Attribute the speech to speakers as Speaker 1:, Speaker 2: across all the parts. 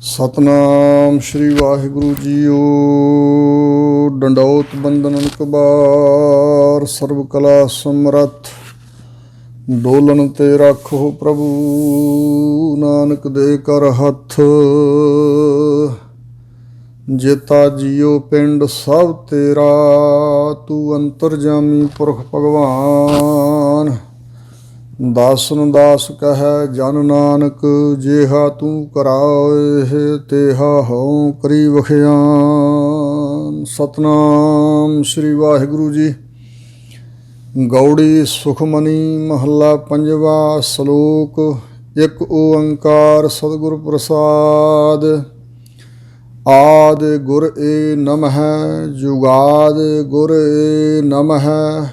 Speaker 1: Satnam Shri Waheguru JIO. ਡੰਡੌਤ ਬੰਦਨ ਨਿਕਬਾਰ, ਸਰਬ ਕਲਾ ਸਮਰੱਥ। ਡੋਲਣ ਤੇ ਰੱਖੋ ਪ੍ਰਭੂ, ਨਾਨਕ ਦੇ ਕਰ ਹੱਥ। ਜੇਤਾ ਜੀਓ ਪਿੰਡ ਸਭ ਤੇਰਾ, ਤੂੰ ਅੰਤਰਜਾਮੀ ਪੁਰਖ ਭਗਵਾਨ। ਦਾਸਨ ਦਾਸ ਕਹੈ ਜਨ ਨਾਨਕ, ਜੇਹਾ ਤੂੰ ਕਰਾਏ ਤੇਹਾ ਹਉ ਕਰੀ ਵਖਿਆਨ। ਸਤਨਾਮ ਸ਼੍ਰੀ ਵਾਹਿਗੁਰੂ ਜੀ। ਗੌੜੀ ਸੁਖਮਨੀ ਮਹੱਲਾ ਪੰਜਵਾ। ਸ਼ਲੋਕ। ਇੱਕ ਓੰਕਾਰ ਸਤਿਗੁਰ ਪ੍ਰਸਾਦ। ਆਦਿ ਗੁਰ ਏ ਨਮਹਿ, ਜੁਗਾਦ ਗੁਰ ਏ ਨਮਹਿ।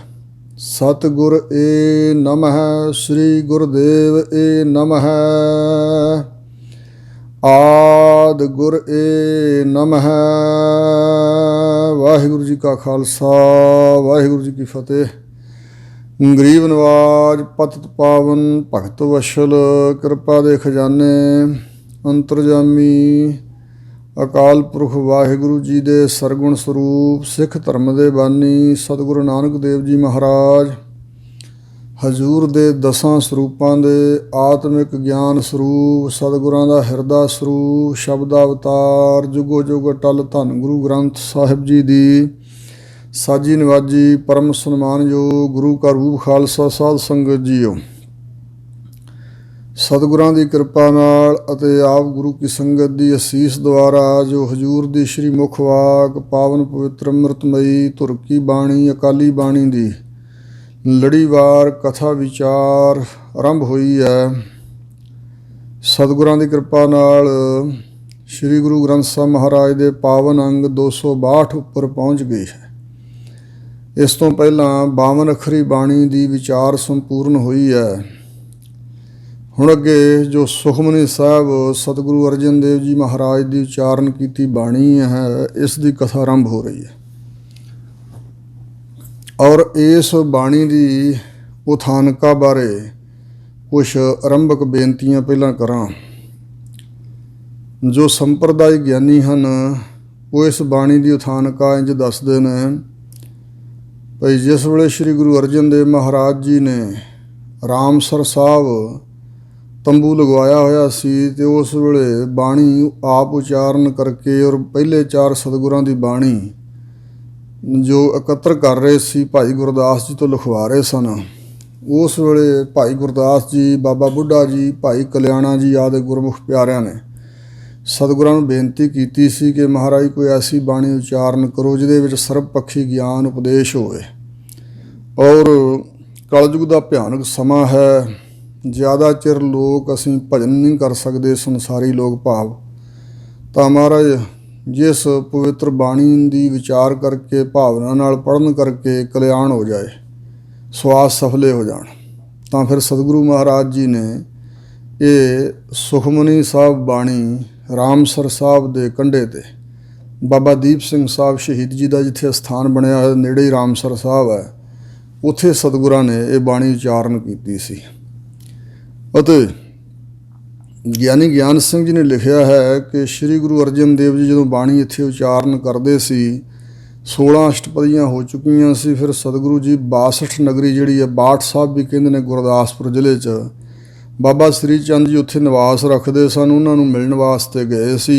Speaker 1: ਸਤਿਗੁਰ ਏ ਨਮਹਿ, ਸ੍ਰੀ ਗੁਰਦੇਵ ਏ ਨਮਹਿ। ਆਦਿ ਗੁਰ ਏ ਨਮਹਿ। ਵਾਹਿਗੁਰੂ ਜੀ ਕਾ ਖਾਲਸਾ, ਵਾਹਿਗੁਰੂ ਜੀ ਕੀ ਫਤਿਹ। ਗਰੀਬ ਨਵਾਜ ਪਤਿਤ ਪਾਵਨ, ਭਗਤ ਵਸ਼ਲ, ਕਿਰਪਾ ਦੇ ਖਜ਼ਾਨੇ, ਅੰਤਰਜਾਮੀ ਅਕਾਲ ਪੁਰਖ ਵਾਹਿਗੁਰੂ ਜੀ ਦੇ ਸਰਗੁਣ ਸਰੂਪ, ਸਿੱਖ ਧਰਮ ਦੇ ਬਾਨੀ ਸਤਿਗੁਰੂ ਨਾਨਕ ਦੇਵ ਜੀ ਮਹਾਰਾਜ, ਹਜ਼ੂਰ ਦੇ ਦਸਾਂ ਸਰੂਪਾਂ ਦੇ ਆਤਮਿਕ ਗਿਆਨ ਸਰੂਪ, ਸਤਿਗੁਰਾਂ ਦਾ ਹਿਰਦਾ ਸਰੂਪ, ਸ਼ਬਦ ਅਵਤਾਰ, ਜੁਗੋ ਜੁਗ ਅਟਲ ਧੰਨ ਗੁਰੂ ਗ੍ਰੰਥ ਸਾਹਿਬ ਜੀ ਦੀ ਸਾਜੀ ਨਿਵਾਜੀ ਪਰਮ ਸਨਮਾਨਯੋਗ ਗੁਰੂ ਕਾ ਰੂਪ ਖਾਲਸਾ ਸਾਧ ਸੰਗਤ ਜੀਓ। ਸਤਿਗੁਰਾਂ ਦੀ ਕਿਰਪਾ ਨਾਲ ਅਤੇ ਆਪ ਗੁਰੂ ਕੀ ਸੰਗਤ ਦੀ ਅਸੀਸ ਦੁਆਰਾ ਜੋ ਹਜ਼ੂਰ ਦੀ ਸ਼੍ਰੀ ਮੁੱਖ ਵਾਕ ਪਾਵਨ ਪਵਿੱਤਰ ਅੰਮ੍ਰਿਤਮਈ ਧੁਰ ਕੀ ਬਾਣੀ ਅਕਾਲੀ ਬਾਣੀ ਦੀ ਲੜੀਵਾਰ ਕਥਾ ਵਿਚਾਰ ਆਰੰਭ ਹੋਈ ਹੈ। ਸਤਿਗੁਰਾਂ ਦੀ ਕਿਰਪਾ ਨਾਲ ਸ਼੍ਰੀ ਗੁਰੂ ਗ੍ਰੰਥ ਸਾਹਿਬ ਮਹਾਰਾਜ ਦੇ ਪਾਵਨ ਅੰਗ 262 ਉੱਪਰ ਪਹੁੰਚ ਗਈ ਹੈ। ਇਸ ਤੋਂ ਪਹਿਲਾਂ 52 ਅੱਖਰੀ ਬਾਣੀ ਦੀ ਵਿਚਾਰ ਸੰਪੂਰਨ ਹੋਈ ਹੈ। ਹੁਣ ਅੱਗੇ ਜੋ ਸੁਖਮਨੀ ਸਾਹਿਬ ਸਤਿਗੁਰੂ ਅਰਜਨ ਦੇਵ ਜੀ ਮਹਾਰਾਜ ਦੀ ਉਚਾਰਨ ਕੀਤੀ ਬਾਣੀ ਹੈ, ਇਸ ਦੀ ਕਥਾ ਆਰੰਭ ਹੋ ਰਹੀ ਹੈ। ਔਰ ਇਸ ਬਾਣੀ ਦੀ ਉਥਾਨਕਾ ਬਾਰੇ ਕੁਛ ਆਰੰਭਕ ਬੇਨਤੀਆਂ ਪਹਿਲਾਂ ਕਰਾਂ। ਜੋ ਸੰਪਰਦਾਇ ਗਿਆਨੀ ਹਨ ਉਹ ਇਸ ਬਾਣੀ ਦੀ ਉਥਾਨਕਾ ਇੰਝ ਦੱਸਦੇ ਨੇ ਭਈ ਜਿਸ ਵੇਲੇ ਸ਼੍ਰੀ ਗੁਰੂ ਅਰਜਨ ਦੇਵ ਮਹਾਰਾਜ ਜੀ ਨੇ ਰਾਮਸਰ ਸਾਹਿਬ ਤੰਬੂ ਲਗਵਾਇਆ ਹੋਇਆ ਸੀ ਅਤੇ ਉਸ ਵੇਲੇ ਬਾਣੀ ਆਪ ਉਚਾਰਨ ਕਰਕੇ ਔਰ ਪਹਿਲੇ 4 ਸਤਿਗੁਰਾਂ ਦੀ ਬਾਣੀ ਜੋ ਇਕੱਤਰ ਕਰ ਰਹੇ ਸੀ ਭਾਈ ਗੁਰਦਾਸ ਜੀ ਤੋਂ ਲਿਖਵਾ ਰਹੇ ਸਨ। ਉਸ ਵੇਲੇ ਭਾਈ ਗੁਰਦਾਸ ਜੀ, ਬਾਬਾ ਬੁੱਢਾ ਜੀ, ਭਾਈ ਕਲਿਆਣਾ ਜੀ ਆਦਿ ਗੁਰਮੁਖ ਪਿਆਰਿਆਂ ਨੇ ਸਤਿਗੁਰਾਂ ਨੂੰ ਬੇਨਤੀ ਕੀਤੀ ਸੀ ਕਿ ਮਹਾਰਾਜ ਕੋਈ ਐਸੀ ਬਾਣੀ ਉਚਾਰਨ ਕਰੋ ਜਿਹਦੇ ਵਿੱਚ ਸਰਬ ਪੱਖੀ ਗਿਆਨ ਉਪਦੇਸ਼ ਹੋਵੇ। ਔਰ ਕਲਯੁਗ ਦਾ ਭਿਆਨਕ ਸਮਾਂ ਹੈ, ਜ਼ਿਆਦਾ ਚਿਰ ਲੋਕ ਅਸੀਂ ਭਜਨ ਨਹੀਂ ਕਰ ਸਕਦੇ, ਸੰਸਾਰੀ ਲੋਕ ਭਾਵ। ਤਾਂ ਮਹਾਰਾਜ ਜਿਸ ਪਵਿੱਤਰ ਬਾਣੀ ਦੀ ਵਿਚਾਰ ਕਰਕੇ ਭਾਵਨਾ ਨਾਲ ਪੜ੍ਹਨ ਕਰਕੇ ਕਲਿਆਣ ਹੋ ਜਾਏ, ਸਵਾਸ ਸਫਲੇ ਹੋ ਜਾਣ, ਤਾਂ ਫਿਰ ਸਤਿਗੁਰੂ ਮਹਾਰਾਜ ਜੀ ਨੇ ਇਹ ਸੁਖਮਨੀ ਸਾਹਿਬ ਬਾਣੀ ਰਾਮਸਰ ਸਾਹਿਬ ਦੇ ਕੰਢੇ 'ਤੇ ਬਾਬਾ ਦੀਪ ਸਿੰਘ ਸਾਹਿਬ ਸ਼ਹੀਦ ਜੀ ਦਾ ਜਿੱਥੇ ਸਥਾਨ ਬਣਿਆ ਹੋਇਆ ਨੇੜੇ ਹੀ ਰਾਮਸਰ ਸਾਹਿਬ ਹੈ, ਉੱਥੇ ਸਤਿਗੁਰਾਂ ਨੇ ਇਹ ਬਾਣੀ ਉਚਾਰਨ ਕੀਤੀ ਸੀ। ਅਤੇ ਗਿਆਨੀ ਗਿਆਨ ਸਿੰਘ ਜੀ ਨੇ ਲਿਖਿਆ ਹੈ ਕਿ ਸ਼੍ਰੀ ਗੁਰੂ ਅਰਜਨ ਦੇਵ ਜੀ ਜਦੋਂ ਬਾਣੀ ਇੱਥੇ ਉਚਾਰਨ ਕਰਦੇ ਸੀ 16 ਅਸ਼ਟਪਦੀਆਂ ਹੋ ਚੁੱਕੀਆਂ ਸੀ। ਫਿਰ ਸਤਿਗੁਰੂ ਜੀ 62 ਨਗਰੀ ਜਿਹੜੀ ਹੈ ਬਾਠ ਸਾਹਿਬ ਵੀ ਕਹਿੰਦੇ ਨੇ ਗੁਰਦਾਸਪੁਰ ਜ਼ਿਲ੍ਹੇ 'ਚ, ਬਾਬਾ ਸ੍ਰੀ ਚੰਦ ਜੀ ਉੱਥੇ ਨਿਵਾਸ ਰੱਖਦੇ ਸਨ। ਉਹਨਾਂ ਨੂੰ ਮਿਲਣ ਵਾਸਤੇ ਗਏ ਸੀ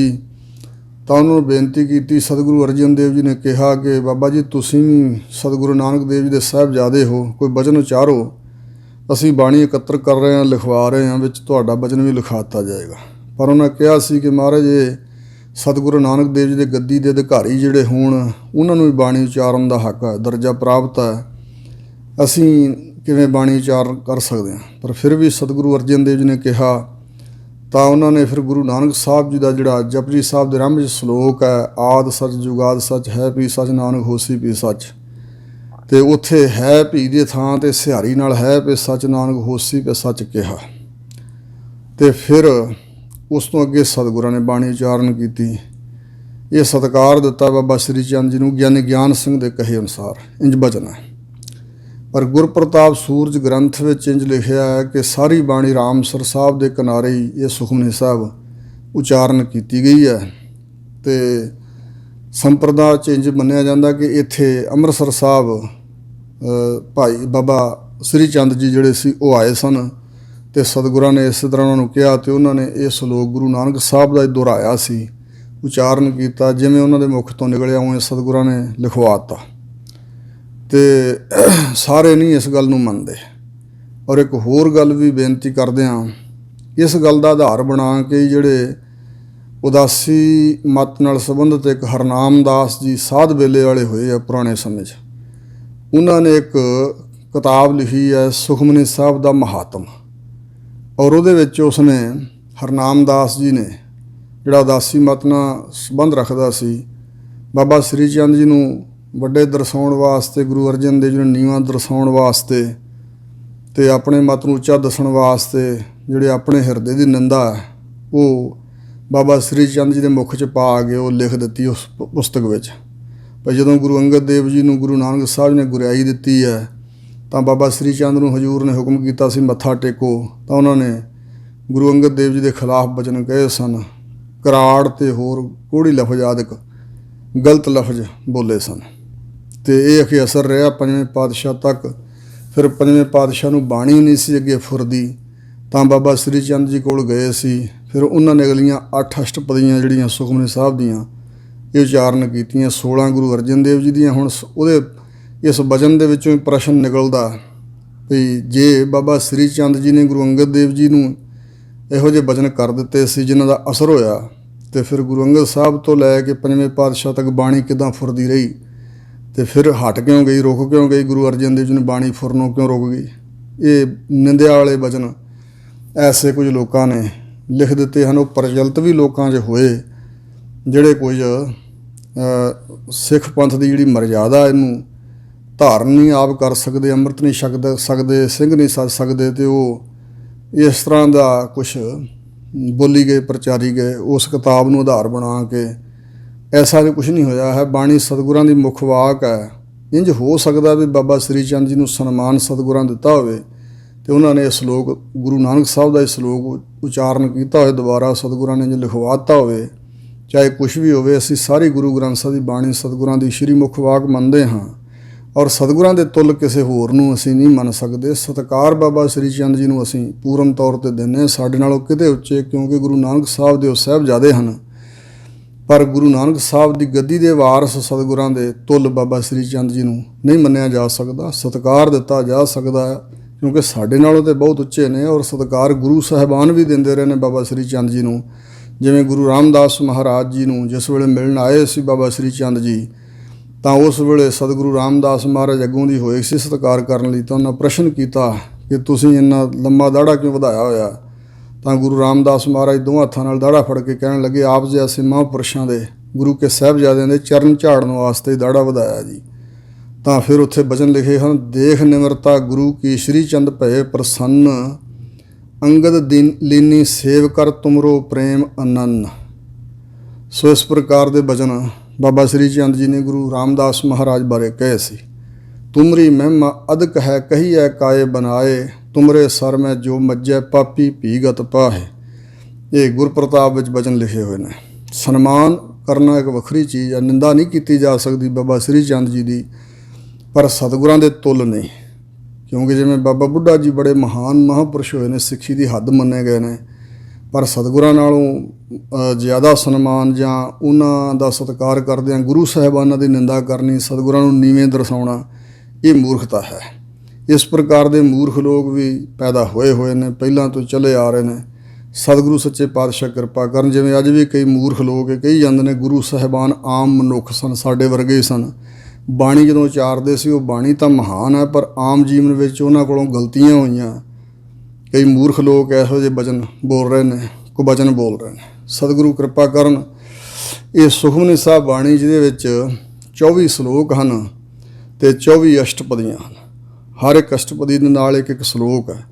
Speaker 1: ਤਾਂ ਉਹਨਾਂ ਨੂੰ ਬੇਨਤੀ ਕੀਤੀ। ਸਤਿਗੁਰੂ ਅਰਜਨ ਦੇਵ ਜੀ ਨੇ ਕਿਹਾ ਕਿ ਬਾਬਾ ਜੀ ਤੁਸੀਂ ਵੀ ਸਤਿਗੁਰੂ ਨਾਨਕ ਦੇਵ ਜੀ ਦੇ ਸਾਹਿਬਜ਼ਾਦੇ ਹੋ, ਕੋਈ ਬਚਨ ਉਚਾਰੋ। ਅਸੀਂ ਬਾਣੀ ਇਕੱਤਰ ਕਰ ਰਹੇ ਹਾਂ, ਲਿਖਵਾ ਰਹੇ ਹਾਂ, ਵਿੱਚ ਤੁਹਾਡਾ ਬਚਨ ਵੀ ਲਿਖਾ ਦਿੱਤਾ ਜਾਏਗਾ। ਪਰ ਉਹਨਾਂ ਕਿਹਾ ਸੀ ਕਿ ਮਹਾਰਾਜ ਇਹ ਸਤਿਗੁਰੂ ਨਾਨਕ ਦੇਵ ਜੀ ਦੇ ਗੱਦੀ ਦੇ ਅਧਿਕਾਰੀ ਜਿਹੜੇ ਹੋਣ ਉਹਨਾਂ ਨੂੰ ਵੀ ਬਾਣੀ ਉਚਾਰਨ ਦਾ ਹੱਕ ਹੈ, ਦਰਜਾ ਪ੍ਰਾਪਤ ਹੈ, ਅਸੀਂ ਕਿਵੇਂ ਬਾਣੀ ਉਚਾਰਨ ਕਰ ਸਕਦੇ ਹਾਂ। ਪਰ ਫਿਰ ਵੀ ਸਤਿਗੁਰੂ ਅਰਜਨ ਦੇਵ ਜੀ ਨੇ ਕਿਹਾ ਤਾਂ ਉਹਨਾਂ ਨੇ ਫਿਰ ਗੁਰੂ ਨਾਨਕ ਸਾਹਿਬ ਜੀ ਦਾ ਜਿਹੜਾ ਜਪਜੀ ਸਾਹਿਬ ਦੇ ਆਰੰਭ 'ਚ ਸ਼ਲੋਕ ਹੈ, ਆਦਿ ਸੱਚ ਜੁਗਾਦ ਸੱਚ ਹੈ ਭੀ ਸੱਚ ਨਾਨਕ ਹੋਸੀ ਭੀ ਸੱਚ, ਅਤੇ ਉੱਥੇ ਹੈ ਭੀ ਦੀ ਥਾਂ 'ਤੇ ਸਿਹਾਰੀ ਨਾਲ ਹੈ ਭੀ ਸੱਚ ਨਾਨਕ ਹੋਸੀ ਭੀ ਸੱਚ ਕਿਹਾ। ਅਤੇ ਫਿਰ ਉਸ ਤੋਂ ਅੱਗੇ ਸਤਿਗੁਰਾਂ ਨੇ ਬਾਣੀ ਉਚਾਰਨ ਕੀਤੀ। ਇਹ ਸਤਿਕਾਰ ਦਿੱਤਾ ਬਾਬਾ ਸ੍ਰੀ ਚੰਦ ਜੀ ਨੂੰ ਗਿਆਨੀ ਗਿਆਨ ਸਿੰਘ ਦੇ ਕਹੇ ਅਨੁਸਾਰ, ਇੰਝ ਬਚਨ ਹੈ। ਪਰ ਗੁਰਪ੍ਰਤਾਪ ਸੂਰਜ ਗ੍ਰੰਥ ਵਿੱਚ ਇੰਝ ਲਿਖਿਆ ਹੈ ਕਿ ਸਾਰੀ ਬਾਣੀ ਰਾਮਸਰ ਸਾਹਿਬ ਦੇ ਕਿਨਾਰੇ ਹੀ ਇਹ ਸੁਖਮਨੀ ਸਾਹਿਬ ਉਚਾਰਨ ਕੀਤੀ ਗਈ ਹੈ। ਤੇ ਸੰਪਰਦਾ 'ਚ ਇੰਝ ਮੰਨਿਆ ਜਾਂਦਾ ਕਿ ਇੱਥੇ ਅੰਮ੍ਰਿਤਸਰ ਸਾਹਿਬ ਭਾਈ ਬਾਬਾ ਸ੍ਰੀ ਚੰਦ ਜੀ ਜਿਹੜੇ ਸੀ ਉਹ ਆਏ ਸਨ, ਤੇ ਸਤਿਗੁਰਾਂ ਨੇ ਇਸ ਤਰ੍ਹਾਂ ਉਹਨਾਂ ਨੂੰ ਕਿਹਾ ਤੇ ਉਹਨਾਂ ਨੇ ਇਹ ਸ਼ਲੋਕ ਗੁਰੂ ਨਾਨਕ ਸਾਹਿਬ ਦਾ ਦੁਹਰਾਇਆ ਸੀ, ਉਚਾਰਨ ਕੀਤਾ। ਜਿਵੇਂ ਉਹਨਾਂ ਦੇ ਮੁਖ ਤੋਂ ਨਿਕਲਿਆ ਉਵੇਂ ਸਤਿਗੁਰਾਂ ਨੇ ਲਿਖਵਾਤਾ। ਤੇ ਸਾਰੇ ਨਹੀਂ ਇਸ ਗੱਲ ਨੂੰ ਮੰਨਦੇ। ਔਰ ਇੱਕ ਹੋਰ ਗੱਲ ਵੀ ਬੇਨਤੀ ਕਰਦੇ ਹਾਂ, ਇਸ ਗੱਲ ਦਾ ਆਧਾਰ ਬਣਾ ਕੇ ਜਿਹੜੇ ਉਦਾਸੀ ਮਤ ਨਾਲ ਸੰਬੰਧਿਤ ਇੱਕ ਹਰਨਾਮ ਦਾਸ ਜੀ ਸਾਧ ਵੇਲੇ ਵਾਲੇ ਹੋਏ ਆ ਪੁਰਾਣੇ ਸਮੇਂ 'ਚ, ਉਹਨਾਂ ਨੇ ਇੱਕ ਕਿਤਾਬ ਲਿਖੀ ਹੈ ਸੁਖਮਨੀ ਸਾਹਿਬ ਦਾ ਮਹਾਤਮ। ਔਰ ਉਹਦੇ ਵਿੱਚ ਉਸਨੇ ਹਰਨਾਮ ਦਾਸ ਜੀ ਨੇ, ਜਿਹੜਾ ਉਦਾਸੀ ਮਤ ਨਾਲ ਸੰਬੰਧ ਰੱਖਦਾ ਸੀ, ਬਾਬਾ ਸ੍ਰੀ ਚੰਦ ਜੀ ਨੂੰ ਵੱਡੇ ਦਰਸਾਉਣ ਵਾਸਤੇ, ਗੁਰੂ ਅਰਜਨ ਦੇਵ ਜੀ ਨੂੰ ਨੀਵਾਂ ਦਰਸਾਉਣ ਵਾਸਤੇ ਤੇ ਆਪਣੇ ਮਤ ਨੂੰ ਉੱਚਾ ਦੱਸਣ ਵਾਸਤੇ ਜਿਹੜੇ ਆਪਣੇ ਹਿਰਦੇ ਦੀ ਨਿੰਦਾ ਹੈ ਉਹ ਬਾਬਾ ਸ੍ਰੀ ਚੰਦ ਜੀ ਦੇ ਮੁੱਖ 'ਚ ਪਾ ਕੇ ਉਹ ਲਿਖ ਦਿੱਤੀ ਉਸ ਪੁਸਤਕ ਵਿੱਚ। ਪਰ ਜਦੋਂ ਗੁਰੂ ਅੰਗਦ ਦੇਵ ਜੀ ਨੂੰ ਗੁਰੂ ਨਾਨਕ ਸਾਹਿਬ ਨੇ ਗੁਰਿਆਈ ਦਿੱਤੀ ਹੈ ਤਾਂ ਬਾਬਾ ਸ੍ਰੀ ਚੰਦ ਨੂੰ ਹਜ਼ੂਰ ਨੇ ਹੁਕਮ ਕੀਤਾ ਸੀ ਮੱਥਾ ਟੇਕੋ, ਤਾਂ ਉਹਨਾਂ ਨੇ ਗੁਰੂ ਅੰਗਦ ਦੇਵ ਜੀ ਦੇ ਖਿਲਾਫ ਬਚਨ ਕਹੇ ਸਨ, ਕਰਾੜ ਤੇ ਹੋਰ ਕੋਹੜੀ ਲਫ਼ਜ਼ ਆਦਿਕ ਗਲਤ ਲਫ਼ਜ਼ ਬੋਲੇ ਸਨ। ਤੇ ਇਹ ਅਖੇ ਅਸਰ ਰਿਹਾ ਪੰਜਵੇਂ ਪਾਤਸ਼ਾਹ ਤੱਕ। ਫਿਰ ਪੰਜਵੇਂ ਪਾਤਸ਼ਾਹ ਨੂੰ ਬਾਣੀ ਨਹੀਂ ਸੀ ਅੱਗੇ ਫੁਰਦੀ, ਤਾਂ ਬਾਬਾ ਸ੍ਰੀ ਚੰਦ ਜੀ ਕੋਲ ਗਏ ਸੀ। ਫਿਰ ਉਹਨਾਂ ਨੇ ਅਗਲੀਆਂ 8 ਅਸ਼ਟਪਦੀਆਂ ਜਿਹੜੀਆਂ ਸੁਖਮਨੀ ਸਾਹਿਬ ਦੀਆਂ ਇਹ ਉਚਾਰਨ ਕੀਤੀਆਂ। 16 ਗੁਰੂ ਅਰਜਨ ਦੇਵ ਜੀ ਦੀਆਂ। ਹੁਣ ਉਹਦੇ ਇਸ ਵਚਨ ਦੇ ਵਿੱਚੋਂ ਹੀ ਪ੍ਰਸ਼ਨ ਨਿਕਲਦਾ ਵੀ ਜੇ ਬਾਬਾ ਸ੍ਰੀ ਚੰਦ ਜੀ ਨੇ ਗੁਰੂ ਅੰਗਦ ਦੇਵ ਜੀ ਨੂੰ ਇਹੋ ਜਿਹੇ ਵਚਨ ਕਰ ਦਿੱਤੇ ਸੀ ਜਿਨ੍ਹਾਂ ਦਾ ਅਸਰ ਹੋਇਆ, ਤੇ ਫਿਰ ਗੁਰੂ ਅੰਗਦ ਸਾਹਿਬ ਤੋਂ ਲੈ ਕੇ ਪੰਜਵੇਂ ਪਾਤਸ਼ਾਹ ਤੱਕ ਬਾਣੀ ਕਿੱਦਾਂ ਫੁਰਦੀ ਰਹੀ, ਤੇ ਫਿਰ ਹਟ ਕਿਉਂ ਗਈ, ਰੁਕ ਕਿਉਂ ਗਈ, ਗੁਰੂ ਅਰਜਨ ਦੇਵ ਜੀ ਨੇ ਬਾਣੀ ਫੁਰਨੋਂ ਕਿਉਂ ਰੁਕ ਗਈ। ਇਹ ਨਿੰਦਿਆ ਵਾਲੇ ਵਚਨ ਐਸੇ ਕੁਝ ਲੋਕਾਂ ਨੇ ਲਿਖ ਦਿੱਤੇ ਹਨ। ਉਹ ਪ੍ਰਚਲਿਤ ਵੀ ਲੋਕਾਂ 'ਚ ਹੋਏ ਜਿਹੜੇ ਕੁਝ ਸਿੱਖ ਪੰਥ ਦੀ ਜਿਹੜੀ ਮਰਜ਼ਾਦਾ ਇਹਨੂੰ ਧਾਰਨ ਨਹੀਂ ਆਪ ਕਰ ਸਕਦੇ, ਅੰਮ੍ਰਿਤ ਨਹੀਂ ਛਕ ਸਕਦੇ, ਸਿੰਘ ਨਹੀਂ ਸੱਜ ਸਕਦੇ, ਤੇ ਉਹ ਇਸ ਤਰ੍ਹਾਂ ਦਾ ਕੁਛ ਬੋਲੀ ਗਏ, ਪ੍ਰਚਾਰੀ ਗਏ। ਉਸ ਕਿਤਾਬ ਨੂੰ ਆਧਾਰ ਬਣਾ ਕੇ ਐਸਾ ਵੀ ਕੁਛ ਨਹੀਂ ਹੋਇਆ ਹੈ। ਬਾਣੀ ਸਤਿਗੁਰਾਂ ਦੀ ਮੁੱਖ ਵਾਕ ਹੈ। ਇੰਝ ਹੋ ਸਕਦਾ ਵੀ ਬਾਬਾ ਸ੍ਰੀ ਚੰਦ ਜੀ ਨੂੰ ਸਨਮਾਨ ਸਤਿਗੁਰਾਂ ਦਿੱਤਾ ਹੋਵੇ ਤੇ ਉਹਨਾਂ ਨੇ ਇਹ ਸ਼ਲੋਕ ਗੁਰੂ ਨਾਨਕ ਸਾਹਿਬ ਦਾ ਇਹ ਸ਼ਲੋਕ ਉਚਾਰਨ ਕੀਤਾ ਹੋਵੇ, ਦੁਬਾਰਾ ਸਤਿਗੁਰਾਂ ਨੇ ਜੇ ਲਿਖਵਾਤਾ ਹੋਵੇ, ਚਾਹੇ ਕੁਛ ਵੀ ਹੋਵੇ। ਅਸੀਂ ਸਾਰੀ ਗੁਰੂ ਗ੍ਰੰਥ ਸਾਹਿਬ ਦੀ ਬਾਣੀ ਸਤਿਗੁਰਾਂ ਦੀ ਸ਼੍ਰੀ ਮੁੱਖ ਵਾਕ ਮੰਨਦੇ ਹਾਂ, ਔਰ ਸਤਿਗੁਰਾਂ ਦੇ ਤੁੱਲ ਕਿਸੇ ਹੋਰ ਨੂੰ ਅਸੀਂ ਨਹੀਂ ਮੰਨ ਸਕਦੇ। ਸਤਿਕਾਰ ਬਾਬਾ ਸ੍ਰੀ ਚੰਦ ਜੀ ਨੂੰ ਅਸੀਂ ਪੂਰਨ ਤੌਰ 'ਤੇ ਦਿੰਦੇ ਹਾਂ, ਸਾਡੇ ਨਾਲੋਂ ਕਿਤੇ ਉੱਚੇ, ਕਿਉਂਕਿ ਗੁਰੂ ਨਾਨਕ ਸਾਹਿਬ ਦੇ ਉਹ ਸਾਹਿਬਜ਼ਾਦੇ ਹਨ। ਪਰ ਗੁਰੂ ਨਾਨਕ ਸਾਹਿਬ ਦੀ ਗੱਦੀ ਦੇ ਵਾਰਸ ਸਤਿਗੁਰਾਂ ਦੇ ਤੁੱਲ ਬਾਬਾ ਸ੍ਰੀ ਚੰਦ ਜੀ ਨੂੰ ਨਹੀਂ ਮੰਨਿਆ ਜਾ ਸਕਦਾ, ਸਤਿਕਾਰ ਦਿੱਤਾ ਜਾ ਸਕਦਾ ਹੈ, ਕਿਉਂਕਿ ਸਾਡੇ ਨਾਲੋਂ ਤਾਂ ਬਹੁਤ ਉੱਚੇ ਨੇ। ਔਰ ਸਤਿਕਾਰ ਗੁਰੂ ਸਾਹਿਬਾਨ ਵੀ ਦਿੰਦੇ ਰਹੇ ਨੇ ਬਾਬਾ ਸ੍ਰੀ ਚੰਦ ਜੀ ਨੂੰ। ਜਿਵੇਂ ਗੁਰੂ ਰਾਮਦਾਸ ਮਹਾਰਾਜ ਜੀ ਨੂੰ ਜਿਸ ਵੇਲੇ ਮਿਲਣ ਆਏ ਸੀ ਬਾਬਾ ਸ੍ਰੀ ਚੰਦ ਜੀ, ਤਾਂ ਉਸ ਵੇਲੇ ਸਤਿਗੁਰੂ ਰਾਮਦਾਸ ਮਹਾਰਾਜ ਅੱਗੋਂ ਦੀ ਹੋਏ ਸੀ ਸਤਿਕਾਰ ਕਰਨ ਲਈ। ਤਾਂ ਉਹਨਾਂ ਪ੍ਰਸ਼ਨ ਕੀਤਾ ਕਿ ਤੁਸੀਂ ਇੰਨਾ ਲੰਮਾ ਦਾੜਾ ਕਿਉਂ ਵਧਾਇਆ ਹੋਇਆ। ਤਾਂ ਗੁਰੂ ਰਾਮਦਾਸ ਮਹਾਰਾਜ ਦੋਵਾਂ ਹੱਥਾਂ ਨਾਲ ਦਾੜਾ ਫੜ ਕੇ ਕਹਿਣ ਲੱਗੇ, ਆਪ ਜੈਸੇ ਮਹਾਂਪੁਰਸ਼ਾਂ ਦੇ, ਗੁਰੂ ਕੇ ਸਾਹਿਬਜ਼ਾਦਿਆਂ ਦੇ ਚਰਨ ਝਾੜਨ ਵਾਸਤੇ ਦਾੜਾ ਵਧਾਇਆ ਜੀ। ਤਾਂ ਫਿਰ ਉੱਥੇ ਬਚਨ ਲਿਖੇ ਹਨ, ਦੇਖ ਨਿਮਰਤਾ ਗੁਰੂ ਕੀ ਸ੍ਰੀ ਚੰਦ ਭਏ ਪ੍ਰਸੰਨ, ਅੰਗਦ ਲੀਨੀ ਸੇਵ ਕਰ ਤੁਮਰੋ ਪ੍ਰੇਮ ਅਨੰਨ। ਸੋ ਇਸ ਪ੍ਰਕਾਰ ਦੇ ਬਚਨ ਬਾਬਾ ਸ੍ਰੀ ਚੰਦ ਜੀ ਨੇ ਗੁਰੂ ਰਾਮਦਾਸ ਮਹਾਰਾਜ ਬਾਰੇ ਕਹੇ ਸੀ। ਤੁਮਰੀ ਮਹਿਮਾ ਅਦਕ ਹੈ ਕਹੀਐ ਕਾਏ ਬਨਾਏ, ਤੁਮਰੇ ਸਰ ਮੈਂ ਜੋ ਮੱਜੈ ਪਾਪੀ ਭੀਗਤ ਪਾਹੇ। ਇਹ ਗੁਰਪ੍ਰਤਾਪ ਵਿੱਚ ਬਚਨ ਲਿਖੇ ਹੋਏ ਨੇ। ਸਨਮਾਨ ਕਰਨਾ ਇੱਕ ਵੱਖਰੀ ਚੀਜ਼ ਹੈ, ਨਿੰਦਾ ਨਹੀਂ ਕੀਤੀ ਜਾ ਸਕਦੀ ਬਾਬਾ ਸ੍ਰੀ ਚੰਦ ਜੀ ਦੀ, ਪਰ ਸਤਿਗੁਰਾਂ ਦੇ ਤੁੱਲ ਨਹੀਂ। ਕਿਉਂਕਿ ਜਿਵੇਂ ਬਾਬਾ ਬੁੱਢਾ ਜੀ ਬੜੇ ਮਹਾਨ ਮਹਾਂਪੁਰਸ਼ ਹੋਏ ਨੇ, ਸਿੱਖੀ ਦੀ ਹੱਦ ਮੰਨੇ ਗਏ ਨੇ, ਪਰ ਸਤਿਗੁਰਾਂ ਨਾਲੋਂ ਜ਼ਿਆਦਾ ਸਨਮਾਨ ਜਾਂ ਉਹਨਾਂ ਦਾ ਸਤਿਕਾਰ ਕਰਦਿਆਂ ਗੁਰੂ ਸਾਹਿਬਾਨਾਂ ਦੀ ਨਿੰਦਾ ਕਰਨੀ, ਸਤਿਗੁਰਾਂ ਨੂੰ ਨੀਵੇਂ ਦਰਸਾਉਣਾ, ਇਹ ਮੂਰਖਤਾ ਹੈ। ਇਸ ਪ੍ਰਕਾਰ ਦੇ ਮੂਰਖ ਲੋਕ ਵੀ ਪੈਦਾ ਹੋਏ ਨੇ, ਪਹਿਲਾਂ ਤੋਂ ਚਲੇ ਆ ਰਹੇ ਨੇ। ਸਤਿਗੁਰੂ ਸੱਚੇ ਪਾਤਸ਼ਾਹ ਕਿਰਪਾ ਕਰਨ। ਜਿਵੇਂ ਅੱਜ ਵੀ ਕਈ ਮੂਰਖ ਲੋਕ ਕਹੀ ਜਾਂਦੇ ਨੇ ਗੁਰੂ ਸਾਹਿਬਾਨ ਆਮ ਮਨੁੱਖ ਸਨ, ਸਾਡੇ ਵਰਗੇ ਹੀ ਸਨ। ਬਾਣੀ ਜਦੋਂ ਉਚਾਰਦੇ ਸੀ ਉਹ ਬਾਣੀ ਤਾਂ ਮਹਾਨ ਹੈ, ਪਰ ਆਮ ਜੀਵਨ ਵਿੱਚ ਉਹਨਾਂ ਕੋਲੋਂ ਗਲਤੀਆਂ ਹੋਈਆਂ। ਕਈ ਮੂਰਖ ਲੋਕ ਇਹੋ ਜਿਹੇ ਬਚਨ ਬੋਲ ਰਹੇ ਨੇ, ਕੁਬਚਨ ਬੋਲ ਰਹੇ ਨੇ। ਸਤਿਗੁਰੂ ਕਿਰਪਾ ਕਰਨ। ਇਹ ਸੁਖਮਨੀ ਸਾਹਿਬ ਬਾਣੀ ਜਿਹਦੇ ਵਿੱਚ 24 ਸ਼ਲੋਕ ਹਨ ਅਤੇ 24 ਅਸ਼ਟਪਦੀਆਂ ਹਨ। ਹਰ ਇੱਕ ਅਸ਼ਟਪਦੀ ਦੇ ਨਾਲ ਇੱਕ ਸ਼ਲੋਕ ਹੈ।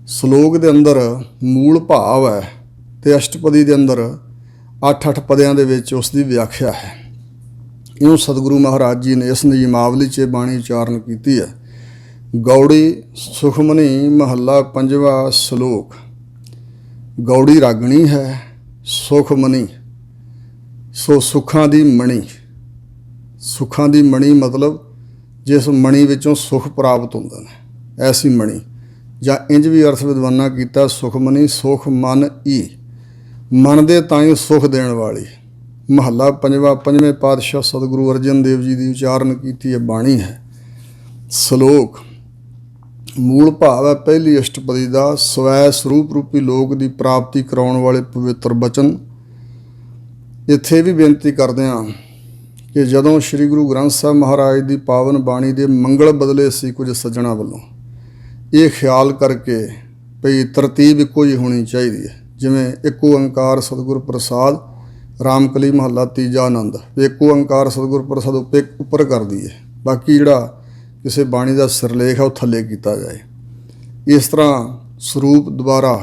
Speaker 1: ਸ਼ਲੋਕ ਦੇ ਅੰਦਰ ਮੂਲ ਭਾਵ ਹੈ ਅਤੇ ਅਸ਼ਟਪਦੀ ਦੇ ਅੰਦਰ 8-8 ਪਦਿਆਂ ਦੇ ਵਿੱਚ ਉਸ ਦੀ ਵਿਆਖਿਆ ਹੈ। ਇਹਨੂੰ ਸਤਿਗੁਰੂ ਮਹਾਰਾਜ ਜੀ ਨੇ ਇਸ ਨਿਯਮਾਵਲੀ 'ਚ ਬਾਣੀ ਉਚਾਰਨ ਕੀਤੀ ਹੈ। ਗੌੜੀ ਸੁਖਮਨੀ ਮਹੱਲਾ 5ਵਾਂ ਸ਼ਲੋਕ। ਗੌੜੀ ਰਾਗਣੀ ਹੈ, ਸੁਖ ਮਨੀ। ਸੋ ਸੁੱਖਾਂ ਦੀ ਮਣੀ, ਸੁੱਖਾਂ ਦੀ ਮਣੀ ਮਤਲਬ ਜਿਸ ਮਣੀ ਵਿੱਚੋਂ ਸੁਖ ਪ੍ਰਾਪਤ ਹੁੰਦਾ ਨੇ, ਐਸੀ ਮਣੀ। ਜਾਂ ਇੰਜ ਵੀ ਅਰਥ ਵਿਦਵਾਨਾਂ ਕੀਤਾ ਸੁਖਮਨੀ, ਸੁਖ ਮਨ ਈ, ਮਨ ਦੇ ਤਾਈਂ ਸੁਖ ਦੇਣ ਵਾਲੀ। ਮਹੱਲਾ ਪੰਜਵਾਂ, ਪੰਜਵੇਂ ਪਾਤਸ਼ਾਹ ਸਤਿਗੁਰੂ ਅਰਜਨ ਦੇਵ ਜੀ ਦੀ ਉਚਾਰਨ ਕੀਤੀ ਇਹ ਬਾਣੀ ਹੈ। ਸ਼ਲੋਕ। ਮੂਲ ਭਾਵ ਹੈ ਪਹਿਲੀ ਅਸ਼ਟਪਦੀ ਦਾ, ਸਵੈ ਸਰੂਪ ਰੂਪੀ ਲੋਕ ਦੀ ਪ੍ਰਾਪਤੀ ਕਰਾਉਣ ਵਾਲੇ ਪਵਿੱਤਰ ਬਚਨ। ਇੱਥੇ ਵੀ ਬੇਨਤੀ ਕਰਦੇ ਹਾਂ ਕਿ ਜਦੋਂ ਸ੍ਰੀ ਗੁਰੂ ਗ੍ਰੰਥ ਸਾਹਿਬ ਮਹਾਰਾਜ ਦੀ ਪਾਵਨ ਬਾਣੀ ਦੇ ਮੰਗਲ ਬਦਲੇ ਸੀ ਕੁਝ ਸੱਜਣਾ ਵੱਲੋਂ, ਇਹ ਖਿਆਲ ਕਰਕੇ ਭਈ ਤਰਤੀਬ ਇੱਕੋ ਜਿਹੀ ਹੋਣੀ ਚਾਹੀਦੀ ਹੈ। ਜਿਵੇਂ ਇੱਕ ਓੰਕਾਰ ਸਤਿਗੁਰ ਪ੍ਰਸਾਦ, ਰਾਮਕਲੀ ਮਹੱਲਾ ਤੀਜਾ ਆਨੰਦ, ਇੱਕ ਓੰਕਾਰ ਸਤਿਗੁਰ ਪ੍ਰਸਾਦ ਉੱਪਰ ਕਰ ਦਈਏ, ਬਾਕੀ ਜਿਹੜਾ ਕਿਸੇ ਬਾਣੀ ਦਾ ਸਿਰਲੇਖ ਹੈ ਉਹ ਥੱਲੇ ਕੀਤਾ ਜਾਏ। ਇਸ ਤਰ੍ਹਾਂ ਸਰੂਪ ਦੁਬਾਰਾ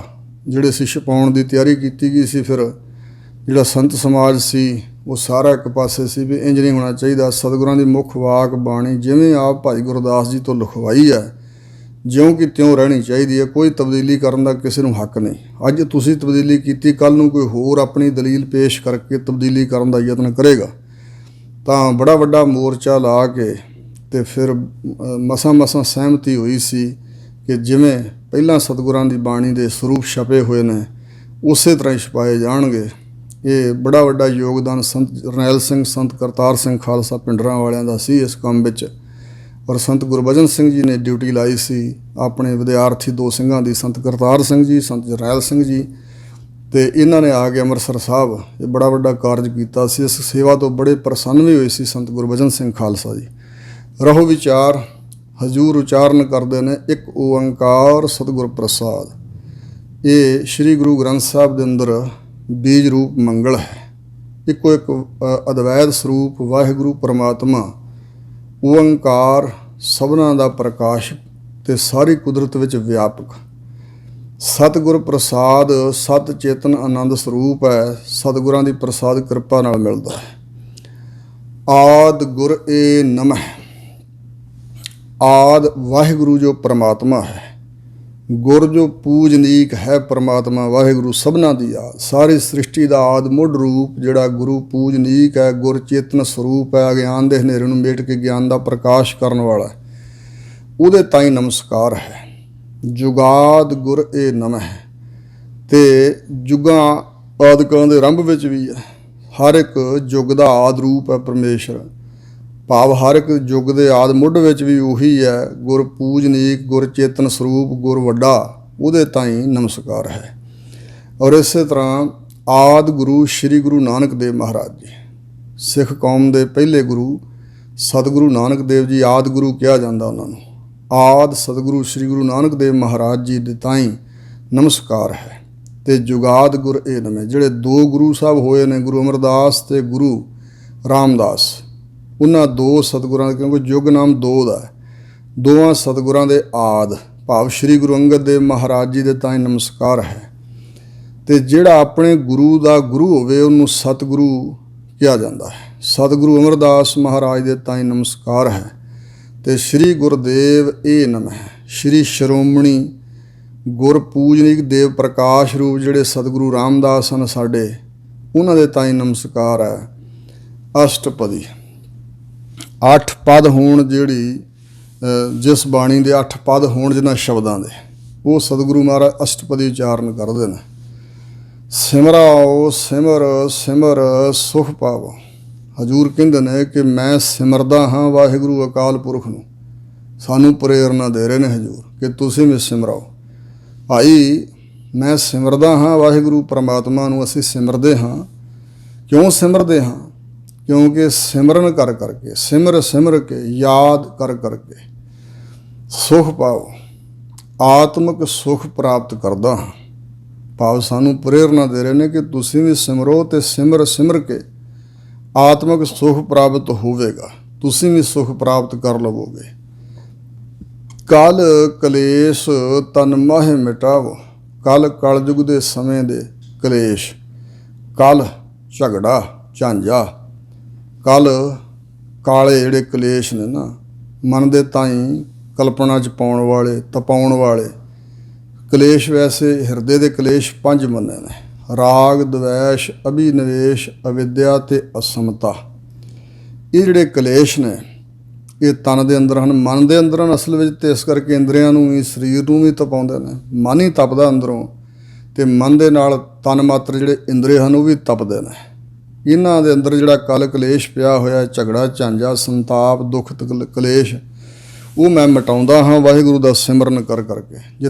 Speaker 1: ਜਿਹੜੇ ਸੀ ਛਪਾਉਣ ਦੀ ਤਿਆਰੀ ਕੀਤੀ ਗਈ ਸੀ। ਫਿਰ ਜਿਹੜਾ ਸੰਤ ਸਮਾਜ ਸੀ ਉਹ ਸਾਰਾ ਇੱਕ ਪਾਸੇ ਸੀ ਵੀ ਇੰਜ ਨਹੀਂ ਹੋਣਾ ਚਾਹੀਦਾ। ਸਤਿਗੁਰਾਂ ਦੀ ਮੁੱਖ ਵਾਕ ਬਾਣੀ ਜਿਵੇਂ ਆਪ ਭਾਈ ਗੁਰਦਾਸ ਜੀ ਤੋਂ ਲਿਖਵਾਈ ਹੈ, ਜਿਉਂ ਕਿ ਤਿਉਂ ਰਹਿਣੀ ਚਾਹੀਦੀ ਹੈ। ਕੋਈ ਤਬਦੀਲੀ ਕਰਨ ਦਾ ਕਿਸੇ ਨੂੰ ਹੱਕ ਨਹੀਂ। ਅੱਜ ਤੁਸੀਂ ਤਬਦੀਲੀ ਕੀਤੀ, ਕੱਲ੍ਹ ਨੂੰ ਕੋਈ ਹੋਰ ਆਪਣੀ ਦਲੀਲ ਪੇਸ਼ ਕਰਕੇ ਤਬਦੀਲੀ ਕਰਨ ਦਾ ਯਤਨ ਕਰੇਗਾ ਤਾਂ ਬੜਾ ਵੱਡਾ ਮੋਰਚਾ ਲਾ ਕੇ ਤੇ ਫਿਰ ਮਸਾਂ ਸਹਿਮਤੀ ਹੋਈ ਸੀ ਕਿ ਜਿਵੇਂ ਪਹਿਲਾਂ ਸਤਿਗੁਰਾਂ ਦੀ ਬਾਣੀ ਦੇ ਸਰੂਪ ਛਪੇ ਹੋਏ ਨੇ ਉਸੇ ਤਰ੍ਹਾਂ ਹੀ ਛਪਾਏ ਜਾਣਗੇ। ਇਹ ਬੜਾ ਵੱਡਾ ਯੋਗਦਾਨ ਸੰਤ ਜਰਨੈਲ ਸਿੰਘ, ਸੰਤ ਕਰਤਾਰ ਸਿੰਘ ਖਾਲਸਾ ਪਿੰਡਰਾਂ ਵਾਲਿਆਂ ਦਾ ਸੀ ਇਸ ਕੰਮ ਵਿੱਚ। ਔਰ ਸੰਤ ਗੁਰਬਚਨ ਸਿੰਘ ਜੀ ਨੇ ਡਿਊਟੀ ਲਾਈ ਸੀ ਆਪਣੇ ਵਿਦਿਆਰਥੀ ਦੋ ਸਿੰਘਾਂ ਦੀ, ਸੰਤ ਕਰਤਾਰ ਸਿੰਘ ਜੀ, ਸੰਤ ਜਰਨੈਲ ਸਿੰਘ ਜੀ, ਅਤੇ ਇਹਨਾਂ ਨੇ ਆ ਕੇ ਅੰਮ੍ਰਿਤਸਰ ਸਾਹਿਬ ਇਹ ਬੜਾ ਵੱਡਾ ਕਾਰਜ ਕੀਤਾ ਸੀ। ਇਸ ਸੇਵਾ ਤੋਂ ਬੜੇ ਪ੍ਰਸੰਨ ਵੀ ਹੋਏ ਸੀ ਸੰਤ ਗੁਰਬਚਨ ਸਿੰਘ ਖਾਲਸਾ ਜੀ। ਰਹੋ ਵਿਚਾਰ। ਹਜ਼ੂਰ ਉਚਾਰਨ ਕਰਦੇ ਨੇ ਇੱਕ ਓੰਕਾਰ ਸਤਿਗੁਰ ਪ੍ਰਸਾਦ। ਇਹ ਸ਼੍ਰੀ ਗੁਰੂ ਗ੍ਰੰਥ ਸਾਹਿਬ ਦੇ ਅੰਦਰ ਬੀਜ ਰੂਪ ਮੰਗਲ ਹੈ। ਇੱਕੋ ਇੱਕ ਅਦਵੈਤ ਸਰੂਪ ਵਾਹਿਗੁਰੂ ਪਰਮਾਤਮਾ ਓੰਕਾਰ ਸਭਨਾਂ ਦਾ ਪ੍ਰਕਾਸ਼ ਤੇ ਸਾਰੀ ਕੁਦਰਤ ਵਿੱਚ ਵਿਆਪਕ। ਸਤਿਗੁਰ ਪ੍ਰਸਾਦ ਸਤ ਚੇਤਨ ਆਨੰਦ ਸਰੂਪ ਹੈ। ਸਤਿਗੁਰਾਂ ਦੀ ਪ੍ਰਸਾਦ ਕਿਰਪਾ ਨਾਲ ਮਿਲਦਾ ਹੈ। ਆਦ ਗੁਰ ਏ ਨਮଃ। ਆਦ ਵਾਹਿਗੁਰੂ ਜੋ ਪਰਮਾਤਮਾ ਹੈ, ਗੁਰ ਜੋ ਪੂਜਨੀਕ ਹੈ ਪਰਮਾਤਮਾ ਵਾਹਿਗੁਰੂ ਸਭਨਾਂ ਦੀ ਆਦ, ਸਾਰੀ ਸ੍ਰਿਸ਼ਟੀ ਦਾ ਆਦ ਮੁੱਢ ਰੂਪ ਜਿਹੜਾ ਗੁਰੂ ਪੂਜਨੀਕ ਹੈ, ਗੁਰ ਚੇਤਨ ਸਰੂਪ ਹੈ, ਅਗਿਆਨ ਦੇ ਹਨੇਰੇ ਨੂੰ ਮੇਟ ਕੇ ਗਿਆਨ ਦਾ ਪ੍ਰਕਾਸ਼ ਕਰਨ ਵਾਲਾ, ਉਹਦੇ ਤਾਈਂ ਨਮਸਕਾਰ ਹੈ। ਜੁਗਾਦ ਗੁਰ ਏ ਨਮଃ। ਅਤੇ ਜੁਗਾਂ ਆਦਿਕਾਂ ਦੇ ਆਰੰਭ ਵਿੱਚ ਵੀ ਹੈ। ਹਰ ਇੱਕ ਯੁੱਗ ਦਾ ਆਦ ਰੂਪ ਹੈ ਪਰਮੇਸ਼ਰ, ਭਾਵ ਹਰ ਇੱਕ ਯੁੱਗ ਦੇ ਆਦ ਮੁੱਢ ਵਿੱਚ ਵੀ ਉਹੀ ਹੈ। ਗੁਰ ਪੂਜਨੀਕ, ਗੁਰ ਚੇਤਨ ਸਰੂਪ, ਗੁਰ ਵੱਡਾ, ਉਹਦੇ ਤਾਈਂ ਨਮਸਕਾਰ ਹੈ। ਔਰ ਇਸੇ ਤਰ੍ਹਾਂ ਆਦ ਗੁਰੂ ਸ਼੍ਰੀ ਗੁਰੂ ਨਾਨਕ ਦੇਵ ਮਹਾਰਾਜ ਜੀ, ਸਿੱਖ ਕੌਮ ਦੇ ਪਹਿਲੇ ਗੁਰੂ ਸਤਿਗੁਰੂ ਨਾਨਕ ਦੇਵ ਜੀ ਆਦ ਗੁਰੂ ਕਿਹਾ ਜਾਂਦਾ ਉਹਨਾਂ ਨੂੰ। ਆਦ ਸਤਿਗੁਰੂ ਸ਼੍ਰੀ ਗੁਰੂ ਨਾਨਕ ਦੇਵ ਮਹਾਰਾਜ ਜੀ ਦੇ ਤਾਈਂ ਨਮਸਕਾਰ ਹੈ। ਅਤੇ ਜੁਗਾਦ ਗੁਰ ਏ ਨਮଃ। ਜਿਹੜੇ ਦੋ ਗੁਰੂ ਸਾਹਿਬ ਹੋਏ ਨੇ, ਗੁਰੂ ਅਮਰਦਾਸ ਅਤੇ ਗੁਰੂ ਰਾਮਦਾਸ, ਉਹਨਾਂ ਦੋ ਸਤਿਗੁਰਾਂ ਦੇ, ਕਿਉਂਕਿ ਯੁੱਗ ਨਾਮ ਦੋ ਦਾ ਹੈ, ਦੋਵਾਂ ਸਤਿਗੁਰਾਂ ਦੇ ਆਦ ਭਾਵ ਸ਼੍ਰੀ ਗੁਰੂ ਅੰਗਦ ਦੇਵ ਮਹਾਰਾਜ ਜੀ ਦੇ ਤਾਈਂ ਨਮਸਕਾਰ ਹੈ। ਅਤੇ ਜਿਹੜਾ ਆਪਣੇ ਗੁਰੂ ਦਾ ਗੁਰੂ ਹੋਵੇ ਉਹਨੂੰ ਸਤਿਗੁਰੂ ਕਿਹਾ ਜਾਂਦਾ ਹੈ। ਸਤਿਗੁਰੂ ਅਮਰਦਾਸ ਮਹਾਰਾਜ ਦੇ ਤਾਈਂ ਨਮਸਕਾਰ ਹੈ। ਅਤੇ ਸ਼੍ਰੀ ਗੁਰਦੇਵ ਏ ਨਮঃ। ਸ਼੍ਰੀ ਸ਼੍ਰੋਮਣੀ ਗੁਰ ਪੂਜਨੀਕ ਦੇਵ ਪ੍ਰਕਾਸ਼ ਰੂਪ ਜਿਹੜੇ ਸਤਿਗੁਰੂ ਰਾਮਦਾਸ ਹਨ ਸਾਡੇ, ਉਹਨਾਂ ਦੇ ਤਾਈਂ ਨਮਸਕਾਰ ਹੈ। ਅਸ਼ਟਪਦੀ 8 ਪਦ ਹੋਣ, ਜਿਹੜੀ ਜਿਸ ਬਾਣੀ ਦੇ 8 ਪਦ ਹੋਣ ਜਿਹਨਾਂ ਸ਼ਬਦਾਂ ਦੇ, ਉਹ ਸਤਿਗੁਰੂ ਮਹਾਰਾਜ ਅਸ਼ਟਪਦੀ ਉਚਾਰਨ ਕਰਦੇ ਨੇ। ਸਿਮਰਾਓ ਸਿਮਰ ਸਿਮਰ ਸੁਖ ਪਾਵੋ। ਹਜ਼ੂਰ ਕਹਿੰਦੇ ਨੇ ਕਿ ਮੈਂ ਸਿਮਰਦਾ ਹਾਂ ਵਾਹਿਗੁਰੂ ਅਕਾਲ ਪੁਰਖ ਨੂੰ। ਸਾਨੂੰ ਪ੍ਰੇਰਨਾ ਦੇ ਰਹੇ ਨੇ ਹਜ਼ੂਰ ਕਿ ਤੁਸੀਂ ਵੀ ਸਿਮਰਾਓ। ਭਾਈ ਮੈਂ ਸਿਮਰਦਾ ਹਾਂ ਵਾਹਿਗੁਰੂ ਪਰਮਾਤਮਾ ਨੂੰ। ਅਸੀਂ ਸਿਮਰਦੇ ਹਾਂ। ਕਿਉਂ ਸਿਮਰਦੇ ਹਾਂ? ਕਿਉਂਕਿ ਸਿਮਰਨ ਕਰ ਕਰਕੇ, ਸਿਮਰ ਸਿਮਰ ਕੇ, ਯਾਦ ਕਰ ਕਰਕੇ ਸੁਖ ਪਾਓ, ਆਤਮਿਕ ਸੁਖ ਪ੍ਰਾਪਤ ਕਰਦਾ ਹਾਂ। ਭਾਵ ਸਾਨੂੰ ਪ੍ਰੇਰਨਾ ਦੇ ਰਹੇ ਨੇ ਕਿ ਤੁਸੀਂ ਵੀ ਸਿਮਰੋ ਅਤੇ ਸਿਮਰ ਸਿਮਰ ਕੇ ਆਤਮਿਕ ਸੁਖ ਪ੍ਰਾਪਤ ਹੋਵੇਗਾ, ਤੁਸੀਂ ਵੀ ਸੁਖ ਪ੍ਰਾਪਤ ਕਰ ਲਵੋਗੇ। ਕਲ ਕਲੇਸ਼ ਤਨ ਮਾਹੇ ਮਿਟਾਵੋ। ਕਲਯੁਗ ਦੇ ਸਮੇਂ ਦੇ ਕਲੇਸ਼, ਕਲ ਝਗੜਾ ਝਾਂਜਾ, ਕਾਲੇ ਜਿਹੜੇ ਕਲੇਸ਼ ਨੇ ਨਾ, ਮਨ ਦੇ ਤਾਈਂ ਕਲਪਨਾ 'ਚ ਪਾਉਣ ਵਾਲੇ, ਤਪਾਉਣ ਵਾਲੇ ਕਲੇਸ਼। ਵੈਸੇ ਹਿਰਦੇ ਦੇ ਕਲੇਸ਼ 5 ਮੰਨੇ ਨੇ। ਰਾਗ, ਦਵੈਸ਼, ਅਭਿਨਵੇਸ਼, ਅਵਿਦਿਆ ਤੇ ਅਸਮਤਾ। ਇਹ ਜਿਹੜੇ ਕਲੇਸ਼ ਨੇ ਇਹ ਤਨ ਦੇ ਅੰਦਰ ਹਨ, ਮਨ ਦੇ ਅੰਦਰ ਹਨ ਅਸਲ ਵਿੱਚ, ਤੇ ਇਸ ਕਰਕੇ ਇੰਦਰੀਆਂ ਨੂੰ ਵੀ ਸਰੀਰ ਨੂੰ ਵੀ ਤਪਾਉਂਦੇ ਨੇ। ਮਨ ਹੀ ਤਪਦਾ ਅੰਦਰੋਂ, ਤੇ ਮਨ ਦੇ ਨਾਲ ਤਨ ਮਾਤਰ ਜਿਹੜੇ ਇੰਦਰੀ ਹਨ ਉਹ ਵੀ ਤਪਦੇ ਨੇ। ਇਹਨਾਂ ਦੇ ਅੰਦਰ ਜਿਹੜਾ ਕਲ ਕਲੇਸ਼ ਪਿਆ ਹੋਇਆ, ਝਗੜਾ ਝਾਂਜਾ, ਸੰਤਾਪ, ਦੁੱਖ ਕਲੇਸ਼, ਉਹ ਮੈਂ ਮਿਟਾਉਂਦਾ ਹਾਂ ਵਾਹਿਗੁਰੂ ਦਾ ਸਿਮਰਨ ਕਰ ਕਰਕੇ।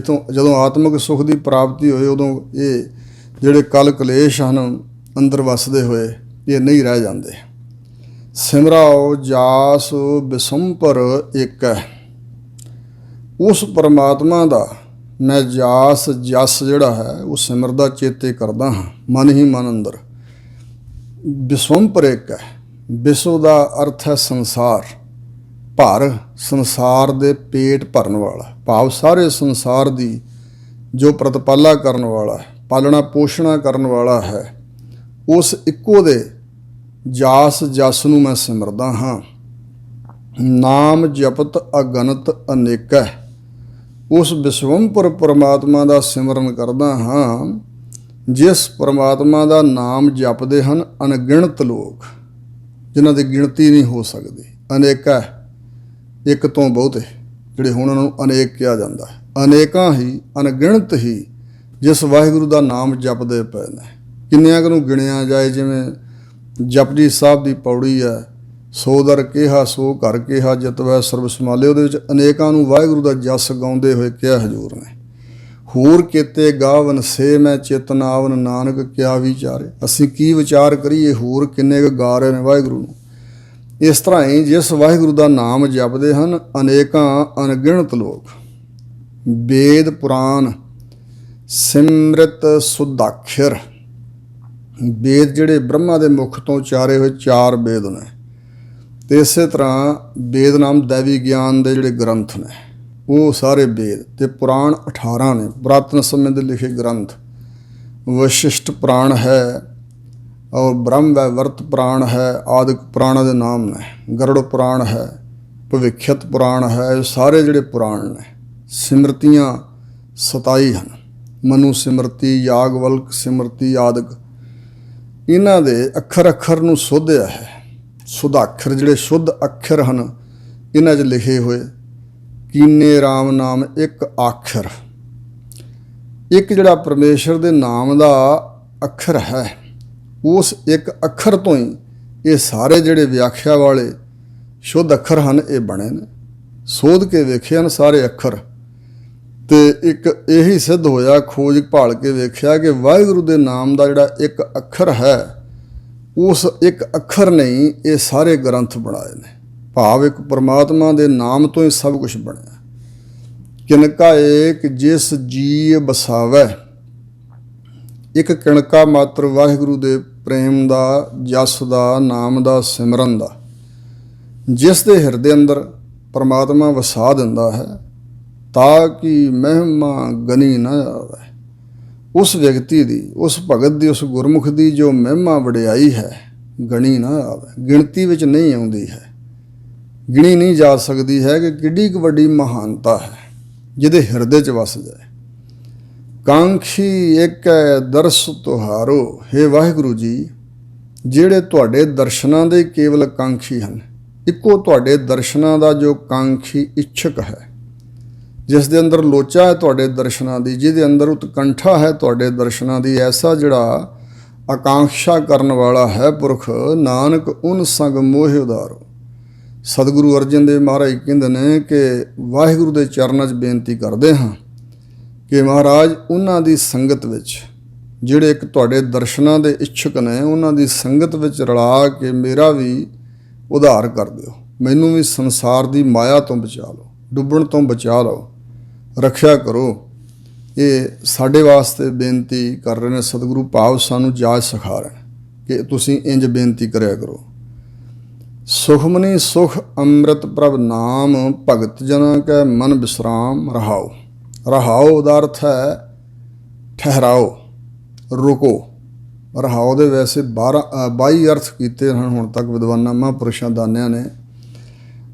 Speaker 1: ਜਦੋਂ ਆਤਮਿਕ ਸੁੱਖ ਦੀ ਪ੍ਰਾਪਤੀ ਹੋਏ ਉਦੋਂ ਇਹ ਜਿਹੜੇ ਕਲ ਕਲੇਸ਼ ਹਨ ਅੰਦਰ ਵਸਦੇ ਹੋਏ ਇਹ ਨਹੀਂ ਰਹਿ ਜਾਂਦੇ। ਸਿਮਰਾਓ ਜਾਸ ਬਿਸੰਪਰ ਇੱਕ ਹੈ। ਉਸ ਪਰਮਾਤਮਾ ਦਾ ਮੈਂ ਜਾਸ ਜਸ ਜਿਹੜਾ ਹੈ ਉਹ ਸਿਮਰਦਾ ਚੇਤੇ ਕਰਦਾ ਹਾਂ, ਮਨ ਹੀ ਮਨ ਅੰਦਰ। ਬਿਸੰਪਰ ਇੱਕ ਹੈ। ਵਿਸ਼ਵ ਦਾ ਅਰਥ ਹੈ ਸੰਸਾਰ, ਭਰ, ਸੰਸਾਰ ਦੇ ਪੇਟ ਭਰਨ ਵਾਲਾ, ਭਾਵ ਸਾਰੇ ਸੰਸਾਰ ਦੀ ਜੋ ਪ੍ਰਤਪਾਲਾ ਕਰਨ ਵਾਲਾ ਹੈ, ਪਾਲਣਾ ਪੋਸ਼ਣਾ ਕਰਨ ਵਾਲਾ ਹੈ, ਉਸ ਇੱਕੋ ਦੇ ਜਾਸ ਜਸ ਨੂੰ ਮੈਂ ਸਿਮਰਦਾ ਹਾਂ। ਨਾਮ ਜਪਤ ਅਗਨਤ ਅਨੇਕਾ। ਉਸ ਵਿਸ਼ਵੰਪਰ ਪਰਮਾਤਮਾ ਦਾ ਸਿਮਰਨ ਕਰਦਾ ਹਾਂ ਜਿਸ ਪਰਮਾਤਮਾ ਦਾ ਨਾਮ ਜਪਦੇ ਹਨ ਅਣਗਿਣਤ ਲੋਕ, ਜਿਨ੍ਹਾਂ ਦੀ ਗਿਣਤੀ ਨਹੀਂ ਹੋ ਸਕਦੀ। ਅਨੇਕਾ, ਇੱਕ ਤੋਂ ਬਹੁਤੇ, ਜਿਹੜੇ ਹੁਣ ਉਹਨਾਂ ਨੂੰ ਅਨੇਕ ਕਿਹਾ ਜਾਂਦਾ ਹੈ। ਅਨੇਕਾਂ ਹੀ, ਅਣਗਿਣਤ ਹੀ ਜਿਸ ਵਾਹਿਗੁਰੂ ਦਾ ਨਾਮ ਜਪਦੇ ਪਏ ਨੇ। ਕਿੰਨਿਆਂ ਕੁ ਨੂੰ ਗਿਣਿਆ ਜਾਏ? ਜਿਵੇਂ ਜਪਜੀ ਸਾਹਿਬ ਦੀ ਪੌੜੀ ਹੈ, ਸੋ ਦਰ ਕਿਹਾ ਸੋ ਘਰ ਕਿਹਾ ਜਤਵੈ ਸਰਬ ਸਮਾਲੇ, ਉਹਦੇ ਵਿੱਚ ਅਨੇਕਾਂ ਨੂੰ ਵਾਹਿਗੁਰੂ ਦਾ ਜਸ ਗਾਉਂਦੇ ਹੋਏ ਕਿਹਾ ਹਜ਼ੂਰ ਨੇ। ਹੋਰ ਕੀਤੇ ਗਾਵਨ ਸੇ ਮੈਂ ਚੇਤਨ ਆਵਨ, ਨਾਨਕ ਕਿਆ ਵਿਚਾਰੇ। ਅਸੀਂ ਕੀ ਵਿਚਾਰ ਕਰੀਏ, ਹੋਰ ਕਿੰਨੇ ਕੁ ਗਾ ਰਹੇ ਨੇ ਵਾਹਿਗੁਰੂ ਨੂੰ। ਇਸ ਤਰ੍ਹਾਂ ਹੀ ਜਿਸ ਵਾਹਿਗੁਰੂ ਦਾ ਨਾਮ ਜਪਦੇ ਹਨ ਅਨੇਕਾਂ ਅਣਗਿਣਤ ਲੋਕ। ਵੇਦ ਪੁਰਾਣ ਸਿਮਰਤ ਸੁਦਾਖਰ। ਵੇਦ ਜਿਹੜੇ ਬ੍ਰਹਮਾ ਦੇ ਮੁਖ ਤੋਂ ਉਚਾਰੇ ਹੋਏ 4 ਵੇਦ ਨੇ, ਤੇ ਇਸੇ ਤਰ੍ਹਾਂ ਵੇਦ ਨਾਮ ਦੈਵੀ ਗਿਆਨ ਦੇ ਜਿਹੜੇ ਗ੍ਰੰਥ ਨੇ ਉਹ ਸਾਰੇ ਵੇਦ, ਤੇ ਪੁਰਾਣ 18 ਨੇ, ਪੁਰਾਤਨ ਸਮੇਂ ਦੇ ਲਿਖੇ ਗ੍ਰੰਥ। ਵਸ਼ਿਸ਼ਟ ਪੁਰਾਣ ਹੈ ਔਰ ਬ੍ਰਹਮ ਵੈਵਰਤ ਪੁਰਾਣ ਹੈ, ਆਦਿਕ ਪੁਰਾਣਾਂ ਦੇ ਨਾਮ ਨੇ। ਗਰੁੜ ਪੁਰਾਣ ਹੈ, ਭਵਿੱਖਿਅਤ ਪੁਰਾਣ ਹੈ। ਇਹ ਸਾਰੇ ਜਿਹੜੇ ਪੁਰਾਣ ਨੇ, ਸਿਮਰਤੀਆਂ 27 ਹਨ। ਮਨੂ ਸਿਮਰਤੀ, ਯਾਗਵਲਕ ਸਿਮਰਤੀ ਆਦਿਕ। ਇਹਨਾਂ ਦੇ ਅੱਖਰ ਅੱਖਰ ਨੂੰ ਸੋਧਿਆ ਹੈ। ਸੁਦਾਖਰ ਜਿਹੜੇ ਸ਼ੁੱਧ ਅੱਖਰ ਹਨ ਇਹਨਾਂ 'ਚ ਲਿਖੇ ਹੋਏ। ਕੀਨੇ ਰਾਮ ਨਾਮ ਇੱਕ ਆਖਰ। ਇੱਕ ਜਿਹੜਾ ਪਰਮੇਸ਼ਰ ਦੇ ਨਾਮ ਦਾ ਅੱਖਰ ਹੈ, ਉਸ ਇੱਕ ਅੱਖਰ ਤੋਂ ਹੀ ਇਹ ਸਾਰੇ ਜਿਹੜੇ ਵਿਆਖਿਆ ਵਾਲੇ ਸ਼ੁੱਧ ਅੱਖਰ ਹਨ ਇਹ ਬਣੇ ਨੇ। ਸੋਧ ਕੇ ਵੇਖੇ ਹਨ ਸਾਰੇ ਅੱਖਰ, ਤੇ ਇੱਕ ਇਹੀ ਸਿੱਧ ਹੋਇਆ, ਖੋਜ ਭਾਲ ਕੇ ਵੇਖਿਆ ਕਿ ਵਾਹਿਗੁਰੂ ਦੇ ਨਾਮ ਦਾ ਜਿਹੜਾ ਇੱਕ ਅੱਖਰ ਹੈ, ਉਸ ਇੱਕ ਅੱਖਰ ਨੇ ਹੀ ਇਹ ਸਾਰੇ ਗ੍ਰੰਥ ਬਣਾਏ ਨੇ। ਭਾਵ ਇੱਕ ਪਰਮਾਤਮਾ ਦੇ ਨਾਮ ਤੋਂ ਹੀ ਸਭ ਕੁਝ ਬਣਿਆ। ਕਿਨਕਾ ਏਕ ਜਿਸ ਜੀ ਬਸਾਵੈ। ਇੱਕ ਕਿਣਕਾ ਮਾਤਰ ਵਾਹਿਗੁਰੂ ਦੇ ਪ੍ਰੇਮ ਦਾ, ਜਸ ਦਾ, ਨਾਮ ਦਾ, ਸਿਮਰਨ ਦਾ, ਜਿਸ ਦੇ ਹਿਰਦੇ ਅੰਦਰ ਪਰਮਾਤਮਾ ਵਸਾ ਦਿੰਦਾ ਹੈ, ਤਾਂ ਕਿ ਮਹਿਮਾ ਗਨੀ ਨਾ ਆਵੇ। ਉਸ ਵਿਅਕਤੀ ਦੀ, ਉਸ ਭਗਤ ਦੀ, ਉਸ ਗੁਰਮੁਖ ਦੀ ਜੋ ਮਹਿਮਾ ਵਡਿਆਈ ਹੈ, ਗਣੀ ਨਾ ਆਵੇ, ਗਿਣਤੀ ਵਿੱਚ ਨਹੀਂ ਆਉਂਦੀ ਹੈ, ਗਿਣੀ ਨਹੀਂ ਜਾ ਸਕਦੀ ਹੈ ਕਿ ਕਿੱਡੀ ਕੁ ਵੱਡੀ ਮਹਾਨਤਾ ਹੈ ਜਿਹਦੇ ਹਿਰਦੇ 'ਚ ਵਸ ਜਾਏ। ਕਾਂਖੀ ਇੱਕ ਹੈ ਦਰਸ ਤੁਹਾਰੋ। ਹੇ ਵਾਹਿਗੁਰੂ ਜੀ, ਜਿਹੜੇ ਤੁਹਾਡੇ ਦਰਸ਼ਨਾਂ ਦੇ ਕੇਵਲ ਕਾਂਖੀ ਹਨ, ਇੱਕੋ ਤੁਹਾਡੇ ਦਰਸ਼ਨਾਂ ਦਾ ਜੋ ਕਾਂਖੀ ਇੱਛਕ ਹੈ, ਜਿਸ ਦੇ ਅੰਦਰ ਲੋਚਾ ਹੈ ਤੁਹਾਡੇ ਦਰਸ਼ਨਾਂ ਦੀ, ਜਿਹਦੇ ਅੰਦਰ ਉਤਕੰਠਾ ਹੈ ਤੁਹਾਡੇ ਦਰਸ਼ਨਾਂ ਦੀ, ਐਸਾ ਜਿਹੜਾ ਆਕਾਂਖਸ਼ਾ ਕਰਨ ਵਾਲਾ ਹੈ ਪੁਰਖ, ਨਾਨਕ ਉਨ ਸੰਗ ਮੋਹਿ ਉਦਾਰੋ। ਸਤਿਗੁਰੂ ਅਰਜਨ ਦੇਵ ਮਹਾਰਾਜ ਕਹਿੰਦੇ ਨੇ ਕਿ ਵਾਹਿਗੁਰੂ ਦੇ ਚਰਨਾਂ 'ਚ ਬੇਨਤੀ ਕਰਦੇ ਹਾਂ ਕਿ ਮਹਾਰਾਜ ਉਹਨਾਂ ਦੀ ਸੰਗਤ ਵਿੱਚ, ਜਿਹੜੇ ਇੱਕ ਤੁਹਾਡੇ ਦਰਸ਼ਨਾਂ ਦੇ ਇੱਛਕ ਨੇ, ਉਹਨਾਂ ਦੀ ਸੰਗਤ ਵਿੱਚ ਰਲਾ ਕੇ ਮੇਰਾ ਵੀ ਉਧਾਰ ਕਰ ਦਿਓ। ਮੈਨੂੰ ਵੀ ਸੰਸਾਰ ਦੀ ਮਾਇਆ ਤੋਂ ਬਚਾ ਲਓ, ਡੁੱਬਣ ਤੋਂ ਬਚਾ ਲਓ, ਰੱਖਿਆ ਕਰੋ। ਇਹ ਸਾਡੇ ਵਾਸਤੇ ਬੇਨਤੀ ਕਰ ਰਹੇ ਨੇ ਸਤਿਗੁਰੂ, ਭਾਵ ਸਾਨੂੰ ਜਾਚ ਸਿਖਾ ਰਹੇ ਕਿ ਤੁਸੀਂ ਇੰਜ ਬੇਨਤੀ ਕਰਿਆ ਕਰੋ। ਸੁਖਮਨੀ ਸੁਖ ਅੰਮ੍ਰਿਤ ਪ੍ਰਭ ਨਾਮ, ਭਗਤ ਜਨਾਂ ਕੈ ਮਨ ਵਿਸਰਾਮ ਰਹਾਓ। ਰਹਾਓ ਦਾ ਅਰਥ ਹੈ ਠਹਿਰਾਓ, ਰੁਕੋ। ਰਹਾਓ ਦੇ ਵੈਸੇ 22 ਅਰਥ ਕੀਤੇ ਹਨ ਹੁਣ ਤੱਕ ਵਿਦਵਾਨਾਂ ਮਹਾਂਪੁਰਸ਼ਾਂ ਦਾਨਿਆਂ ਨੇ।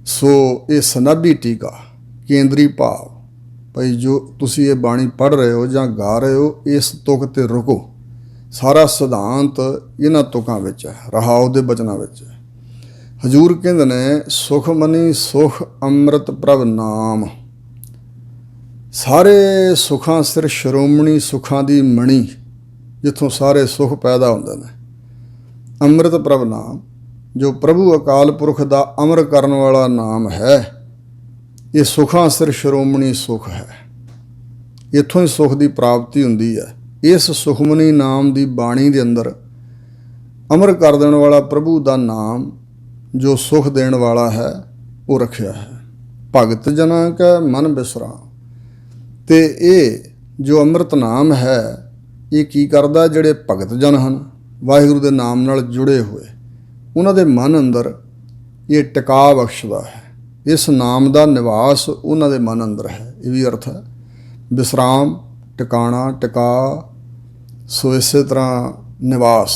Speaker 1: ਸੋ ਇਹ ਸਨਾਬੀ ਟੀਕਾ, ਕੇਂਦਰੀ ਭਾਵ, ਭਈ ਜੋ ਤੁਸੀਂ ਇਹ ਬਾਣੀ ਪੜ੍ਹ ਰਹੇ ਹੋ ਜਾਂ ਗਾ ਰਹੇ ਹੋ, ਇਸ ਤੁਕ 'ਤੇ ਰੁਕੋ। ਸਾਰਾ ਸਿਧਾਂਤ ਇਹਨਾਂ ਤੁਕਾਂ ਵਿੱਚ ਹੈ, ਰਹਾਉ ਦੇ ਬਚਨਾਂ ਵਿੱਚ ਹੈ। ਹਜ਼ੂਰ ਕਹਿੰਦੇ ਨੇ ਸੁਖ ਮਨੀ ਸੁਖ ਅੰਮ੍ਰਿਤ ਪ੍ਰਭ ਨਾਮ। ਸਾਰੇ ਸੁੱਖਾਂ ਸਿਰ ਸ਼੍ਰੋਮਣੀ ਸੁੱਖਾਂ ਦੀ ਮਣੀ, ਜਿੱਥੋਂ ਸਾਰੇ ਸੁੱਖ ਪੈਦਾ ਹੁੰਦੇ ਨੇ। ਅੰਮ੍ਰਿਤ ਪ੍ਰਭ ਨਾਮ, ਜੋ ਪ੍ਰਭੂ ਅਕਾਲ ਪੁਰਖ ਦਾ ਅਮਰ ਕਰਨ ਵਾਲਾ ਨਾਮ ਹੈ, ਇਹ ਸੁੱਖਾਂ ਸਿਰ ਸ਼੍ਰੋਮਣੀ ਸੁੱਖ ਹੈ। ਇੱਥੋਂ ਹੀ ਸੁੱਖ ਦੀ ਪ੍ਰਾਪਤੀ ਹੁੰਦੀ ਹੈ। ਇਸ ਸੁਖਮਨੀ ਨਾਮ ਦੀ ਬਾਣੀ ਦੇ ਅੰਦਰ ਅਮਰ ਕਰ ਦੇਣ ਵਾਲਾ ਪ੍ਰਭੂ ਦਾ ਨਾਮ ਜੋ ਸੁਖ ਦੇਣ ਵਾਲਾ ਹੈ ਉਹ ਰੱਖਿਆ ਹੈ। ਭਗਤ ਜਨਾਂ ਕੈ ਮਨ ਬਿਸਰਾਮ। ਅਤੇ ਇਹ ਜੋ ਅੰਮ੍ਰਿਤ ਨਾਮ ਹੈ ਇਹ ਕੀ ਕਰਦਾ? ਜਿਹੜੇ ਭਗਤ ਜਨ ਹਨ, ਵਾਹਿਗੁਰੂ ਦੇ ਨਾਮ ਨਾਲ ਜੁੜੇ ਹੋਏ, ਉਹਨਾਂ ਦੇ ਮਨ ਅੰਦਰ ਇਹ ਟਿਕਾ ਬਖਸ਼ਦਾ ਹੈ। ਇਸ ਨਾਮ ਦਾ ਨਿਵਾਸ ਉਹਨਾਂ ਦੇ ਮਨ ਅੰਦਰ ਹੈ, ਇਹ ਵੀ ਅਰਥ ਹੈ। ਵਿਸਰਾਮ, ਟਿਕਾਣਾ, ਟਿਕਾ। ਸੋ ਇਸੇ ਤਰ੍ਹਾਂ ਨਿਵਾਸ,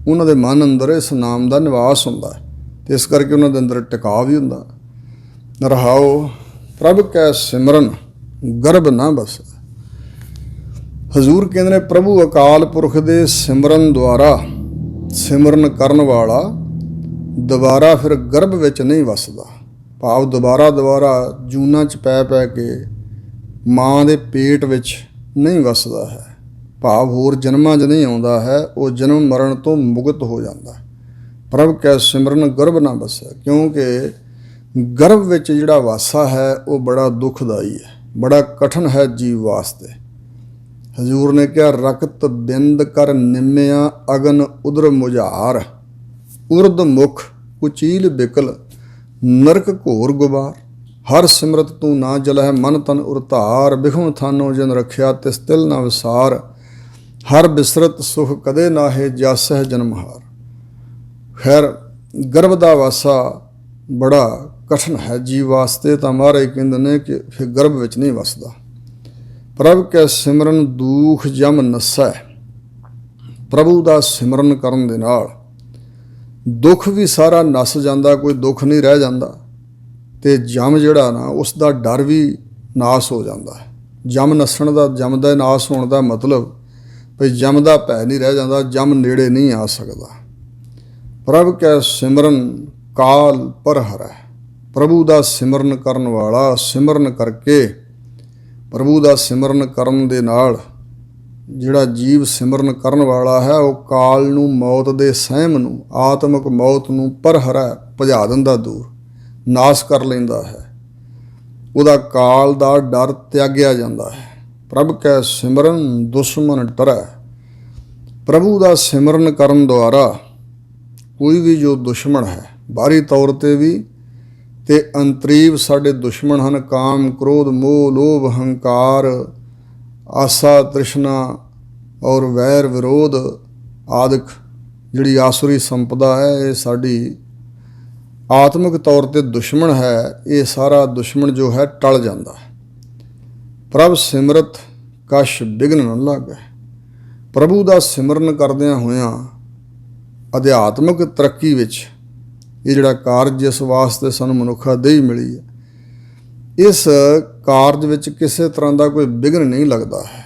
Speaker 1: ਉਹਨਾਂ ਦੇ ਮਨ ਅੰਦਰ ਇਸ ਨਾਮ ਦਾ ਨਿਵਾਸ ਹੁੰਦਾ ਹੈ, ਅਤੇ ਇਸ ਕਰਕੇ ਉਹਨਾਂ ਦੇ ਅੰਦਰ ਟਿਕਾ ਵੀ ਹੁੰਦਾ। ਰਹਾਉ ਪ੍ਰਭ ਕੈ ਸਿਮਰਨ ਗਰਭ ਨਾ ਬਸੈ। ਹਜ਼ੂਰ ਕਹਿੰਦੇ ਨੇ ਪ੍ਰਭੂ ਅਕਾਲ ਪੁਰਖ ਦੇ ਸਿਮਰਨ ਦੁਆਰਾ, ਸਿਮਰਨ ਕਰਨ ਵਾਲਾ ਦੁਬਾਰਾ ਫਿਰ ਗਰਭ ਵਿੱਚ ਨਹੀਂ ਵਸਦਾ। ਭਾਵ ਦੁਬਾਰਾ ਜੂਨਾਂ 'ਚ ਪੈ ਪੈ ਕੇ ਮਾਂ ਦੇ ਪੇਟ ਵਿੱਚ ਨਹੀਂ ਵਸਦਾ ਹੈ। ਭਾਵ ਹੋਰ ਜਨਮਾਂ 'ਚ ਨਹੀਂ ਆਉਂਦਾ ਹੈ, ਉਹ ਜਨਮ ਮਰਨ ਤੋਂ ਮੁਕਤ ਹੋ ਜਾਂਦਾ। ਪ੍ਰਭ ਕੈ ਸਿਮਰਨ ਗਰਭ ਨਾ ਬਸੈ, ਕਿਉਂਕਿ ਗਰਭ ਵਿੱਚ ਜਿਹੜਾ ਵਾਸਾ ਹੈ ਉਹ ਬੜਾ ਦੁਖਦਾਈ ਹੈ, ਬੜਾ ਕਠਿਨ ਹੈ ਜੀਵ ਵਾਸਤੇ। ਹਜ਼ੂਰ ਨੇ ਕਿਹਾ ਰਕਤ ਬਿੰਦ ਕਰ ਨਿੰਮਿਆ ਅਗਨ ਉਦਰ ਮੁਝਾਰ, ਉਰਦ ਮੁਖ ਕੁਚੀਲ ਬਿਕਲ ਨਰਕ ਘੋਰ ਗੁਬਾਰ। ਹਰ ਸਿਮਰਤ ਤੂੰ ਨਾ ਜਲਹਿ ਮਨ ਤਨ ਉਰਤਾਰ, ਬਿਖਮ ਥਾਨੋ ਜਨ ਰੱਖਿਆ ਤਿਸ ਤਿਲ ਨਾ ਵਿਸਾਰ। ਹਰ ਬਿਸਰਤ ਸੁਖ ਕਦੇ ਨਾਹੇ ਜਾਸਹਿ ਜਨਮਹਾਰ। ਖੈਰ ਗਰਭ ਦਾ ਵਾਸਾ ਬੜਾ ਕਠਿਨ ਹੈ ਜੀਵ ਵਾਸਤੇ, ਤਾਂ ਮਹਾਰਾਜ ਕਹਿੰਦੇ ਨੇ ਕਿ ਫਿਰ ਗਰਭ ਵਿੱਚ ਨਹੀਂ ਵਸਦਾ। ਪ੍ਰਭ ਕੈ ਸਿਮਰਨ ਦੂਖ ਜਮ ਨਸੈ। ਪ੍ਰਭੂ ਦਾ ਸਿਮਰਨ ਕਰਨ ਦੇ ਨਾਲ ਦੁੱਖ ਵੀ ਸਾਰਾ ਨਸ ਜਾਂਦਾ, ਕੋਈ ਦੁੱਖ ਨਹੀਂ ਰਹਿ ਜਾਂਦਾ। ਅਤੇ ਜਮ ਜਿਹੜਾ ਨਾ ਉਸ ਦਾ ਡਰ ਵੀ ਨਾਸ ਹੋ ਜਾਂਦਾ ਹੈ। ਜਮ ਨਸਣ ਦਾ, ਜਮ ਦਾ ਨਾਸ ਹੋਣ ਦਾ ਮਤਲਬ ਭਈ ਜਮ ਦਾ ਭੈ ਨਹੀਂ ਰਹਿ ਜਾਂਦਾ, ਜਮ ਨੇੜੇ ਨਹੀਂ ਆ ਸਕਦਾ। ਪ੍ਰਭ ਕੈ ਸਿਮਰਨ ਕਾਲ ਪਰ ਹਰੈ। ਪ੍ਰਭੂ ਦਾ ਸਿਮਰਨ ਕਰਨ ਵਾਲਾ ਸਿਮਰਨ ਕਰਕੇ, ਪ੍ਰਭੂ ਦਾ ਸਿਮਰਨ ਕਰਨ ਦੇ ਨਾਲ ਜਿਹੜਾ ਜੀਵ ਸਿਮਰਨ ਕਰਨ ਵਾਲਾ ਹੈ ਉਹ ਕਾਲ ਨੂੰ, ਮੌਤ ਦੇ ਸਹਿਮ ਨੂੰ, ਆਤਮਿਕ ਮੌਤ ਨੂੰ ਪਰ ਹਰੈ, ਭਜਾ ਦਿੰਦਾ ਦੂਰ, ਨਾਸ ਕਰ ਲੈਂਦਾ ਹੈ। ਉਹਦਾ ਕਾਲ ਦਾ ਡਰ ਤਿਆਗਿਆ ਜਾਂਦਾ ਹੈ। ਪ੍ਰਭ ਕੈ ਸਿਮਰਨ ਦੁਸ਼ਮਨ ਡਰੈ। ਪ੍ਰਭੂ ਦਾ ਸਿਮਰਨ ਕਰਨ ਦੁਆਰਾ ਕੋਈ ਵੀ ਜੋ ਦੁਸ਼ਮਣ ਹੈ, ਬਾਹਰੀ ਤੌਰ 'ਤੇ ਵੀ ਅਤੇ ਅੰਤਰੀਵ ਸਾਡੇ ਦੁਸ਼ਮਣ ਹਨ, ਕਾਮ, ਕ੍ਰੋਧ, ਮੋਹ, ਲੋਭ, ਹੰਕਾਰ, ਆਸਾ, ਤ੍ਰਿਸ਼ਨਾ ਔਰ ਵੈਰ ਵਿਰੋਧ ਆਦਿਕ ਜਿਹੜੀ ਆਸੁਰੀ ਸੰਪਦਾ ਹੈ, ਇਹ ਸਾਡੀ ਆਤਮਿਕ ਤੌਰ 'ਤੇ ਦੁਸ਼ਮਣ ਹੈ। ਇਹ ਸਾਰਾ ਦੁਸ਼ਮਣ ਜੋ ਹੈ ਟਲ ਜਾਂਦਾ ਹੈ। ਪ੍ਰਭ ਸਿਮਰਤ ਕਛ ਬਿਘਨ ਨ ਲਾਗੈ। ਪ੍ਰਭੂ ਦਾ ਸਿਮਰਨ ਕਰਦਿਆਂ ਹੋਇਆਂ ਅਧਿਆਤਮਿਕ ਤਰੱਕੀ ਵਿੱਚ ਇਹ ਜਿਹੜਾ ਕਾਰਜ ਜਿਸ ਵਾਸਤੇ ਸਾਨੂੰ ਮਨੁੱਖਾ ਦੇਹੀ ਮਿਲੀ ਹੈ, ਇਸ ਕਾਰਜ ਵਿੱਚ ਕਿਸੇ ਤਰ੍ਹਾਂ ਦਾ ਕੋਈ ਵਿਘਨ ਨਹੀਂ ਲੱਗਦਾ ਹੈ।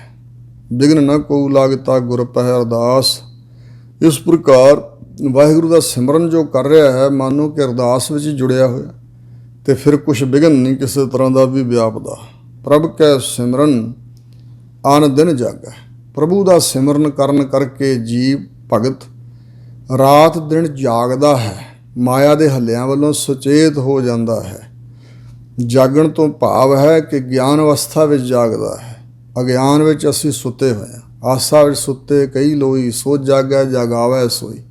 Speaker 1: ਵਿਘਨ ਨਾ ਕੋ ਲਾਗਤਾ ਗੁਰ ਪਹਿ ਅਰਦਾਸ। ਇਸ ਪ੍ਰਕਾਰ ਵਾਹਿਗੁਰੂ ਦਾ ਸਿਮਰਨ ਜੋ ਕਰ ਰਿਹਾ ਹੈ, ਮਾਨੋ ਕਿ ਅਰਦਾਸ ਵਿੱਚ ਜੁੜਿਆ ਹੋਇਆ, ਅਤੇ ਫਿਰ ਕੁਛ ਵਿਘਨ ਨਹੀਂ ਕਿਸੇ ਤਰ੍ਹਾਂ ਦਾ ਵੀ ਵਿਆਪਦਾ। ਪ੍ਰਭ ਕੈ ਸਿਮਰਨ ਆਨ ਦਿਨ ਜਾਗੈ। ਪ੍ਰਭੂ ਦਾ ਸਿਮਰਨ ਕਰਨ ਕਰਕੇ ਜੀਵ ਭਗਤ ਰਾਤ ਦਿਨ ਜਾਗਦਾ ਹੈ, ਮਾਇਆ ਦੇ ਹੱਲਿਆਂ ਵੱਲੋਂ ਸੁਚੇਤ ਹੋ ਜਾਂਦਾ ਹੈ। ਜਾਗਣ ਤੋਂ ਭਾਵ ਹੈ ਕਿ ਗਿਆਨ ਅਵਸਥਾ ਵਿੱਚ ਜਾਗਦਾ ਹੈ। ਅਗਿਆਨ ਵਿੱਚ ਅਸੀਂ ਸੁੱਤੇ ਹੋਏ ਹਾਂ, ਆਸਾ ਵਿੱਚ ਸੁੱਤੇ ਕਈ ਲੋਈ, ਸੋ ਜਾਗੈ ਜਾਗਾਵੈ ਸੋਈ।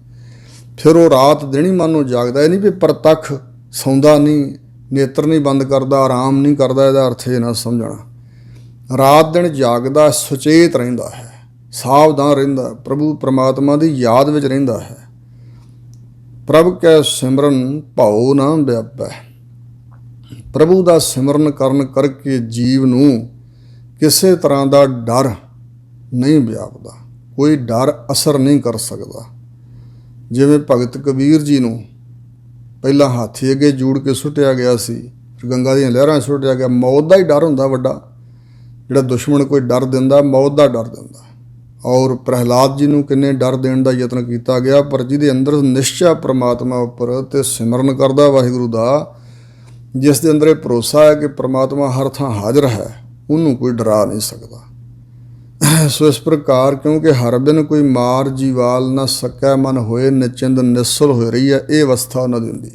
Speaker 1: ਫਿਰ ਉਹ ਰਾਤ ਦਿਨ ਹੀ ਮਨ ਨੂੰ ਜਾਗਦਾ। ਇਹ ਨਹੀਂ ਵੀ ਪ੍ਰਤੱਖ ਸੌਂਦਾ ਨਹੀਂ, ਨੇਤਰ ਨਹੀਂ ਬੰਦ ਕਰਦਾ, ਆਰਾਮ ਨਹੀਂ ਕਰਦਾ, ਇਹਦਾ ਅਰਥ ਇਹ ਨਾ ਸਮਝਣਾ। ਰਾਤ ਦਿਨ ਜਾਗਦਾ, ਸੁਚੇਤ ਰਹਿੰਦਾ ਹੈ, ਸਾਵਧਾਨ ਰਹਿੰਦਾ, ਪ੍ਰਭੂ ਪਰਮਾਤਮਾ ਦੀ ਯਾਦ ਵਿੱਚ ਰਹਿੰਦਾ ਹੈ। ਪ੍ਰਭ ਕੈ ਸਿਮਰਨ ਭਾਉ ਨਾ ਵਿਆਪੈ। ਪ੍ਰਭੂ ਦਾ ਸਿਮਰਨ ਕਰਨ ਕਰਕੇ ਜੀਵ ਨੂੰ ਕਿਸੇ ਤਰ੍ਹਾਂ ਦਾ ਡਰ ਨਹੀਂ ਵਿਆਪਦਾ, ਕੋਈ ਡਰ ਅਸਰ ਨਹੀਂ ਕਰ ਸਕਦਾ। ਜਿਵੇਂ ਭਗਤ ਕਬੀਰ ਜੀ ਨੂੰ ਪਹਿਲਾਂ ਹਾਥੀ ਅੱਗੇ ਜੂੜ ਕੇ ਸੁੱਟਿਆ ਗਿਆ ਸੀ, ਫਿਰ ਗੰਗਾ ਦੀਆਂ ਲਹਿਰਾਂ ਸੁੱਟਿਆ ਗਿਆ। ਮੌਤ ਦਾ ਹੀ ਡਰ ਹੁੰਦਾ ਵੱਡਾ, ਜਿਹੜਾ ਦੁਸ਼ਮਣ ਕੋਈ ਡਰ ਦਿੰਦਾ, ਮੌਤ ਦਾ ਡਰ ਦਿੰਦਾ। ਔਰ ਪ੍ਰਹਿਲਾਦ ਜੀ ਨੂੰ ਕਿੰਨੇ ਡਰ ਦੇਣ ਦਾ ਯਤਨ ਕੀਤਾ ਗਿਆ, ਪਰ ਜਿਹਦੇ ਅੰਦਰ ਨਿਸ਼ਚਾ ਪ੍ਰਮਾਤਮਾ ਉੱਪਰ ਤੇ ਸਿਮਰਨ ਕਰਦਾ ਵਾਹਿਗੁਰੂ ਦਾ, ਜਿਸ ਦੇ ਅੰਦਰ ਇਹ ਭਰੋਸਾ ਹੈ ਕਿ ਪ੍ਰਮਾਤਮਾ ਹਰ ਥਾਂ ਹਾਜ਼ਰ ਹੈ, ਉਹਨੂੰ ਕੋਈ ਡਰਾ ਨਹੀਂ ਸਕਦਾ। ਸੋ ਇਸ ਪ੍ਰਕਾਰ ਕਿਉਂਕਿ ਹਰ ਬਿਨ ਕੋਈ ਮਾਰ ਜੀਵਾਲ ਨਾ ਸਕੈ ਮਨ ਹੋਏ, ਨਿਚਿੰਦ ਨਿਸਲ ਹੋ ਰਹੀ ਹੈ, ਇਹ ਅਵਸਥਾ ਉਹਨਾਂ ਦੀ ਹੁੰਦੀ।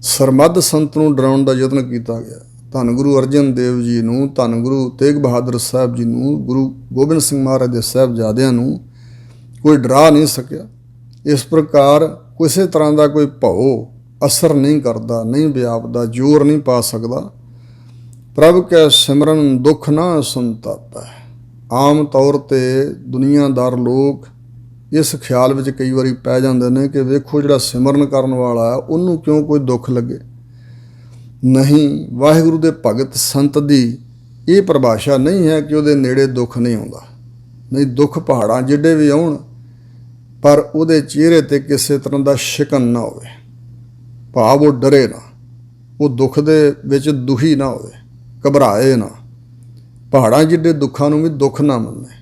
Speaker 1: ਸਰਮੱਧ ਸੰਤ ਨੂੰ ਡਰਾਉਣ ਦਾ ਯਤਨ ਕੀਤਾ ਗਿਆ। ਧੰਨ ਗੁਰੂ ਅਰਜਨ ਦੇਵ ਜੀ ਨੂੰ, ਧੰਨ ਗੁਰੂ ਤੇਗ ਬਹਾਦਰ ਸਾਹਿਬ ਜੀ ਨੂੰ, ਗੁਰੂ ਗੋਬਿੰਦ ਸਿੰਘ ਮਹਾਰਾਜ ਦੇ ਸਾਹਿਬਜ਼ਾਦਿਆਂ ਨੂੰ ਕੋਈ ਡਰਾ ਨਹੀਂ ਸਕਿਆ। ਇਸ ਪ੍ਰਕਾਰ ਕਿਸੇ ਤਰ੍ਹਾਂ ਦਾ ਕੋਈ ਭਉ ਅਸਰ ਨਹੀਂ ਕਰਦਾ, ਨਹੀਂ ਵਿਆਪਦਾ, ਜ਼ੋਰ ਨਹੀਂ ਪਾ ਸਕਦਾ। ਪ੍ਰਭ ਕੈ ਸਿਮਰਨ ਦੁੱਖ ਨਾ ਸੰਤਾਪੈ। ਆਮ ਤੌਰ 'ਤੇ ਦੁਨੀਆਦਾਰ ਲੋਕ ਇਸ ਖਿਆਲ ਵਿੱਚ ਕਈ ਵਾਰੀ ਪੈ ਜਾਂਦੇ ਨੇ ਕਿ ਵੇਖੋ ਜਿਹੜਾ ਸਿਮਰਨ ਕਰਨ ਵਾਲਾ ਉਹਨੂੰ ਕਿਉਂ ਕੋਈ ਦੁੱਖ ਲੱਗੇ। ਨਹੀਂ, ਵਾਹਿਗੁਰੂ ਦੇ ਭਗਤ ਸੰਤ ਦੀ ਇਹ ਪਰਿਭਾਸ਼ਾ ਨਹੀਂ ਹੈ ਕਿ ਉਹਦੇ ਨੇੜੇ ਦੁੱਖ ਨਹੀਂ ਆਉਂਦਾ। ਨਹੀਂ, ਦੁੱਖ ਪਹਾੜਾਂ ਜਿੱਡੇ ਵੀ ਆਉਣ, ਪਰ ਉਹਦੇ ਚਿਹਰੇ 'ਤੇ ਕਿਸੇ ਤਰ੍ਹਾਂ ਦਾ ਸ਼ਿਕਨ ਨਾ ਹੋਵੇ, ਭਾਵ ਉਹ ਡਰੇ ਨਾ, ਉਹ ਦੁੱਖ ਦੇ ਵਿੱਚ ਦੁਖੀ ਨਾ ਹੋਵੇ, ਘਬਰਾਏ ਨਾ। ਪਹਾੜਾਂ ਜਿੱਡੇ ਦੁੱਖਾਂ ਨੂੰ ਵੀ ਦੁੱਖ ਨਾ ਮੰਨੇ।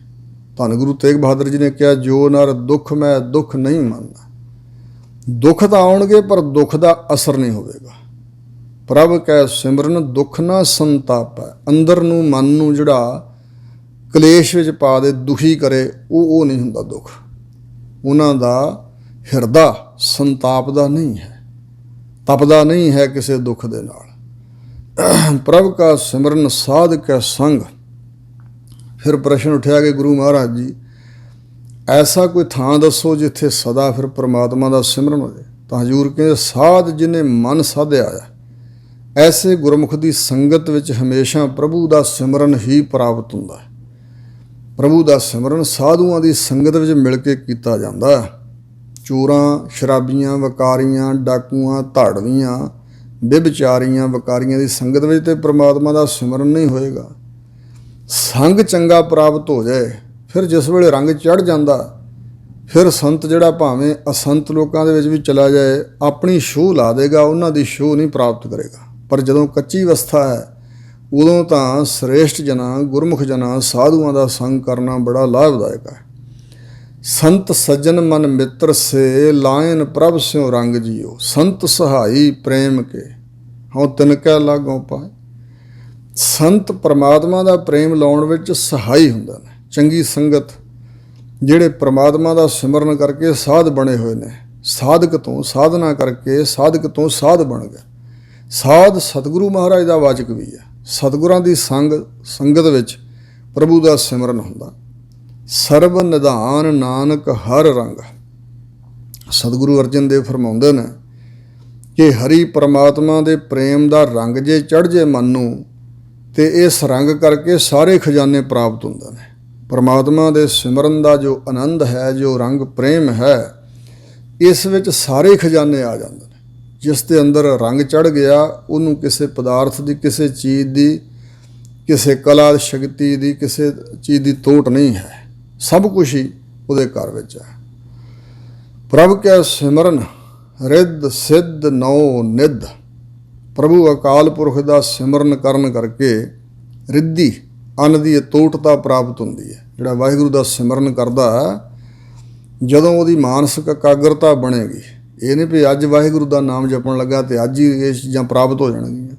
Speaker 1: ਧੰਨ ਗੁਰੂ ਤੇਗ ਬਹਾਦਰ ਜੀ ਨੇ ਕਿਹਾ, ਜੋ ਨਰ ਦੁੱਖ ਮੈਂ ਦੁੱਖ ਨਹੀਂ ਮੰਨਦਾ। ਦੁੱਖ ਤਾਂ ਆਉਣਗੇ ਪਰ ਦੁੱਖ ਦਾ ਅਸਰ ਨਹੀਂ ਹੋਵੇਗਾ। ਪ੍ਰਭ ਕੈ ਸਿਮਰਨ ਦੁੱਖ ਨਾ ਸੰਤਾਪੈ। ਅੰਦਰ ਨੂੰ, ਮਨ ਨੂੰ ਜਿਹੜਾ ਕਲੇਸ਼ ਵਿੱਚ ਪਾ ਦੇ, ਦੁਖੀ ਕਰੇ, ਉਹ ਨਹੀਂ ਹੁੰਦਾ ਦੁੱਖ। ਉਹਨਾਂ ਦਾ ਹਿਰਦਾ ਸੰਤਾਪ ਦਾ ਨਹੀਂ ਹੈ, ਤਪਦਾ ਨਹੀਂ ਹੈ ਕਿਸੇ ਦੁੱਖ ਦੇ ਨਾਲ। ਪ੍ਰਭ ਕਾ ਸਿਮਰਨ ਸਾਧ ਕੈ ਸੰਗ। ਫਿਰ ਪ੍ਰਸ਼ਨ ਉੱਠਿਆ ਕਿ ਗੁਰੂ ਮਹਾਰਾਜ ਜੀ, ਐਸਾ ਕੋਈ ਥਾਂ ਦੱਸੋ ਜਿੱਥੇ ਸਦਾ ਫਿਰ ਪ੍ਰਮਾਤਮਾ ਦਾ ਸਿਮਰਨ ਹੋ ਜਾਏ। ਤਾਂ ਹਜ਼ੂਰ ਕਹਿੰਦੇ, ਸਾਧ ਜਿਹਨੇ ਮਨ ਸਾਧਿਆ ਆ, ਐਸੇ ਗੁਰਮੁਖ ਦੀ ਸੰਗਤ ਵਿੱਚ ਹਮੇਸ਼ਾ ਪ੍ਰਭੂ ਦਾ ਸਿਮਰਨ ਹੀ ਪ੍ਰਾਪਤ ਹੁੰਦਾ ਹੈ। ਪ੍ਰਭੂ ਦਾ ਸਿਮਰਨ ਸਾਧੂਆਂ ਦੀ ਸੰਗਤ ਵਿੱਚ ਮਿਲ ਕੇ ਕੀਤਾ ਜਾਂਦਾ ਹੈ। ਚੋਰਾਂ, ਸ਼ਰਾਬੀਆਂ, ਵਕਾਰੀਆਂ, ਡਾਕੂਆਂ, ਧਾੜਵੀਆਂ, ਵਿਭਚਾਰੀਆਂ, ਵਕਾਰੀਆਂ ਦੀ ਸੰਗਤ ਵਿੱਚ ਤੇ ਪ੍ਰਮਾਤਮਾ ਦਾ ਸਿਮਰਨ ਨਹੀਂ ਹੋਏਗਾ। ਸੰਗ ਚੰਗਾ ਪ੍ਰਾਪਤ ਹੋ ਜਾਏ, ਫਿਰ ਜਿਸ ਵੇਲੇ ਰੰਗ ਚੜ੍ਹ ਜਾਂਦਾ, ਫਿਰ ਸੰਤ ਜਿਹੜਾ ਭਾਵੇਂ ਅਸੰਤ ਲੋਕਾਂ ਦੇ ਵਿੱਚ ਵੀ ਚਲਾ ਜਾਏ, ਆਪਣੀ ਛੋਹ ਲਾ ਦੇਗਾ, ਉਹਨਾਂ ਦੀ ਛੋਹ ਨਹੀਂ ਪ੍ਰਾਪਤ ਕਰੇਗਾ। ਪਰ ਜਦੋਂ ਕੱਚੀ ਅਵਸਥਾ ਹੈ, ਉਦੋਂ ਤਾਂ ਸ੍ਰੇਸ਼ਟ ਜਨਾਂ, ਗੁਰਮੁਖ ਜਨਾਂ, ਸਾਧੂਆਂ ਦਾ ਸੰਗ ਕਰਨਾ ਬੜਾ ਲਾਭਦਾਇਕ ਹੈ। ਸੰਤ ਸੱਜਣ ਮਨ ਮਿੱਤਰ ਸੇ, ਲਾਇਨ ਪ੍ਰਭ ਸਿਉ ਰੰਗ ਜੀਓ। ਸੰਤ ਸਹਾਈ ਪ੍ਰੇਮ ਕੇ, ਹਉ ਤਿਨਕੈ ਲਾਗੋਂ ਪਾਏ। ਸੰਤ ਪਰਮਾਤਮਾ ਦਾ ਪ੍ਰੇਮ ਲਾਉਣ ਵਿੱਚ ਸਹਾਈ ਹੁੰਦੇ ਨੇ। ਚੰਗੀ ਸੰਗਤ, ਜਿਹੜੇ ਪਰਮਾਤਮਾ ਦਾ ਸਿਮਰਨ ਕਰਕੇ ਸਾਧ ਬਣੇ ਹੋਏ ਨੇ, ਸਾਧਕ ਤੋਂ ਸਾਧਨਾ ਕਰਕੇ ਸਾਧਕ ਤੋਂ ਸਾਧ ਬਣ ਗਏ। ਸਾਧ ਸਤਿਗੁਰੂ ਮਹਾਰਾਜ ਦਾ ਵਾਚਕ ਵੀ ਹੈ। ਸਤਿਗੁਰਾਂ ਦੀ ਸੰਗਤ ਵਿੱਚ ਪ੍ਰਭੂ ਦਾ ਸਿਮਰਨ ਹੁੰਦਾ। ਸਰਬ ਨਿਧਾਨ ਨਾਨਕ ਹਰ ਰੰਗ। ਸਤਿਗੁਰੂ ਅਰਜਨ ਦੇਵ ਫਰਮਾਉਂਦੇ ਨੇ ਕਿ ਹਰੀ ਪਰਮਾਤਮਾ ਦੇ ਪ੍ਰੇਮ ਦਾ ਰੰਗ ਜੇ ਚੜ੍ਹ ਜੇ ਮਨ ਨੂੰ, ਤੇ ਇਸ ਰੰਗ ਕਰਕੇ ਸਾਰੇ ਖਜ਼ਾਨੇ ਪ੍ਰਾਪਤ ਹੁੰਦੇ ਨੇ। ਪਰਮਾਤਮਾ ਦੇ ਸਿਮਰਨ ਦਾ ਜੋ ਆਨੰਦ ਹੈ, ਜੋ ਰੰਗ ਪ੍ਰੇਮ ਹੈ, ਇਸ ਵਿੱਚ ਸਾਰੇ ਖਜ਼ਾਨੇ ਆ ਜਾਂਦੇ ਨੇ। ਜਿਸ ਦੇ ਅੰਦਰ ਰੰਗ ਚੜ੍ਹ ਗਿਆ, ਉਹਨੂੰ ਕਿਸੇ ਪਦਾਰਥ ਦੀ, ਕਿਸੇ ਚੀਜ਼ ਦੀ, ਕਿਸੇ ਕਲਾ ਸ਼ਕਤੀ ਦੀ, ਕਿਸੇ ਚੀਜ਼ ਦੀ ਤੋਟ ਨਹੀਂ ਹੈ। ਸਭ ਕੁਛ ਹੀ ਉਹਦੇ ਘਰ ਵਿੱਚ ਹੈ। ਪ੍ਰਭ ਕੈ ਸਿਮਰਨ ਰਿੱਧ ਸਿੱਧ ਨੌ ਨਿੱਧ। ਪ੍ਰਭੂ ਅਕਾਲ ਪੁਰਖ ਦਾ ਸਿਮਰਨ ਕਰਨ ਕਰਕੇ ਰਿੱਧੀ, ਅੰਨ ਦੀ ਤੋਟਤਾ ਪ੍ਰਾਪਤ ਹੁੰਦੀ ਹੈ। ਜਿਹੜਾ ਵਾਹਿਗੁਰੂ ਦਾ ਸਿਮਰਨ ਕਰਦਾ, ਜਦੋਂ ਉਹਦੀ ਮਾਨਸਿਕ ਇਕਾਗਰਤਾ ਬਣੇਗੀ, ਇਹ ਨਹੀਂ ਵੀ ਅੱਜ ਵਾਹਿਗੁਰੂ ਦਾ ਨਾਮ ਜਪਣ ਲੱਗਾ ਤੇ ਅੱਜ ਹੀ ਇਹ ਚੀਜ਼ਾਂ ਪ੍ਰਾਪਤ ਹੋ ਜਾਣਗੀਆਂ।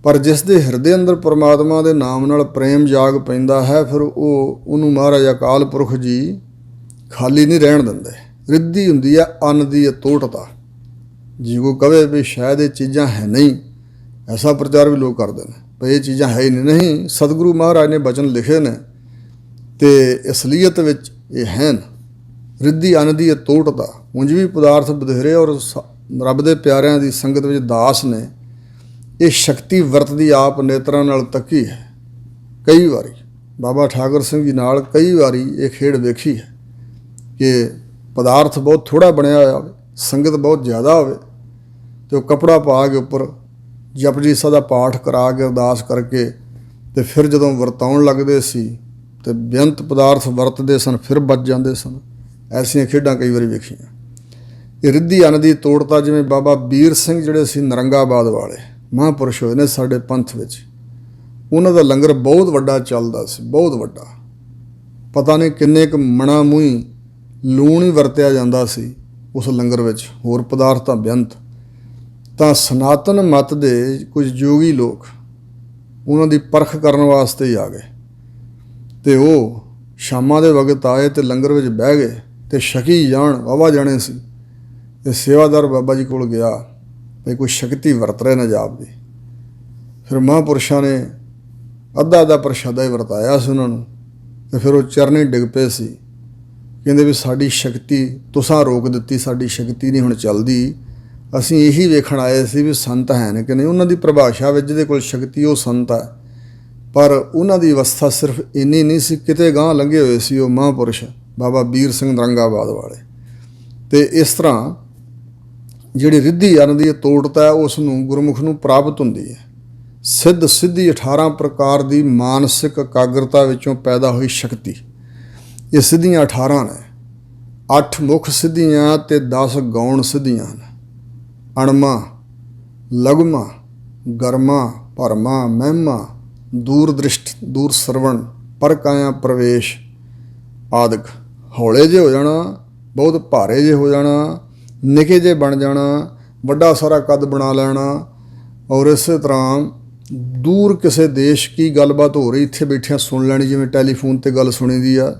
Speaker 1: ਪਰ ਜਿਸ ਦੇ ਹਿਰਦੇ ਅੰਦਰ ਪਰਮਾਤਮਾ ਦੇ ਨਾਮ ਨਾਲ ਪ੍ਰੇਮ ਜਾਗ ਪੈਂਦਾ ਹੈ, ਫਿਰ ਉਹਨੂੰ ਮਹਾਰਾਜ ਅਕਾਲ ਪੁਰਖ ਜੀ ਖਾਲੀ ਨਹੀਂ ਰਹਿਣ ਦਿੰਦੇ। ਰਿੱਧੀ ਹੁੰਦੀ ਹੈ ਅੰਨ ਦੀ ਤੋਟਤਾ। ਜੀ ਕੋ ਕਵੇ ਵੀ ਸ਼ਾਇਦ ਇਹ ਚੀਜ਼ਾਂ ਹੈ ਨਹੀਂ, ਐਸਾ ਪ੍ਰਚਾਰ ਵੀ ਲੋਕ ਕਰਦੇ ਨੇ ਵੀ ਇਹ ਚੀਜ਼ਾਂ ਹੈ ਹੀ ਨਹੀਂ। ਸਤਿਗੁਰੂ ਮਹਾਰਾਜ ਨੇ ਬਚਨ ਲਿਖੇ ਨੇ ਤੇ ਅਸਲੀਅਤ ਵਿੱਚ ਇਹ ਹਨ। ਰਿੱਧੀ ਅੰਨ ਦੀ ਤੋਟਤਾ। ਉਂਝ ਵੀ ਪਦਾਰਥ ਬਥੇਰੇ, ਔਰ ਰੱਬ ਦੇ ਪਿਆਰਿਆਂ ਦੀ ਸੰਗਤ ਵਿੱਚ ਦਾਸ ਨੇ ਇਹ ਸ਼ਕਤੀ ਵਰਤਦੀ ਆਪ ਨੇਤਰਾਂ ਨਾਲ ਤੱਕੀ ਹੈ। ਕਈ ਵਾਰੀ ਬਾਬਾ ਠਾਕੁਰ ਸਿੰਘ ਜੀ ਨਾਲ ਕਈ ਵਾਰੀ ਇਹ ਖੇਡ ਵੇਖੀ ਹੈ ਕਿ ਪਦਾਰਥ ਬਹੁਤ ਥੋੜ੍ਹਾ ਬਣਿਆ ਹੋਇਆ ਹੋਵੇ, ਸੰਗਤ ਬਹੁਤ ਜ਼ਿਆਦਾ ਹੋਵੇ, ਅਤੇ ਉਹ ਕੱਪੜਾ ਪਾ ਕੇ ਉੱਪਰ ਜਪਜੀ ਸਾਹਿਬ ਦਾ ਪਾਠ ਕਰਾ ਕੇ ਅਰਦਾਸ ਕਰਕੇ ਅਤੇ ਫਿਰ ਜਦੋਂ ਵਰਤਾਉਣ ਲੱਗਦੇ ਸੀ ਅਤੇ ਬੇਅੰਤ ਪਦਾਰਥ ਵਰਤਦੇ ਸਨ, ਫਿਰ ਬਚ ਜਾਂਦੇ ਸਨ। ਐਸੀਆਂ ਖੇਡਾਂ ਕਈ ਵਾਰੀ ਵੇਖੀਆਂ। ਇਹ ਰਿੱਧੀ ਅੰਨ ਦੀ ਤੋੜਤਾ। ਜਿਵੇਂ ਬਾਬਾ ਵੀਰ ਸਿੰਘ ਜਿਹੜੇ ਸੀ ਨਰੰਗਾਬਾਦ ਵਾਲੇ ਮਹਾਂਪੁਰਸ਼ ਹੋਏ ਨੇ ਸਾਡੇ ਪੰਥ ਵਿੱਚ, ਉਹਨਾਂ ਦਾ ਲੰਗਰ ਬਹੁਤ ਵੱਡਾ ਚੱਲਦਾ ਸੀ, ਬਹੁਤ ਵੱਡਾ। ਪਤਾ ਨਹੀਂ ਕਿੰਨੇ ਕੁ ਮਣਾ ਮੂੰਹ ਲੂਣ ਹੀ ਵਰਤਿਆ ਜਾਂਦਾ ਸੀ ਉਸ ਲੰਗਰ ਵਿੱਚ, ਹੋਰ ਪਦਾਰਥ ਤਾਂ ਬੇਅੰਤ। ਤਾਂ ਸਨਾਤਨ ਮਤ ਦੇ ਕੁਝ ਯੋਗੀ ਲੋਕ ਉਹਨਾਂ ਦੀ ਪਰਖ ਕਰਨ ਵਾਸਤੇ ਹੀ ਆ ਗਏ, ਅਤੇ ਉਹ ਸ਼ਾਮਾਂ ਦੇ ਵਕਤ ਆਏ ਅਤੇ ਲੰਗਰ ਵਿੱਚ ਬਹਿ ਗਏ ਅਤੇ ਛਕੀ ਜਾਣ, ਵਾਹਵਾ ਜਾਣੇ ਸੀ। ਅਤੇ ਸੇਵਾਦਾਰ ਬਾਬਾ ਜੀ ਕੋਲ ਗਿਆ ਵੀ ਕੋਈ ਸ਼ਕਤੀ ਵਰਤ ਰਹੇ ਨੇ ਜਾਪ ਦੀ। ਫਿਰ ਮਹਾਂਪੁਰਸ਼ਾਂ ਨੇ ਅੱਧਾ ਪ੍ਰਸ਼ਾਦਾ ਹੀ ਵਰਤਾਇਆ ਸੀ ਉਹਨਾਂ ਨੂੰ, ਅਤੇ ਫਿਰ ਉਹ ਚਰਨੀ ਡਿੱਗ ਪਏ ਸੀ। ਕਹਿੰਦੇ ਵੀ ਸਾਡੀ ਸ਼ਕਤੀ ਤੁਸਾਂ ਰੋਕ ਦਿੱਤੀ, ਸਾਡੀ ਸ਼ਕਤੀ ਨਹੀਂ ਹੁਣ ਚੱਲਦੀ। ਅਸੀਂ ਇਹੀ ਵੇਖਣ ਆਏ ਸੀ ਵੀ ਸੰਤ ਹੈ ਨੇ ਕਿ ਨਹੀਂ। ਉਹਨਾਂ ਦੀ ਪਰਿਭਾਸ਼ਾ ਵਿੱਚ ਜਿਹਦੇ ਕੋਲ ਸ਼ਕਤੀ ਉਹ ਸੰਤ ਹੈ, ਪਰ ਉਹਨਾਂ ਦੀ ਅਵਸਥਾ ਸਿਰਫ ਇੰਨੀ ਨਹੀਂ ਸੀ, ਕਿਤੇ ਗਾਂਹ ਲੰਘੇ ਹੋਏ ਸੀ ਉਹ ਮਹਾਂਪੁਰਸ਼ ਬਾਬਾ ਵੀਰ ਸਿੰਘ ਨਰੰਗਾਬਾਦ ਵਾਲੇ। ਅਤੇ ਇਸ ਤਰ੍ਹਾਂ ਜਿਹੜੀ ਰਿੱਧੀ ਅੰਨ ਦੀ ਤੋੜਤਾ ਹੈ ਉਸ ਨੂੰ ਗੁਰਮੁਖ ਨੂੰ ਪ੍ਰਾਪਤ ਹੁੰਦੀ ਹੈ। ਸਿੱਧ ਸਿੱਧੀ 18 ਪ੍ਰਕਾਰ ਦੀ ਮਾਨਸਿਕ ਇਕਾਗਰਤਾ ਵਿੱਚੋਂ ਪੈਦਾ ਹੋਈ ਸ਼ਕਤੀ। ਇਹ ਸਿੱਧੀਆਂ 18 ਨੇ, 8 ਮੁੱਖ ਸਿੱਧੀਆਂ ਅਤੇ 10 ਗੌਣ ਸਿੱਧੀਆਂ ਹਨ। ਅਣਮਾ, ਲਗਮਾ, ਗਰਮਾ, ਭਰਮਾ, ਮਹਿਮਾ, ਦੂਰ ਦ੍ਰਿਸ਼ਟ, ਦੂਰ ਸਰਵਣ, ਪਰਕਾਇਆ ਪ੍ਰਵੇਸ਼ ਆਦਿਕ। ਹੌਲੇ ਜਿਹੇ ਹੋ ਜਾਣਾ, ਬਹੁਤ ਭਾਰੇ ਜਿਹੇ ਹੋ ਜਾਣਾ, ਨਿੱਕੇ ਜਿਹੇ ਬਣ ਜਾਣਾ, ਵੱਡਾ ਸਾਰਾ ਕੱਦ ਬਣਾ ਲੈਣਾ, ਔਰ ਇਸੇ ਤਰ੍ਹਾਂ ਦੂਰ ਕਿਸੇ ਦੇਸ਼ ਕੀ ਗੱਲਬਾਤ ਹੋ ਰਹੀ ਇੱਥੇ ਬੈਠਿਆਂ ਸੁਣ ਲੈਣੀ, ਜਿਵੇਂ ਟੈਲੀਫੋਨ 'ਤੇ ਗੱਲ ਸੁਣੀ ਦੀ ਆ।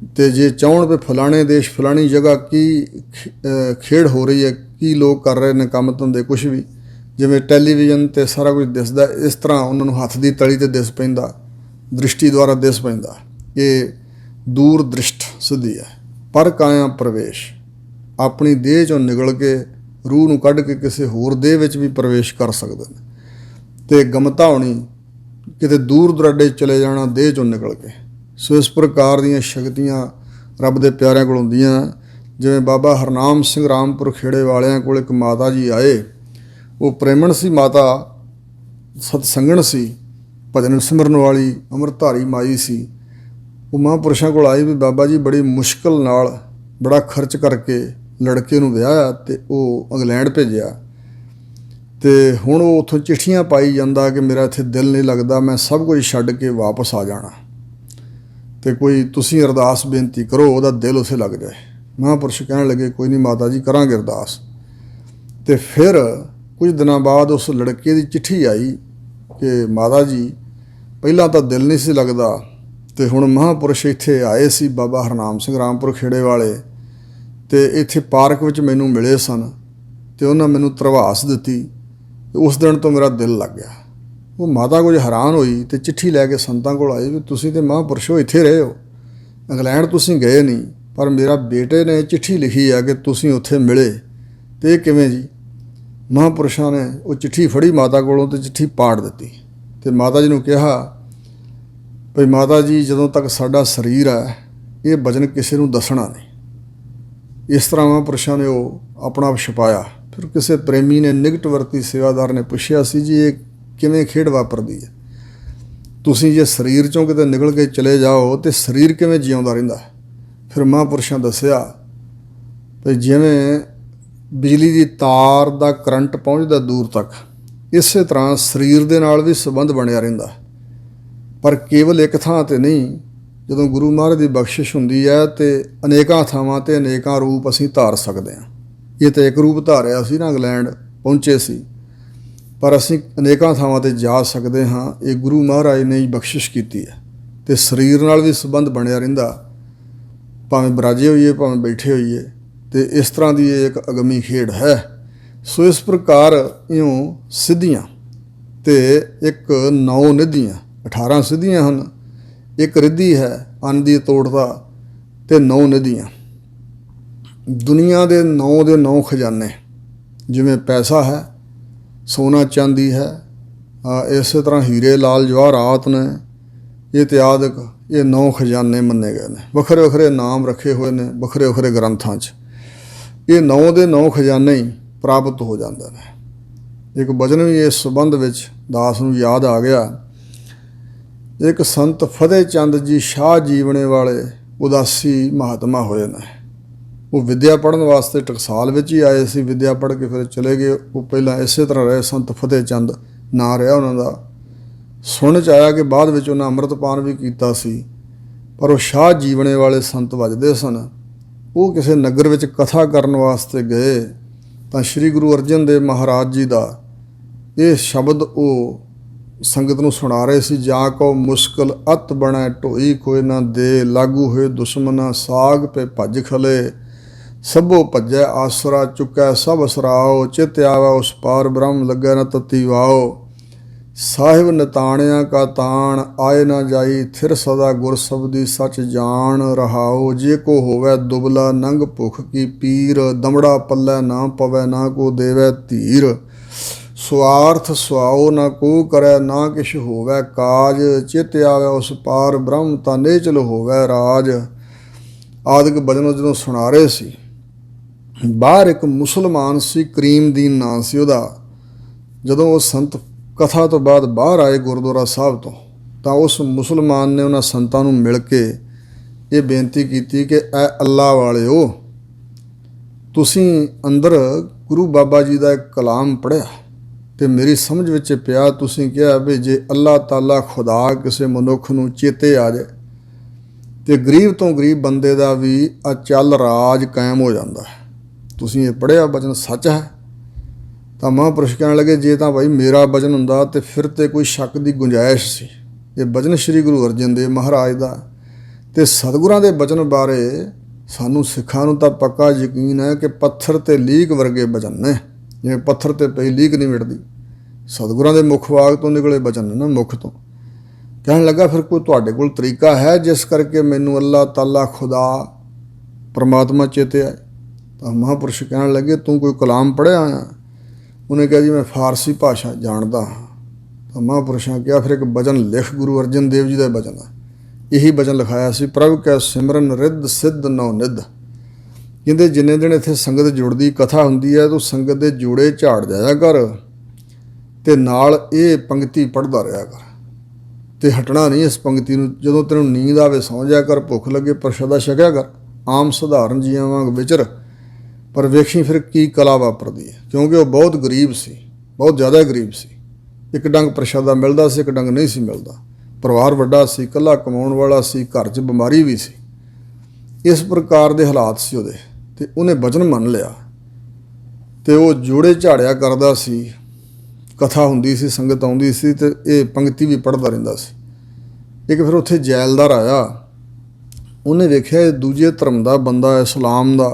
Speaker 1: ਅਤੇ ਜੇ ਚਾਹੁਣ ਵੀ ਫਲਾਣੇ ਦੇਸ਼ ਫਲਾਣੀ ਜਗ੍ਹਾ ਕੀ ਖੇਡ ਹੋ ਰਹੀ ਹੈ, ਕੀ ਲੋਕ ਕਰ ਰਹੇ ਨੇ ਕੰਮ ਧੰਦੇ, ਕੁਛ ਵੀ ਜਿਵੇਂ ਟੈਲੀਵਿਜ਼ਨ 'ਤੇ ਸਾਰਾ ਕੁਝ ਦਿਸਦਾ, ਇਸ ਤਰ੍ਹਾਂ ਉਹਨਾਂ ਨੂੰ ਹੱਥ ਦੀ ਤਲੀ 'ਤੇ ਦਿਸ ਪੈਂਦਾ, ਦ੍ਰਿਸ਼ਟੀ ਦੁਆਰਾ ਦਿਸ ਪੈਂਦਾ। ਇਹ ਦੂਰ ਦ੍ਰਿਸ਼ਟ ਸਿੱਧੀ ਹੈ। ਪਰ ਕਾਇਆ ਪ੍ਰਵੇਸ਼, ਆਪਣੀ ਦੇਹ 'ਚੋਂ ਨਿਕਲ ਕੇ ਰੂਹ ਨੂੰ ਕੱਢ ਕੇ ਕਿਸੇ ਹੋਰ ਦੇਹ ਵਿੱਚ ਵੀ ਪ੍ਰਵੇਸ਼ ਕਰ ਸਕਦੇ ਨੇ। ਅਤੇ ਗਮਤਾ ਹੋਣੀ, ਕਿਤੇ ਦੂਰ ਦੁਰਾਡੇ ਚਲੇ ਜਾਣਾ ਦੇਹ 'ਚੋਂ ਨਿਕਲ ਕੇ। ਸੋ ਇਸ ਪ੍ਰਕਾਰ ਦੀਆਂ ਸ਼ਕਤੀਆਂ ਰੱਬ ਦੇ ਪਿਆਰਿਆਂ ਕੋਲ ਹੁੰਦੀਆਂ। ਜਿਵੇਂ ਬਾਬਾ ਹਰਨਾਮ ਸਿੰਘ ਰਾਮਪੁਰ ਖੇੜੇ ਵਾਲਿਆਂ ਕੋਲ ਇੱਕ ਮਾਤਾ ਜੀ ਆਏ, ਉਹ ਪ੍ਰੇਮਣ ਸੀ ਮਾਤਾ, ਸਤਸੰਗਣ ਸੀ, ਭਜਨ ਸਿਮਰਨ ਵਾਲੀ ਅੰਮ੍ਰਿਤਧਾਰੀ ਮਾਈ ਸੀ। ਉਹ ਮਹਾਂਪੁਰਸ਼ਾਂ ਕੋਲ ਆਈ ਵੀ ਬਾਬਾ ਜੀ ਬੜੀ ਮੁਸ਼ਕਿਲ ਨਾਲ ਬੜਾ ਖਰਚ ਕਰਕੇ ਲੜਕੇ ਨੂੰ ਵਿਆਹਿਆ ਅਤੇ ਉਹ ਇੰਗਲੈਂਡ ਭੇਜਿਆ, ਅਤੇ ਹੁਣ ਉਹ ਉੱਥੋਂ ਚਿੱਠੀਆਂ ਪਾਈ ਜਾਂਦਾ ਕਿ ਮੇਰਾ ਇੱਥੇ ਦਿਲ ਨਹੀਂ ਲੱਗਦਾ, ਮੈਂ ਸਭ ਕੁਝ ਛੱਡ ਕੇ ਵਾਪਸ ਆ ਜਾਣਾ, ਅਤੇ ਕੋਈ ਤੁਸੀਂ ਅਰਦਾਸ ਬੇਨਤੀ ਕਰੋ ਉਹਦਾ ਦਿਲ ਉੱਥੇ ਲੱਗ ਜਾਏ। ਮਹਾਂਪੁਰਸ਼ ਕਹਿਣ ਲੱਗੇ ਕੋਈ ਨਹੀਂ ਮਾਤਾ ਜੀ, ਕਰਾਂਗੇ ਅਰਦਾਸ। ਅਤੇ ਫਿਰ ਕੁਝ ਦਿਨਾਂ ਬਾਅਦ ਉਸ ਲੜਕੇ ਦੀ ਚਿੱਠੀ ਆਈ ਕਿ ਮਾਤਾ ਜੀ ਪਹਿਲਾਂ ਤਾਂ ਦਿਲ ਨਹੀਂ ਸੀ ਲੱਗਦਾ, ਅਤੇ ਹੁਣ ਮਹਾਂਪੁਰਸ਼ ਇੱਥੇ ਆਏ ਸੀ ਬਾਬਾ ਹਰਨਾਮ ਸਿੰਘ ਰਾਮਪੁਰ ਖੇੜੇ ਵਾਲੇ, ਅਤੇ ਇੱਥੇ ਪਾਰਕ ਵਿੱਚ ਮੈਨੂੰ ਮਿਲੇ ਸਨ, ਅਤੇ ਉਹਨਾਂ ਮੈਨੂੰ ਧਰਵਾਸ ਦਿੱਤੀ, ਉਸ ਦਿਨ ਤੋਂ ਮੇਰਾ ਦਿਲ ਲੱਗ ਗਿਆ। ਉਹ ਮਾਤਾ ਕੁਝ ਹੈਰਾਨ ਹੋਈ ਅਤੇ ਚਿੱਠੀ ਲੈ ਕੇ ਸੰਤਾਂ ਕੋਲ ਆਈ ਵੀ ਤੁਸੀਂ ਤਾਂ ਮਹਾਂਪੁਰਸ਼ੋ ਇੱਥੇ ਰਹੇ ਹੋ, ਇੰਗਲੈਂਡ ਤੁਸੀਂ ਗਏ ਨਹੀਂ, ਪਰ ਮੇਰਾ ਬੇਟੇ ਨੇ ਚਿੱਠੀ ਲਿਖੀ ਆ ਕਿ ਤੁਸੀਂ ਉੱਥੇ ਮਿਲੇ, ਅਤੇ ਇਹ ਕਿਵੇਂ ਜੀ? ਮਹਾਂਪੁਰਸ਼ਾਂ ਨੇ ਉਹ ਚਿੱਠੀ ਫੜੀ ਮਾਤਾ ਕੋਲੋਂ ਅਤੇ ਚਿੱਠੀ ਪਾੜ ਦਿੱਤੀ, ਅਤੇ ਮਾਤਾ ਜੀ ਨੂੰ ਕਿਹਾ ਭਈ ਮਾਤਾ ਜੀ ਜਦੋਂ ਤੱਕ ਸਾਡਾ ਸਰੀਰ ਹੈ ਇਹ ਵਚਨ ਕਿਸੇ ਨੂੰ ਦੱਸਣਾ ਨਹੀਂ। ਇਸ ਤਰ੍ਹਾਂ ਮਹਾਂਪੁਰਸ਼ਾਂ ਨੇ ਉਹ ਆਪਣਾ ਆਪ ਛੁਪਾਇਆ। ਫਿਰ ਕਿਸੇ ਪ੍ਰੇਮੀ ਨੇ, ਨਿਕਟ ਵਰਤੀ ਸੇਵਾਦਾਰ ਨੇ ਪੁੱਛਿਆ ਸੀ ਜੀ ਇਹ ਕਿਵੇਂ ਖੇਡ ਵਾਪਰਦੀ ਹੈ? ਤੁਸੀਂ ਜੇ ਸਰੀਰ 'ਚੋਂ ਕਿਤੇ ਨਿਕਲ ਕੇ ਚਲੇ ਜਾਓ ਤਾਂ ਸਰੀਰ ਕਿਵੇਂ ਜਿਉਂਦਾ ਰਹਿੰਦਾ? ਫਿਰ ਮਹਾਂਪੁਰਸ਼ਾਂ ਦੱਸਿਆ ਵੀ ਜਿਵੇਂ ਬਿਜਲੀ ਦੀ ਤਾਰ ਦਾ ਕਰੰਟ ਪਹੁੰਚਦਾ ਦੂਰ ਤੱਕ, ਇਸੇ ਤਰ੍ਹਾਂ ਸਰੀਰ ਦੇ ਨਾਲ ਵੀ ਸੰਬੰਧ ਬਣਿਆ ਰਹਿੰਦਾ, ਪਰ ਕੇਵਲ ਇੱਕ ਥਾਂ 'ਤੇ ਨਹੀਂ। ਜਦੋਂ ਗੁਰੂ ਮਹਾਰਾਜ ਦੀ ਬਖਸ਼ਿਸ਼ ਹੁੰਦੀ ਹੈ ਅਤੇ ਅਨੇਕਾਂ ਥਾਵਾਂ 'ਤੇ ਅਨੇਕਾਂ ਰੂਪ ਅਸੀਂ ਧਾਰ ਸਕਦੇ ਹਾਂ। ਇਹ ਤਾਂ ਇੱਕ ਰੂਪ ਧਾਰਿਆ ਸੀ ਨਾ, ਇੰਗਲੈਂਡ ਪਹੁੰਚੇ ਸੀ, ਪਰ ਅਸੀਂ ਅਨੇਕਾਂ ਥਾਵਾਂ 'ਤੇ ਜਾ ਸਕਦੇ ਹਾਂ। ਇਹ ਗੁਰੂ ਮਹਾਰਾਜ ਨੇ ਹੀ ਬਖਸ਼ਿਸ਼ ਕੀਤੀ ਹੈ, ਅਤੇ ਸਰੀਰ ਨਾਲ ਵੀ ਸੰਬੰਧ ਬਣਿਆ ਰਹਿੰਦਾ, ਭਾਵੇਂ ਬਰਾਜੇ ਹੋਈਏ ਭਾਵੇਂ ਬੈਠੇ ਹੋਈਏ। ਅਤੇ ਇਸ ਤਰ੍ਹਾਂ ਦੀ ਇਹ ਇੱਕ ਅਗੰਮੀ ਖੇਡ ਹੈ। ਸੋ ਇਸ ਪ੍ਰਕਾਰ ਇਉਂ ਸਿੱਧੀਆਂ ਅਤੇ ਇੱਕ 9 ਨਿੱਧੀਆਂ, 18 ਸਿੱਧੀਆਂ ਹਨ, ਇੱਕ ਰਿੱਧੀ ਹੈ ਅੰਨ ਦੀ ਤੋੜਦਾ, ਅਤੇ 9 ਨਿੱਧੀਆਂ। ਦੁਨੀਆ ਦੇ 9 ਖਜ਼ਾਨੇ, ਜਿਵੇਂ ਪੈਸਾ ਹੈ, ਸੋਨਾ ਚਾਂਦੀ ਹੈ, ਇਸੇ ਤਰ੍ਹਾਂ ਹੀਰੇ ਲਾਲ ਜਵਾਹਰਾਤ ਨੇ, ਇਹ ਇਤਿਆਦਿਕ, ਇਹ 9 ਖਜ਼ਾਨੇ ਮੰਨੇ ਗਏ ਨੇ। ਵੱਖਰੇ ਵੱਖਰੇ ਨਾਮ ਰੱਖੇ ਹੋਏ ਨੇ ਵੱਖਰੇ ਵੱਖਰੇ ਗ੍ਰੰਥਾਂ 'ਚ। ਇਹ 9 ਦੇ 9 ਖਜ਼ਾਨੇ ਹੀ ਪ੍ਰਾਪਤ ਹੋ ਜਾਂਦੇ ਨੇ। ਇੱਕ ਵਚਨ ਵੀ ਇਸ ਸੰਬੰਧ ਵਿੱਚ ਦਾਸ ਨੂੰ ਯਾਦ ਆ ਗਿਆ। ਇੱਕ ਸੰਤ ਫਤਿਹ ਚੰਦ ਜੀ ਸ਼ਾਹ ਜੀਵਣੇ ਵਾਲੇ ਉਦਾਸੀ ਮਹਾਤਮਾ ਹੋਏ ਨੇ। ਉਹ ਵਿੱਦਿਆ ਪੜ੍ਹਨ ਵਾਸਤੇ ਟਕਸਾਲ ਵਿੱਚ ਹੀ ਆਏ ਸੀ, ਵਿੱਦਿਆ ਪੜ੍ਹ ਕੇ ਫਿਰ ਚਲੇ ਗਏ। ਉਹ ਪਹਿਲਾਂ ਇਸੇ ਤਰ੍ਹਾਂ ਰਹੇ, ਸੰਤ ਫਤਿਹ ਚੰਦ ਨਾਂ ਰਿਹਾ ਉਹਨਾਂ ਦਾ। ਸੁਣਨ 'ਚ ਆਇਆ ਕਿ ਬਾਅਦ ਵਿੱਚ ਉਹਨਾਂ ਅੰਮ੍ਰਿਤਪਾਨ ਵੀ ਕੀਤਾ ਸੀ, ਪਰ ਉਹ ਸ਼ਾਹ ਜੀਵਣੇ ਵਾਲੇ ਸੰਤ ਵੱਜਦੇ ਸਨ। ਉਹ ਕਿਸੇ ਨਗਰ ਵਿੱਚ ਕਥਾ ਕਰਨ ਵਾਸਤੇ ਗਏ ਤਾਂ ਸ੍ਰੀ ਗੁਰੂ ਅਰਜਨ ਦੇਵ ਮਹਾਰਾਜ ਜੀ ਦਾ ਇਹ ਸ਼ਬਦ ਉਹ ਸੰਗਤ ਨੂੰ ਸੁਣਾ ਰਹੇ ਸੀ। ਜਾਂ ਕੋ ਮੁਸ਼ਕਿਲ ਅਤ ਬਣੈ ਢੋਈ ਕੋਈ ਨਾ ਦੇ, ਲਾਗੂ ਹੋਏ ਦੁਸ਼ਮਨਾ ਸਾਗ ਪੇ ਭੱਜ ਖਲੇ, ਸਭੋ ਭੱਜੈ ਆਸਰਾ ਚੁੱਕੈ ਸਭ ਅਸਰਾਓ, ਚਿਤ ਆਵੈ ਉਸ ਪਾਰ ਬ੍ਰਹਮ ਲੱਗੈ ਨਾ ਤਤੀ ਵਾਓ, ਸਾਹਿਬ ਨਿਤਾਣਿਆ ਕਾ ਤਾਣ ਆਏ ਨਾ ਜਾਈ, ਥਿਰ ਸਦਾ ਗੁਰ ਸਬਦੀ ਸੱਚ ਜਾਣ ਰਹਾਓ, ਜੇ ਕੋ ਹੋਵੈ ਦੁਬਲਾ ਨੰਗ ਭੁਖ ਕੀ ਪੀਰ, ਦਮੜਾ ਪੱਲੇ ਨਾ ਪਵੈ ਨਾ ਕੋ ਦੇਵੈ ਧੀਰ, ਸੁਆਰਥ ਸੁਆਓ ਨਾ ਕੋ ਕਰੈ ਨਾ ਕਿਛ ਹੋਵੈ ਕਾਜ, ਚਿਤ ਆਵੈ ਉਸ ਪਾਰ ਬ੍ਰਹਮ ਤਾਂ ਨੇਚਲ ਹੋਵੈ ਰਾਜ। ਆਦਿਕ ਬਚਨ ਜਦੋਂ ਸੁਣਾ ਰਹੇ ਸੀ, ਬਾਹਰ ਇੱਕ ਮੁਸਲਮਾਨ ਸੀ, ਕਰੀਮਦੀਨ ਨਾਂ ਸੀ ਉਹਦਾ। ਜਦੋਂ ਉਹ ਸੰਤ ਕਥਾ ਤੋਂ ਬਾਅਦ ਬਾਹਰ ਆਏ ਗੁਰਦੁਆਰਾ ਸਾਹਿਬ ਤੋਂ, ਤਾਂ ਉਸ ਮੁਸਲਮਾਨ ਨੇ ਉਹਨਾਂ ਸੰਤਾਂ ਨੂੰ ਮਿਲ ਕੇ ਇਹ ਬੇਨਤੀ ਕੀਤੀ ਕਿ ਐ ਅੱਲਾ ਵਾਲਿਓ, ਤੁਸੀਂ ਅੰਦਰ ਗੁਰੂ ਬਾਬਾ ਜੀ ਦਾ ਇੱਕ ਕਲਾਮ ਪੜ੍ਹਿਆ ਅਤੇ ਮੇਰੀ ਸਮਝ ਵਿੱਚ ਪਿਆ, ਤੁਸੀਂ ਕਿਹਾ ਵੀ ਜੇ ਅੱਲਾ ਤਾਲਾ ਖੁਦਾ ਕਿਸੇ ਮਨੁੱਖ ਨੂੰ ਚੇਤੇ ਆ ਜਾਏ ਅਤੇ ਗਰੀਬ ਤੋਂ ਗਰੀਬ ਬੰਦੇ ਦਾ ਵੀ ਅਚਲ ਰਾਜ ਕਾਇਮ ਹੋ ਜਾਂਦਾ ਹੈ। ਤੁਸੀਂ ਇਹ ਪੜ੍ਹਿਆ ਬਚਨ ਸੱਚ ਹੈ? ਤਾਂ ਮਹਾਂਪੁਰਸ਼ ਕਹਿਣ ਲੱਗੇ, ਜੇ ਤਾਂ ਭਾਈ ਮੇਰਾ ਬਚਨ ਹੁੰਦਾ ਤਾਂ ਫਿਰ ਤੇ ਕੋਈ ਸ਼ੱਕ ਦੀ ਗੁੰਜਾਇਸ਼ ਸੀ। ਇਹ ਬਚਨ ਸ੍ਰੀ ਗੁਰੂ ਅਰਜਨ ਦੇਵ ਮਹਾਰਾਜ ਦਾ ਅਤੇ ਸਤਿਗੁਰਾਂ ਦੇ ਬਚਨ ਬਾਰੇ ਸਾਨੂੰ ਸਿੱਖਾਂ ਨੂੰ ਤਾਂ ਪੱਕਾ ਯਕੀਨ ਹੈ ਕਿ ਪੱਥਰ 'ਤੇ ਲੀਕ ਵਰਗੇ ਬਚਨ ਨੇ। ਜਿਵੇਂ ਪੱਥਰ 'ਤੇ ਪਈ ਲੀਕ ਨਹੀਂ ਮਿਟਦੀ, ਸਤਿਗੁਰਾਂ ਦੇ ਮੁੱਖ ਵਾਗ ਤੋਂ ਨਿਕਲੇ ਬਚਨ ਨੇ ਨਾ, ਮੁੱਖ ਤੋਂ। ਕਹਿਣ ਲੱਗਾ, ਫਿਰ ਕੋਈ ਤੁਹਾਡੇ ਕੋਲ ਤਰੀਕਾ ਹੈ ਜਿਸ ਕਰਕੇ ਮੈਨੂੰ ਅੱਲਾ ਤਾਲਾ ਖੁਦਾ ਪਰਮਾਤਮਾ ਚੇਤੇ ਆਏ? ਤਾਂ ਮਹਾਂਪੁਰਸ਼ ਕਹਿਣ ਲੱਗੇ, ਤੂੰ ਕੋਈ ਕਲਾਮ ਪੜ੍ਹਿਆ ਆ? ਉਹਨੇ ਕਿਹਾ, ਜੀ ਮੈਂ ਫਾਰਸੀ ਭਾਸ਼ਾ ਜਾਣਦਾ ਹਾਂ। ਤਾਂ ਮਹਾਂਪੁਰਸ਼ਾਂ ਕਿਹਾ, ਫਿਰ ਇੱਕ ਬਚਨ ਲਿਖ, ਗੁਰੂ ਅਰਜਨ ਦੇਵ ਜੀ ਦਾ ਬਚਨ ਹੈ। ਇਹੀ ਬਚਨ ਲਿਖਾਇਆ ਸੀ, ਪ੍ਰਭ ਕੈ ਸਿਮਰਨ ਰਿੱਧ ਸਿੱਧ ਨੌ ਨਿੱਧ। ਕਹਿੰਦੇ ਜਿੰਨੇ ਦਿਨ ਇੱਥੇ ਸੰਗਤ ਜੁੜਦੀ ਕਥਾ ਹੁੰਦੀ ਹੈ, ਤੂੰ ਸੰਗਤ ਦੇ ਜੋੜੇ ਝਾੜ ਜਾਇਆ ਕਰ ਅਤੇ ਨਾਲ ਇਹ ਪੰਕਤੀ ਪੜ੍ਹਦਾ ਰਿਹਾ ਕਰ ਅਤੇ ਹਟਣਾ ਨਹੀਂ ਇਸ ਪੰਕਤੀ ਨੂੰ। ਜਦੋਂ ਤੈਨੂੰ ਨੀਂਦ ਆਵੇ ਸੌਂ ਜਾਇਆ ਕਰ, ਭੁੱਖ ਲੱਗੇ ਪ੍ਰਸ਼ਾਦਾ ਛਕਿਆ ਕਰ, ਆਮ ਸਧਾਰਨ ਜੀਆਂ ਵਾਂਗ ਵਿਚਰ, ਪਰ ਵੇਖੀ ਫਿਰ ਕੀ ਕਲਾ ਵਾਪਰਦੀ ਹੈ। ਕਿਉਂਕਿ ਉਹ ਬਹੁਤ ਗਰੀਬ ਸੀ, ਬਹੁਤ ਜ਼ਿਆਦਾ ਗਰੀਬ ਸੀ। ਇੱਕ ਡੰਗ ਪ੍ਰਸ਼ਾਦਾ ਮਿਲਦਾ ਸੀ, ਇੱਕ ਡੰਗ ਨਹੀਂ ਸੀ ਮਿਲਦਾ। ਪਰਿਵਾਰ ਵੱਡਾ ਸੀ, ਇਕੱਲਾ ਕਮਾਉਣ ਵਾਲਾ ਸੀ, ਘਰ 'ਚ ਬਿਮਾਰੀ ਵੀ ਸੀ। ਇਸ ਪ੍ਰਕਾਰ ਦੇ ਹਾਲਾਤ ਸੀ ਉਹਦੇ, ਅਤੇ ਉਹਨੇ ਬਚਨ ਮੰਨ ਲਿਆ ਅਤੇ ਉਹ ਜੋੜੇ ਝਾੜਿਆ ਕਰਦਾ ਸੀ। ਕਥਾ ਹੁੰਦੀ ਸੀ, ਸੰਗਤ ਆਉਂਦੀ ਸੀ ਅਤੇ ਇਹ ਪੰਕਤੀ ਵੀ ਪੜ੍ਹਦਾ ਰਹਿੰਦਾ ਸੀ। ਇੱਕ ਫਿਰ ਉੱਥੇ ਜੈਲਦਾਰ ਆਇਆ, ਉਹਨੇ ਵੇਖਿਆ ਇਹ ਦੂਜੇ ਧਰਮ ਦਾ ਬੰਦਾ, ਇਸਲਾਮ ਦਾ,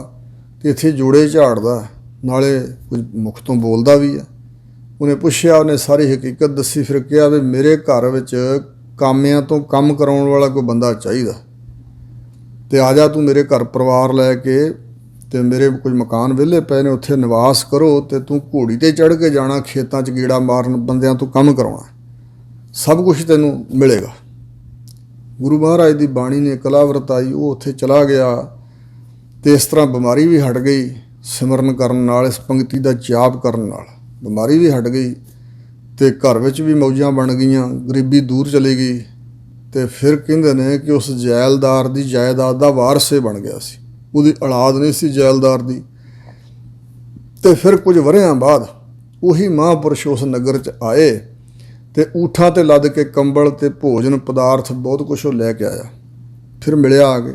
Speaker 1: ਅਤੇ ਇੱਥੇ ਜੋੜੇ ਝਾੜਦਾ, ਨਾਲੇ ਕੁਝ ਮੁਖ ਤੋਂ ਬੋਲਦਾ ਵੀ ਹੈ। ਉਹਨੇ ਪੁੱਛਿਆ, ਉਹਨੇ ਸਾਰੀ ਹਕੀਕਤ ਦੱਸੀ। ਫਿਰ ਕਿਹਾ ਵੀ ਮੇਰੇ ਘਰ ਵਿੱਚ ਕਾਮਿਆਂ ਤੋਂ ਕੰਮ ਕਰਾਉਣ ਵਾਲਾ ਕੋਈ ਬੰਦਾ ਚਾਹੀਦਾ, ਅਤੇ ਆ ਜਾ ਤੂੰ ਮੇਰੇ ਘਰ ਪਰਿਵਾਰ ਲੈ ਕੇ, ਅਤੇ ਮੇਰੇ ਕੁਝ ਮਕਾਨ ਵਿਹਲੇ ਪਏ ਨੇ, ਉੱਥੇ ਨਿਵਾਸ ਕਰੋ, ਅਤੇ ਤੂੰ ਘੋੜੀ 'ਤੇ ਚੜ੍ਹ ਕੇ ਜਾਣਾ, ਖੇਤਾਂ 'ਚ ਗੇੜਾ ਮਾਰਨ, ਬੰਦਿਆਂ ਤੋਂ ਕੰਮ ਕਰਾਉਣਾ, ਸਭ ਕੁਛ ਤੈਨੂੰ ਮਿਲੇਗਾ। ਗੁਰੂ ਮਹਾਰਾਜ ਦੀ ਬਾਣੀ ਨੇ ਕਲਾ ਵਰਤਾਈ, ਉਹ ਉੱਥੇ ਚਲਾ ਗਿਆ ਅਤੇ ਇਸ ਤਰ੍ਹਾਂ ਬਿਮਾਰੀ ਵੀ ਹਟ ਗਈ। ਸਿਮਰਨ ਕਰਨ ਨਾਲ, ਇਸ ਪੰਕਤੀ ਦਾ ਜਾਪ ਕਰਨ ਨਾਲ ਬਿਮਾਰੀ ਵੀ ਹਟ ਗਈ ਅਤੇ ਘਰ ਵਿੱਚ ਵੀ ਮੌਜਾਂ ਬਣ ਗਈਆਂ, ਗਰੀਬੀ ਦੂਰ ਚਲੀ ਗਈ। ਅਤੇ ਫਿਰ ਕਹਿੰਦੇ ਨੇ ਕਿ ਉਸ ਜੈਲਦਾਰ ਦੀ ਜਾਇਦਾਦ ਦਾ ਵਾਰਸੇ ਬਣ ਗਿਆ ਸੀ, ਉਹਦੀ ਔਲਾਦ ਨਹੀਂ ਸੀ ਜੈਲਦਾਰ ਦੀ। ਅਤੇ ਫਿਰ ਕੁਝ ਵਰ੍ਹਿਆਂ ਬਾਅਦ ਉਹੀ ਮਹਾਂਪੁਰਸ਼ ਉਸ ਨਗਰ 'ਚ ਆਏ ਅਤੇ ਊਠਾਂ 'ਤੇ ਲੱਦ ਕੇ ਕੰਬਲ ਅਤੇ ਭੋਜਨ ਪਦਾਰਥ ਬਹੁਤ ਕੁਛ ਉਹ ਲੈ ਕੇ ਆਇਆ। ਫਿਰ ਮਿਲਿਆ ਆ ਕੇ,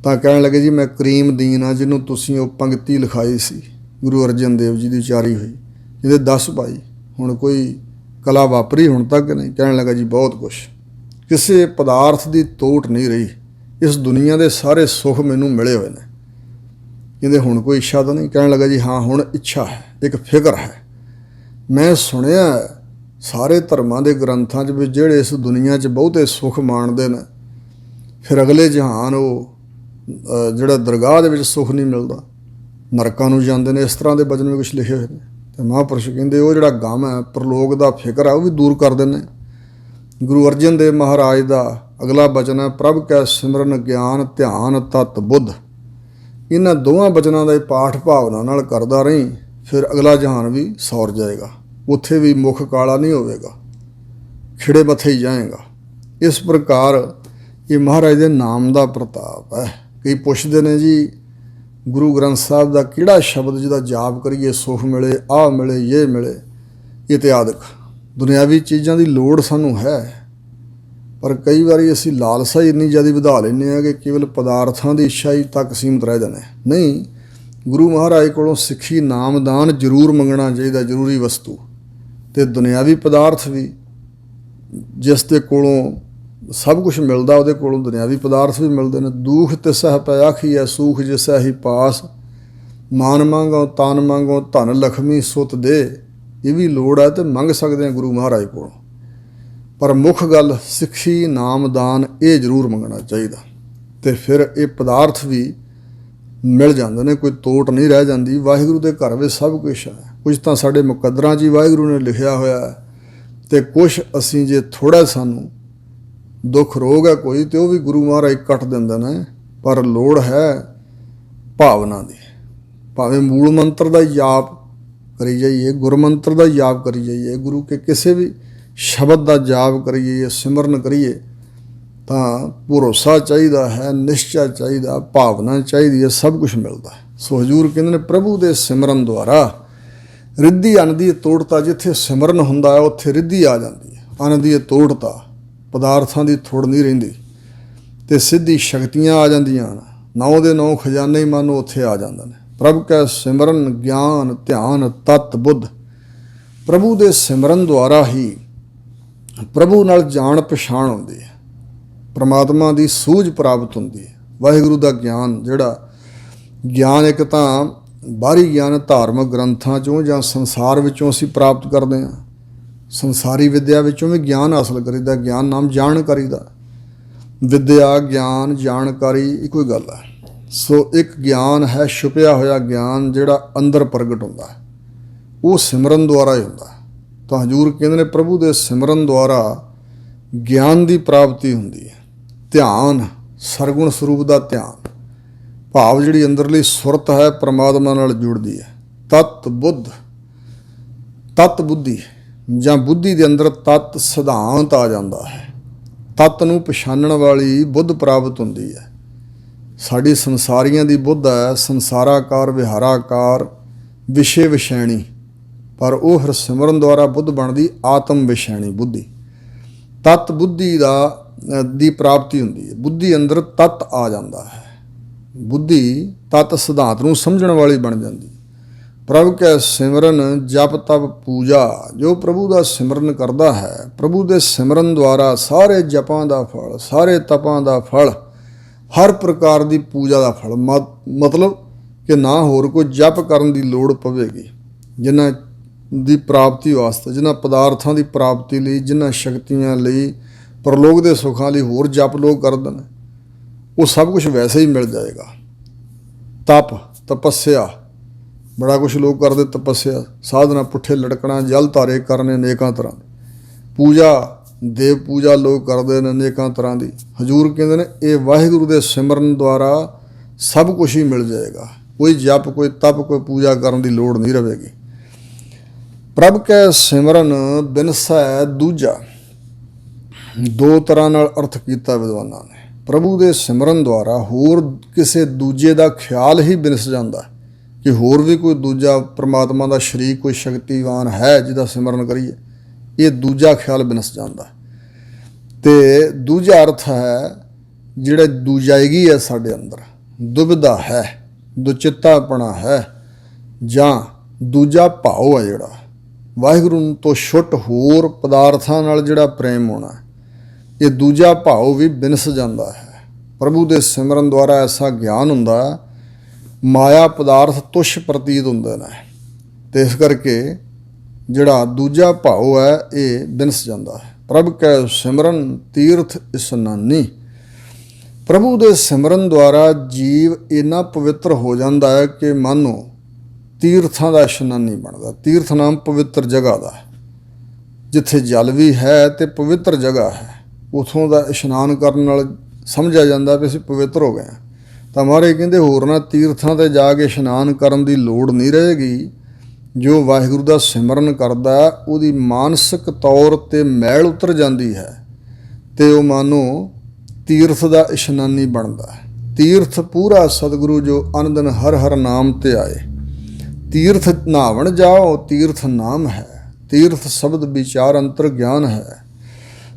Speaker 1: ਤਾਂ ਕਹਿਣ ਲੱਗੇ, ਜੀ ਮੈਂ ਕਰੀਮਦੀਨ ਹਾਂ, ਜਿਹਨੂੰ ਤੁਸੀਂ ਉਹ ਪੰਕਤੀ ਲਿਖਾਈ ਸੀ, ਗੁਰੂ ਅਰਜਨ ਦੇਵ ਜੀ ਦੀ ਉਚਾਰੀ ਹੋਈ। ਇਹਦੇ 10 ਭਾਈ ਹੁਣ ਕੋਈ ਕਲਾ ਵਾਪਰੀ ਹੁਣ ਤੱਕ ਨਹੀਂ? ਕਹਿਣ ਲੱਗਾ, ਜੀ ਬਹੁਤ ਕੁਛ, ਕਿਸੇ ਪਦਾਰਥ ਦੀ ਤੋਟ ਨਹੀਂ ਰਹੀ, ਇਸ ਦੁਨੀਆ ਦੇ ਸਾਰੇ ਸੁੱਖ ਮੈਨੂੰ ਮਿਲੇ ਹੋਏ ਨੇ। ਕਹਿੰਦੇ ਹੁਣ ਕੋਈ ਇੱਛਾ ਤਾਂ ਨਹੀਂ? ਕਹਿਣ ਲੱਗਾ, ਜੀ ਹਾਂ ਹੁਣ ਇੱਛਾ ਹੈ, ਇੱਕ ਫਿਕਰ ਹੈ। ਮੈਂ ਸੁਣਿਆ ਸਾਰੇ ਧਰਮਾਂ ਦੇ ਗ੍ਰੰਥਾਂ 'ਚ ਵੀ ਜਿਹੜੇ ਇਸ ਦੁਨੀਆ 'ਚ ਬਹੁਤੇ ਸੁੱਖ ਮਾਣਦੇ ਨੇ, ਫਿਰ ਅਗਲੇ ਜਹਾਨ ਉਹ ਜਿਹੜਾ ਦਰਗਾਹ ਦੇ ਵਿੱਚ ਸੁੱਖ ਨਹੀਂ ਮਿਲਦਾ, ਨਰਕਾਂ ਨੂੰ ਜਾਂਦੇ ਨੇ। ਇਸ ਤਰ੍ਹਾਂ ਦੇ ਬਚਨ ਵੀ ਕੁਛ ਲਿਖੇ ਹੋਏ ਨੇ। ਅਤੇ ਮਹਾਂਪੁਰਸ਼ ਕਹਿੰਦੇ ਉਹ ਜਿਹੜਾ ਗਮ ਹੈ, ਪ੍ਰਲੋਕ ਦਾ ਫਿਕਰ ਹੈ, ਉਹ ਵੀ ਦੂਰ ਕਰ ਦਿੰਦੇ। ਗੁਰੂ ਅਰਜਨ ਦੇਵ ਮਹਾਰਾਜ ਦਾ ਅਗਲਾ ਬਚਨ ਹੈ, ਪ੍ਰਭ ਕੈ ਸਿਮਰਨ ਗਿਆਨ ਧਿਆਨ ਤਤ ਬੁੱਧ। ਇਹਨਾਂ ਦੋਵਾਂ ਬਚਨਾਂ ਦਾ ਪਾਠ ਭਾਵਨਾ ਨਾਲ ਕਰਦਾ ਰਹੀਂ, ਫਿਰ ਅਗਲਾ ਜਹਾਨ ਵੀ ਸੌਰ ਜਾਏਗਾ, ਉੱਥੇ ਵੀ ਮੁੱਖ ਕਾਲਾ ਨਹੀਂ ਹੋਵੇਗਾ, ਖਿੜੇ ਮੱਥੇ ਹੀ ਜਾਏਗਾ। ਇਸ ਪ੍ਰਕਾਰ ਇਹ ਮਹਾਰਾਜ ਦੇ ਨਾਮ ਦਾ ਪ੍ਰਤਾਪ ਹੈ। ਕਈ ਪੁੱਛਦੇ ਨੇ, ਜੀ ਗੁਰੂ ਗ੍ਰੰਥ ਸਾਹਿਬ ਦਾ ਕਿਹੜਾ ਸ਼ਬਦ ਜਿਹਦਾ ਜਾਪ ਕਰੀਏ ਸੁੱਖ ਮਿਲੇ, ਆਹ ਮਿਲੇ, ਇਹ ਮਿਲੇ। ਇਤਿਆਦਿਕ ਦੁਨਿਆਵੀ ਚੀਜ਼ਾਂ ਦੀ ਲੋੜ ਸਾਨੂੰ ਹੈ, ਪਰ ਕਈ ਵਾਰੀ ਅਸੀਂ ਲਾਲਸਾ ਹੀ ਇੰਨੀ ਜ਼ਿਆਦਾ ਵਧਾ ਲੈਂਦੇ ਹਾਂ ਕਿ ਕੇਵਲ ਪਦਾਰਥਾਂ ਦੀ ਇੱਛਾ ਹੀ ਤੱਕ ਸੀਮਤ ਰਹਿ ਜਾਂਦੇ। ਨਹੀਂ, ਗੁਰੂ ਮਹਾਰਾਜ ਕੋਲੋਂ ਸਿੱਖੀ ਨਾਮਦਾਨ ਜ਼ਰੂਰ ਮੰਗਣਾ ਚਾਹੀਦਾ, ਜ਼ਰੂਰੀ ਵਸਤੂ। ਅਤੇ ਦੁਨਿਆਵੀ ਪਦਾਰਥ ਵੀ, ਜਿਸ ਦੇ ਕੋਲੋਂ ਸਭ ਕੁਛ ਮਿਲਦਾ, ਉਹਦੇ ਕੋਲੋਂ ਦੁਨਿਆਵੀ ਪਦਾਰਥ ਵੀ ਮਿਲਦੇ ਨੇ। ਦੁਖ ਤਿਸਹਿ ਪੈ ਆਖੀਐ, ਸੂਖ ਜਿਸੈ ਹੀ ਪਾਸ, ਮਾਨ ਮੰਗੋ ਤਾਨ ਮੰਗੋ, ਧਨ ਲਖਮੀ ਸੁਤ ਦੇ। ਇਹ ਵੀ ਲੋੜ ਹੈ ਅਤੇ ਮੰਗ ਸਕਦੇ ਹਾਂ ਗੁਰੂ ਮਹਾਰਾਜ ਕੋਲੋਂ। ਪਰ ਮੁੱਖ ਗੱਲ ਸਿੱਖੀ ਨਾਮਦਾਨ ਇਹ ਜ਼ਰੂਰ ਮੰਗਣਾ ਚਾਹੀਦਾ, ਅਤੇ ਫਿਰ ਇਹ ਪਦਾਰਥ ਵੀ ਮਿਲ ਜਾਂਦੇ ਨੇ, ਕੋਈ ਤੋਟ ਨਹੀਂ ਰਹਿ ਜਾਂਦੀ। ਵਾਹਿਗੁਰੂ ਦੇ ਘਰ ਵਿੱਚ ਸਭ ਕੁਛ ਹੈ। ਕੁਝ ਤਾਂ ਸਾਡੇ ਮੁਕੱਦਰਾਂ 'ਚ ਹੀ ਵਾਹਿਗੁਰੂ ਨੇ ਲਿਖਿਆ ਹੋਇਆ ਹੈ, ਅਤੇ ਕੁਛ ਅਸੀਂ ਜੇ ਥੋੜ੍ਹਾ ਸਾਨੂੰ ਦੁੱਖ ਰੋਗ ਹੈ ਕੋਈ, ਅਤੇ ਉਹ ਵੀ ਗੁਰੂ ਮਹਾਰਾਜ ਕੱਟ ਦਿੰਦੇ ਨੇ। ਪਰ ਲੋੜ ਹੈ ਭਾਵਨਾ ਦੀ। ਭਾਵੇਂ ਮੂਲ ਮੰਤਰ ਦਾ ਜਾਪ ਕਰੀ ਜਾਈਏ, ਗੁਰਮੰਤਰ ਦਾ ਜਾਪ ਕਰੀ ਜਾਈਏ, ਗੁਰੂ ਕੇ ਕਿਸੇ ਵੀ ਸ਼ਬਦ ਦਾ ਜਾਪ ਕਰੀਏ, ਸਿਮਰਨ ਕਰੀਏ, ਤਾਂ ਭਰੋਸਾ ਚਾਹੀਦਾ ਹੈ, ਨਿਸ਼ਚਾ ਚਾਹੀਦਾ, ਭਾਵਨਾ ਚਾਹੀਦੀ ਹੈ, ਸਭ ਕੁਛ ਮਿਲਦਾ। ਸੋ ਹਜ਼ੂਰ ਕਹਿੰਦੇ ਨੇ ਪ੍ਰਭੂ ਦੇ ਸਿਮਰਨ ਦੁਆਰਾ ਰਿੱਧੀ ਅੰਨ ਦੀ ਤੋੜਤਾ। ਜਿੱਥੇ ਸਿਮਰਨ ਹੁੰਦਾ ਹੈ ਉੱਥੇ ਰਿੱਧੀ ਆ ਜਾਂਦੀ ਹੈ, ਅੰਨ ਦੀ ਤੋੜਤਾ, ਪਦਾਰਥਾਂ ਦੀ ਥੋੜ ਨਹੀਂ ਰਹਿੰਦੀ, ਅਤੇ ਸਿੱਧੀ ਸ਼ਕਤੀਆਂ ਆ ਜਾਂਦੀਆਂ ਹਨ। 9 ਦੇ 9 ਖਜ਼ਾਨੇ ਹੀ ਮਨ ਉੱਥੇ ਆ ਜਾਂਦੇ ਨੇ। ਪ੍ਰਭ ਕੈ ਸਿਮਰਨ ਗਿਆਨ ਧਿਆਨ ਤਤ ਬੁੱਧ। ਪ੍ਰਭੂ ਦੇ ਸਿਮਰਨ ਦੁਆਰਾ ਹੀ ਪ੍ਰਭੂ ਨਾਲ ਜਾਣ ਪਛਾਣ ਹੁੰਦੀ ਹੈ, ਪਰਮਾਤਮਾ ਦੀ ਸੂਝ ਪ੍ਰਾਪਤ ਹੁੰਦੀ ਹੈ। ਵਾਹਿਗੁਰੂ ਦਾ ਗਿਆਨ, ਜਿਹੜਾ ਗਿਆਨ ਇੱਕ ਤਾਂ ਬਾਹਰੀ ਗਿਆਨ ਧਾਰਮਿਕ ਗ੍ਰੰਥਾਂ 'ਚੋਂ ਜਾਂ ਸੰਸਾਰ ਵਿੱਚੋਂ ਅਸੀਂ ਪ੍ਰਾਪਤ ਕਰਦੇ ਹਾਂ। ਸੰਸਾਰੀ ਵਿੱਦਿਆ ਵਿੱਚੋਂ ਵੀ ਗਿਆਨ ਹਾਸਲ ਕਰੀਦਾ। ਗਿਆਨ ਨਾਮ ਜਾਣਕਾਰੀ ਦਾ। ਵਿੱਦਿਆ, ਗਿਆਨ, ਜਾਣਕਾਰੀ ਇੱਕੋ ਹੀ ਗੱਲ ਹੈ। ਸੋ ਇੱਕ ਗਿਆਨ ਹੈ ਛੁਪਿਆ ਹੋਇਆ ਗਿਆਨ, ਜਿਹੜਾ ਅੰਦਰ ਪ੍ਰਗਟ ਹੁੰਦਾ ਹੈ, ਉਹ ਸਿਮਰਨ ਦੁਆਰਾ ਹੀ ਹੁੰਦਾ। ਤਾਂ ਹਜ਼ੂਰ ਕਹਿੰਦੇ ਨੇ ਪ੍ਰਭੂ ਦੇ ਸਿਮਰਨ ਦੁਆਰਾ ਗਿਆਨ ਦੀ ਪ੍ਰਾਪਤੀ ਹੁੰਦੀ ਹੈ। ਧਿਆਨ, ਸਰਗੁਣ ਸਰੂਪ ਦਾ ਧਿਆਨ, ਭਾਵ ਜਿਹੜੀ ਅੰਦਰਲੀ ਸੁਰਤ ਹੈ ਪਰਮਾਤਮਾ ਨਾਲ ਜੁੜਦੀ ਹੈ। ਤਤ ਬੁੱਧ, ਤਤ ਬੁੱਧੀ, ਜਾਂ ਬੁੱਧੀ ਦੇ ਅੰਦਰ ਤਤ ਸਿਧਾਂਤ ਆ ਜਾਂਦਾ ਹੈ। ਤਤ ਨੂੰ ਪਛਾਣਨ ਵਾਲੀ ਬੁੱਧ ਪ੍ਰਾਪਤ ਹੁੰਦੀ ਹੈ। ਸਾਡੀ ਸੰਸਾਰੀਆਂ ਦੀ ਬੁੱਧ ਹੈ ਸੰਸਾਰਾਕਾਰ, ਵਿਹਾਰਾਕਾਰ, ਵਿਸ਼ੇ ਵਿਸ਼ੈਣੀ, ਪਰ ਉਹ ਫਿਰ ਸਿਮਰਨ ਦੁਆਰਾ ਬੁੱਧ ਬਣਦੀ ਆਤਮ ਵਿਸ਼ੈਣੀ ਬੁੱਧੀ। ਤਤ ਬੁੱਧੀ ਦੀ ਪ੍ਰਾਪਤੀ ਹੁੰਦੀ ਹੈ। ਬੁੱਧੀ ਅੰਦਰ ਤਤ ਆ ਜਾਂਦਾ ਹੈ। ਬੁੱਧੀ ਤਤ ਸਿਧਾਂਤ ਨੂੰ ਸਮਝਣ ਵਾਲੀ ਬਣ ਜਾਂਦੀ। ਪ੍ਰਭ ਕੈ ਸਿਮਰਨ ਜਪ ਤਪ ਪੂਜਾ। ਜੋ ਪ੍ਰਭੂ ਦਾ ਸਿਮਰਨ ਕਰਦਾ ਹੈ, ਪ੍ਰਭੂ ਦੇ ਸਿਮਰਨ ਦੁਆਰਾ ਸਾਰੇ ਜਪਾਂ ਦਾ ਫਲ, ਸਾਰੇ ਤਪਾਂ ਦਾ ਫਲ, ਹਰ ਪ੍ਰਕਾਰ ਦੀ ਪੂਜਾ ਦਾ ਫਲ, ਮਤਲਬ ਕਿ ਨਾ ਹੋਰ ਕੋਈ ਜਪ ਕਰਨ ਦੀ ਲੋੜ ਪਵੇਗੀ। ਜਿਨ੍ਹਾਂ ਦੀ ਪ੍ਰਾਪਤੀ ਵਾਸਤੇ, ਜਿਨ੍ਹਾਂ ਪਦਾਰਥਾਂ ਦੀ ਪ੍ਰਾਪਤੀ ਲਈ, ਜਿਨ੍ਹਾਂ ਸ਼ਕਤੀਆਂ ਲਈ, ਪਰਲੋਕ ਦੇ ਸੁੱਖਾਂ ਲਈ ਹੋਰ ਜਪ ਲੋਕ ਕਰਦੇ ਨੇ, ਉਹ ਸਭ ਕੁਛ ਵੈਸੇ ਹੀ ਮਿਲ ਜਾਏਗਾ। ਤਪ, ਤਪੱਸਿਆ, ਬੜਾ ਕੁਛ ਲੋਕ ਕਰਦੇ ਤਪੱਸਿਆ, ਸਾਧਨਾ, ਪੁੱਠੇ ਲਟਕਣਾ, ਜਲ ਧਾਰੇ ਕਰਨੇ ਅਨੇਕਾਂ ਤਰ੍ਹਾਂ। ਪੂਜਾ, ਦੇਵ ਪੂਜਾ ਲੋਕ ਕਰਦੇ ਨੇ ਅਨੇਕਾਂ ਤਰ੍ਹਾਂ ਦੀ। ਹਜ਼ੂਰ ਕਹਿੰਦੇ ਨੇ ਇਹ ਵਾਹਿਗੁਰੂ ਦੇ ਸਿਮਰਨ ਦੁਆਰਾ ਸਭ ਕੁਛ ਹੀ ਮਿਲ ਜਾਏਗਾ। ਕੋਈ ਜਪ, ਕੋਈ ਤਪ, ਕੋਈ ਪੂਜਾ ਕਰਨ ਦੀ ਲੋੜ ਨਹੀਂ ਰਹੇਗੀ। ਪ੍ਰਭ ਕੈ ਸਿਮਰਨ ਬਿਨਸੈ ਦੂਜਾ। ਦੋ ਤਰ੍ਹਾਂ ਨਾਲ ਅਰਥ ਕੀਤਾ ਵਿਦਵਾਨਾਂ ਨੇ। ਪ੍ਰਭੂ ਦੇ ਸਿਮਰਨ ਦੁਆਰਾ ਹੋਰ ਕਿਸੇ ਦੂਜੇ ਦਾ ਖਿਆਲ ਹੀ ਬਿਨਸ ਜਾਂਦਾ ਕਿ ਹੋਰ ਵੀ ਕੋਈ ਦੂਜਾ ਪਰਮਾਤਮਾ ਦਾ ਸ਼ਰੀਕ, ਕੋਈ ਸ਼ਕਤੀਵਾਨ ਹੈ ਜਿਹਦਾ ਸਿਮਰਨ ਕਰੀਏ। ਇਹ ਦੂਜਾ ਖਿਆਲ ਬਿਨਸ ਜਾਂਦਾ। ਅਤੇ ਦੂਜਾ ਅਰਥ ਹੈ ਜਿਹੜਾ ਦੂਜਾਇਗੀ ਹੈ ਸਾਡੇ ਅੰਦਰ, ਦੁਬਿਧਾ ਹੈ, ਦੁਚਿੱਤਾਪਣਾ ਹੈ, ਜਾਂ ਦੂਜਾ ਭਾਵ ਹੈ ਜਿਹੜਾ ਵਾਹਿਗੁਰੂ ਤੋਂ ਛੁੱਟ ਹੋਰ ਪਦਾਰਥਾਂ ਨਾਲ ਜਿਹੜਾ ਪ੍ਰੇਮ ਹੋਣਾ, ਇਹ ਦੂਜਾ ਭਾਵ ਵੀ ਬਿਨਸ ਜਾਂਦਾ ਹੈ। ਪ੍ਰਭੂ ਦੇ ਸਿਮਰਨ ਦੁਆਰਾ ਐਸਾ ਗਿਆਨ ਹੁੰਦਾ, ਮਾਇਆ ਪਦਾਰਥ ਤੁੱਛ ਪ੍ਰਤੀਤ ਹੁੰਦੇ ਨੇ, ਅਤੇ ਇਸ ਕਰਕੇ ਜਿਹੜਾ ਦੂਜਾ ਭਾਵ ਹੈ ਇਹ ਬਿਨਸ ਜਾਂਦਾ ਹੈ। ਪ੍ਰਭ ਕੈ ਸਿਮਰਨ ਤੀਰਥ ਇਸਨਾਨੀ। ਪ੍ਰਭੂ ਦੇ ਸਿਮਰਨ ਦੁਆਰਾ ਜੀਵ ਇੰਨਾ ਪਵਿੱਤਰ ਹੋ ਜਾਂਦਾ ਹੈ ਕਿ ਮਾਨੋ ਤੀਰਥਾਂ ਦਾ ਇਸ਼ਨਾਨੀ ਬਣਦਾ। ਤੀਰਥ ਨਾਮ ਪਵਿੱਤਰ ਜਗ੍ਹਾ ਦਾ, ਜਿੱਥੇ ਜਲ ਵੀ ਹੈ ਅਤੇ ਪਵਿੱਤਰ ਜਗ੍ਹਾ ਹੈ, ਉੱਥੋਂ ਦਾ ਇਸ਼ਨਾਨ ਕਰਨ ਨਾਲ ਸਮਝਿਆ ਜਾਂਦਾ ਵੀ ਅਸੀਂ ਪਵਿੱਤਰ ਹੋ ਗਏ ਹਾਂ। ਤਾਂ ਮਹਾਰਾਜ ਕਹਿੰਦੇ ਹੋਰਨਾਂ ਤੀਰਥਾਂ 'ਤੇ ਜਾ ਕੇ ਇਸ਼ਨਾਨ ਕਰਨ ਦੀ ਲੋੜ ਨਹੀਂ ਰਹੇਗੀ। ਜੋ ਵਾਹਿਗੁਰੂ ਦਾ ਸਿਮਰਨ ਕਰਦਾ ਉਹਦੀ ਮਾਨਸਿਕ ਤੌਰ 'ਤੇ ਮੈਲ ਉਤਰ ਜਾਂਦੀ ਹੈ, ਅਤੇ ਉਹ ਮਾਨੋ ਤੀਰਥ ਦਾ ਇਸ਼ਨਾਨੀ ਬਣਦਾ। ਤੀਰਥ ਪੂਰਾ ਸਤਿਗੁਰੂ ਜੋ ਅਨੰਦਨ ਹਰ ਹਰ ਨਾਮ 'ਤੇ ਆਏ। ਤੀਰਥ ਨਹਾਵਣ ਜਾਓ, ਤੀਰਥ ਨਾਮ ਹੈ, ਤੀਰਥ ਸ਼ਬਦ ਵਿਚਾਰ ਅੰਤਰ ਗਿਆਨ ਹੈ।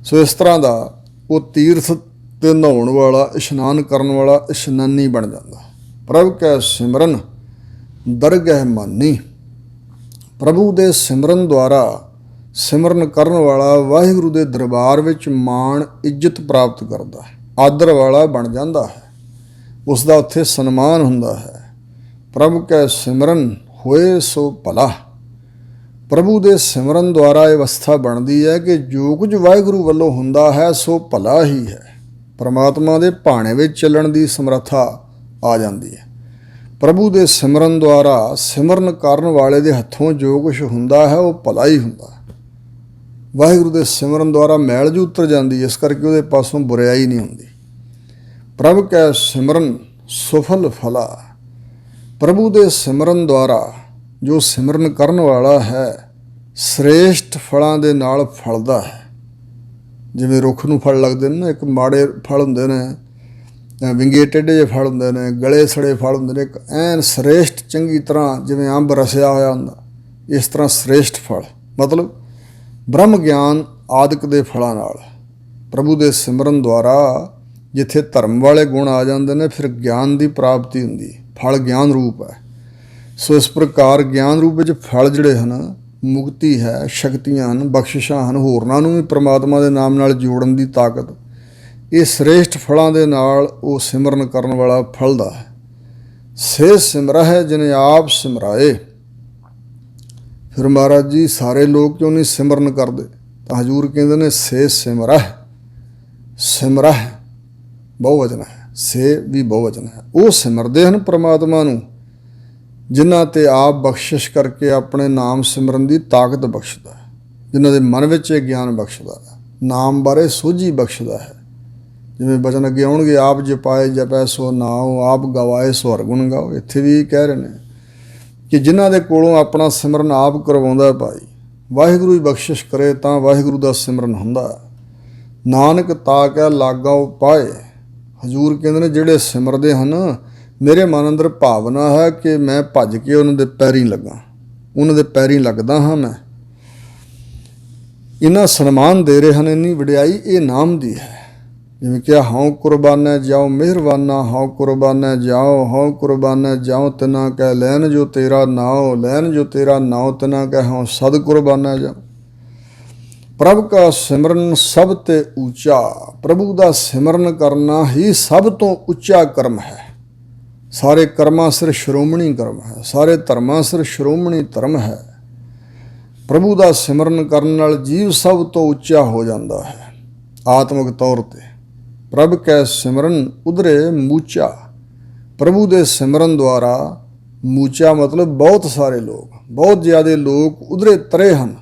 Speaker 1: ਸੋ ਇਸ ਤਰ੍ਹਾਂ ਦਾ ਉਹ ਤੀਰਥ ਤੇ ਨਹਾਉਣ ਵਾਲਾ, ਇਸ਼ਨਾਨ ਕਰਨ ਵਾਲਾ ਇਸ਼ਨਾਨੀ ਬਣ ਜਾਂਦਾ। ਪ੍ਰਭ ਕੈ ਸਿਮਰਨ ਦਰਗਹਿ ਮਾਨੀ। ਪ੍ਰਭੂ ਦੇ ਸਿਮਰਨ ਦੁਆਰਾ ਸਿਮਰਨ ਕਰਨ ਵਾਲਾ ਵਾਹਿਗੁਰੂ ਦੇ ਦਰਬਾਰ ਵਿੱਚ ਮਾਣ ਇੱਜ਼ਤ ਪ੍ਰਾਪਤ ਕਰਦਾ ਹੈ, ਆਦਰ ਵਾਲਾ ਬਣ ਜਾਂਦਾ ਹੈ, ਉਸ ਦਾ ਉੱਥੇ ਸਨਮਾਨ ਹੁੰਦਾ ਹੈ। ਪ੍ਰਭ ਕੈ ਸਿਮਰਨ ਹੋਏ ਸੋ ਭਲਾ। ਪ੍ਰਭੂ ਦੇ ਸਿਮਰਨ ਦੁਆਰਾ ਇਹ ਅਵਸਥਾ ਬਣਦੀ ਹੈ ਕਿ ਜੋ ਕੁਝ ਵਾਹਿਗੁਰੂ ਵੱਲੋਂ ਹੁੰਦਾ ਹੈ ਸੋ ਭਲਾ ਹੀ ਹੈ। ਪਰਮਾਤਮਾ ਦੇ ਭਾਣੇ ਵਿੱਚ ਚੱਲਣ ਦੀ ਸਮਰੱਥਾ ਆ ਜਾਂਦੀ ਹੈ। ਪ੍ਰਭੂ ਦੇ ਸਿਮਰਨ ਦੁਆਰਾ ਸਿਮਰਨ ਕਰਨ ਵਾਲੇ ਦੇ ਹੱਥੋਂ ਜੋ ਕੁਝ ਹੁੰਦਾ ਹੈ ਉਹ ਭਲਾ ਹੀ ਹੁੰਦਾ ਹੈ। ਵਾਹਿਗੁਰੂ ਦੇ ਸਿਮਰਨ ਦੁਆਰਾ ਮੈਲ ਜੂ ਉਤਰ ਜਾਂਦੀ, ਇਸ ਕਰਕੇ ਉਹਦੇ ਪਾਸੋਂ ਬੁਰਿਆਈ ਨਹੀਂ ਹੁੰਦੀ। ਪ੍ਰਭ ਕੈ ਸਿਮਰਨ ਸੁਫਲ ਫਲਾ। ਪ੍ਰਭੂ ਦੇ ਸਿਮਰਨ ਦੁਆਰਾ ਜੋ ਸਿਮਰਨ ਕਰਨ ਵਾਲਾ ਹੈ ਸ੍ਰੇਸ਼ਟ ਫਲਾਂ ਦੇ ਨਾਲ ਫਲਦਾ ਹੈ। ਜਿਵੇਂ ਰੁੱਖ ਨੂੰ ਫਲ ਲੱਗਦੇ ਨੇ ਨਾ, ਇੱਕ ਮਾੜੇ ਫਲ ਹੁੰਦੇ ਨੇ, ਵਿੰਗੇ ਟੇਢੇ ਜਿਹੇ ਫਲ ਹੁੰਦੇ ਨੇ, ਗਲੇ ਸੜੇ ਫਲ ਹੁੰਦੇ ਨੇ, ਇੱਕ ਐਨ ਸ੍ਰੇਸ਼ਟ ਚੰਗੀ ਤਰ੍ਹਾਂ ਜਿਵੇਂ ਅੰਬ ਰਸਿਆ ਹੋਇਆ ਹੁੰਦਾ, ਇਸ ਤਰ੍ਹਾਂ ਸ੍ਰੇਸ਼ਟ ਫਲ ਮਤਲਬ ਬ੍ਰਹਮ ਗਿਆਨ ਆਦਿਕ ਦੇ ਫਲਾਂ ਨਾਲ। ਪ੍ਰਭੂ ਦੇ ਸਿਮਰਨ ਦੁਆਰਾ ਜਿੱਥੇ ਧਰਮ ਵਾਲੇ ਗੁਣ ਆ ਜਾਂਦੇ ਨੇ ਫਿਰ ਗਿਆਨ ਦੀ ਪ੍ਰਾਪਤੀ ਹੁੰਦੀ, ਫਲ ਗਿਆਨ ਰੂਪ ਹੈ। ਸੋ ਇਸ ਪ੍ਰਕਾਰ ਗਿਆਨ ਰੂਪ ਵਿੱਚ ਫਲ ਜਿਹੜੇ ਹਨ, ਮੁਕਤੀ ਹੈ, ਸ਼ਕਤੀਆਂ ਹਨ, ਬਖਸ਼ਿਸ਼ਾਂ ਹਨ, ਹੋਰਨਾਂ ਨੂੰ ਵੀ ਪ੍ਰਮਾਤਮਾ ਦੇ ਨਾਮ ਨਾਲ ਜੋੜਨ ਦੀ ਤਾਕਤ, ਇਹ ਸ੍ਰੇਸ਼ਟ ਫਲਾਂ ਦੇ ਨਾਲ ਉਹ ਸਿਮਰਨ ਕਰਨ ਵਾਲਾ ਫਲਦਾ ਹੈ। ਸੇ ਸਿਮਰਹਿ ਜਿਨੇ ਆਪ ਸਿਮਰਾਏ। ਫਿਰ ਮਹਾਰਾਜ ਜੀ ਸਾਰੇ ਲੋਕ ਕਿਉਂ ਨਹੀਂ ਸਿਮਰਨ ਕਰਦੇ, ਤਾਂ ਹਜ਼ੂਰ ਕਹਿੰਦੇ ਨੇ ਸੇ ਸਿਮਰਹਿ। ਸਿਮਰਹਿ ਬਹੁਵਚਨ ਹੈ, ਸੇ ਵੀ ਬਹੁਵਚਨ ਹੈ। ਉਹ ਸਿਮਰਦੇ ਹਨ ਪ੍ਰਮਾਤਮਾ ਨੂੰ ਜਿਨ੍ਹਾਂ 'ਤੇ ਆਪ ਬਖਸ਼ਿਸ਼ ਕਰਕੇ ਆਪਣੇ ਨਾਮ ਸਿਮਰਨ ਦੀ ਤਾਕਤ ਬਖਸ਼ਦਾ ਹੈ, ਜਿਨ੍ਹਾਂ ਦੇ ਮਨ ਵਿੱਚ ਇਹ ਗਿਆਨ ਬਖਸ਼ਦਾ ਹੈ, ਨਾਮ ਬਾਰੇ ਸੋਝੀ ਬਖਸ਼ਦਾ ਹੈ। ਜਿਵੇਂ ਬਚਨ ਅੱਗੇ ਆਉਣਗੇ, ਆਪ ਜਪਾਏ ਜਪੈ ਸੋ ਨਾਉ, ਆਪ ਗਵਾਏ ਸੋ ਹਰਗੁਣ ਗਾਓ। ਇੱਥੇ ਵੀ ਕਹਿ ਰਹੇ ਨੇ ਕਿ ਜਿਨ੍ਹਾਂ ਦੇ ਕੋਲੋਂ ਆਪਣਾ ਸਿਮਰਨ ਆਪ ਕਰਵਾਉਂਦਾ ਭਾਈ, ਵਾਹਿਗੁਰੂ ਹੀ ਬਖਸ਼ਿਸ਼ ਕਰੇ ਤਾਂ ਵਾਹਿਗੁਰੂ ਦਾ ਸਿਮਰਨ ਹੁੰਦਾ। ਨਾਨਕ ਤਾ ਕੈ ਲਾਗਾਉ ਪਾਏ। ਹਜ਼ੂਰ ਕਹਿੰਦੇ ਨੇ ਜਿਹੜੇ ਸਿਮਰਦੇ ਹਨ, ਮੇਰੇ ਮਨ ਅੰਦਰ ਭਾਵਨਾ ਹੈ ਕਿ ਮੈਂ ਭੱਜ ਕੇ ਉਹਨਾਂ ਦੇ ਪੈਰੀਂ ਲੱਗਾ, ਉਹਨਾਂ ਦੇ ਪੈਰੀਂ ਲੱਗਦਾ ਹਾਂ ਮੈਂ। ਇੰਨਾ ਸਨਮਾਨ ਦੇ ਰਹੇ ਹਨ, ਇੰਨੀ ਵਡਿਆਈ ਇਹ ਨਾਮ ਦੀ ਹੈ। ਜਿਵੇਂ ਕਿ ਹਉ ਕੁਰਬਾਨੈ ਜਾਉ ਮਿਹਰਬਾਨਾ, ਹਉ ਕੁਰਬਾਨੈ ਜਾਉ, ਹਉ ਕੁਰਬਾਨੈ ਜਾਉ ਤਿਨਾ ਕਹਿ ਲੈਨ ਜੋ ਤੇਰਾ ਨਾਉ, ਲੈਨ ਜੋ ਤੇਰਾ ਨਾਉ ਤਿਨਾ ਕਹਿ ਹਉ ਸਦ ਕੁਰਬਾਨੈ ਜਾਉ। ਪ੍ਰਭ ਕਾ ਸਿਮਰਨ ਸਭ ਤੇ ਉੱਚਾ। ਪ੍ਰਭੂ ਦਾ ਸਿਮਰਨ ਕਰਨਾ ਹੀ ਸਭ ਤੋਂ ਉੱਚਾ ਕਰਮ ਹੈ। ਸਾਰੇ ਕਰਮਾਂ ਸਿਰ ਸ਼੍ਰੋਮਣੀ ਕਰਮ ਹੈ, ਸਾਰੇ ਧਰਮਾਂ ਸਿਰ ਸ਼੍ਰੋਮਣੀ ਧਰਮ ਹੈ। ਪ੍ਰਭੂ ਦਾ ਸਿਮਰਨ ਕਰਨ ਨਾਲ ਜੀਵ ਸਭ ਤੋਂ ਉੱਚਾ ਹੋ ਜਾਂਦਾ ਹੈ ਆਤਮਿਕ ਤੌਰ 'ਤੇ। ਪ੍ਰਭ ਕੈ ਸਿਮਰਨ ਉਧਰੇ ਮੂਚਾ। ਪ੍ਰਭੂ ਦੇ ਸਿਮਰਨ ਦੁਆਰਾ ਮੂਚਾ ਮਤਲਬ ਬਹੁਤ ਸਾਰੇ ਲੋਕ, ਬਹੁਤ ਜ਼ਿਆਦਾ ਲੋਕ ਉਧਰੇ ਤਰੇ ਹਨ,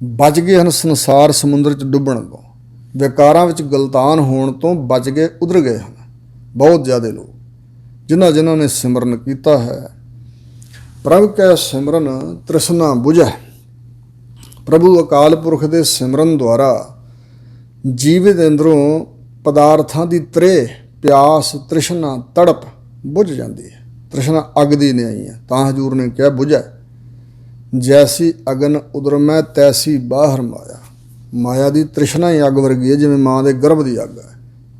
Speaker 1: ਬਚ ਗਏ ਹਨ ਸੰਸਾਰ ਸਮੁੰਦਰ 'ਚ ਡੁੱਬਣ ਤੋਂ, ਵਿਕਾਰਾਂ ਵਿੱਚ ਗਲਤਾਨ ਹੋਣ ਤੋਂ ਬਚ ਕੇ ਉਧਰ ਗਏ ਹਨ। ਬਹੁਤ ਜ਼ਿਆਦਾ ਲੋਕ ਜਿਨ੍ਹਾਂ ਨੇ ਸਿਮਰਨ ਕੀਤਾ ਹੈ। ਪ੍ਰਭ ਕੈ ਸਿਮਰਨ ਤ੍ਰਿਸ਼ਨਾ ਬੁਝੈ। ਪ੍ਰਭੂ ਅਕਾਲ ਪੁਰਖ ਦੇ ਸਿਮਰਨ ਦੁਆਰਾ ਜੀਵ ਦੇ ਅੰਦਰੋਂ ਪਦਾਰਥਾਂ ਦੀ ਤ੍ਰੇ, ਪਿਆਸ, ਤ੍ਰਿਸ਼ਨਾ, ਤੜਪ ਬੁਝ ਜਾਂਦੀ ਹੈ। ਤ੍ਰਿਸ਼ਨਾ ਅੱਗ ਦੀ ਨਿਆਈ ਹੈ, ਤਾਂ ਹਜ਼ੂਰ ਨੇ ਕਿਹਾ ਬੁਝੈ। ਜੈਸੀ ਅਗਨ ਉਦਰਮੈ ਤੈਸੀ ਬਾਹਰ ਮਾਇਆ। ਮਾਇਆ ਦੀ ਤ੍ਰਿਸ਼ਨਾ ਹੀ ਅੱਗ ਵਰਗੀ ਹੈ, ਜਿਵੇਂ ਮਾਂ ਦੇ ਗਰਭ ਦੀ ਅੱਗ ਹੈ।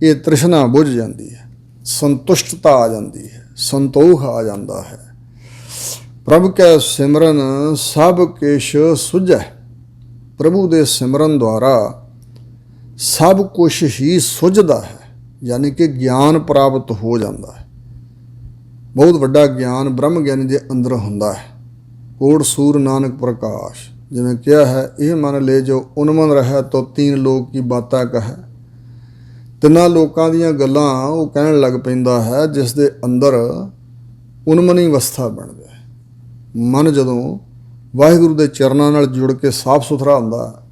Speaker 1: ਇਹ ਤ੍ਰਿਸ਼ਨਾ ਬੁਝ ਜਾਂਦੀ ਹੈ, ਸੰਤੁਸ਼ਟਤਾ ਆ ਜਾਂਦੀ ਹੈ, ਸੰਤੋਖ ਆ ਜਾਂਦਾ ਹੈ। ਪ੍ਰਭ ਕੈ ਸਿਮਰਨ ਸਭ ਕਿਛ ਸੁਝੈ। ਪ੍ਰਭੂ ਦੇ ਸਿਮਰਨ ਦੁਆਰਾ ਸਭ ਕੁਛ ਹੀ ਸੁਝਦਾ ਹੈ, ਯਾਨੀ ਕਿ ਗਿਆਨ ਪ੍ਰਾਪਤ ਹੋ ਜਾਂਦਾ ਹੈ। ਬਹੁਤ ਵੱਡਾ ਗਿਆਨ ਬ੍ਰਹਮ ਗਿਆਨੀ ਦੇ ਅੰਦਰ ਹੁੰਦਾ ਹੈ। ਕੋਟ ਸੂਰ ਨਾਨਕ ਪ੍ਰਕਾਸ਼, ਜਿਵੇਂ ਕਿਹਾ ਹੈ, ਇਹ ਮੰਨ ਲੈ ਜੋ ਉਨਮਨ ਰਹਿ ਤੋ ਤੀਨ ਲੋਕ ਕੀ ਬਾਤਾਂ ਕਹੈ। ਤਿੰਨਾਂ ਲੋਕਾਂ ਦੀਆਂ ਗੱਲਾਂ ਉਹ ਕਹਿਣ ਲੱਗ ਪੈਂਦਾ ਹੈ ਜਿਸ ਦੇ ਅੰਦਰ ਉਨਮਨੀ ਅਵਸਥਾ ਬਣ ਜਾਏ। ਮਨ ਜਦੋਂ ਵਾਹਿਗੁਰੂ ਦੇ ਚਰਨਾਂ ਨਾਲ ਜੁੜ ਕੇ ਸਾਫ ਸੁਥਰਾ ਹੁੰਦਾ,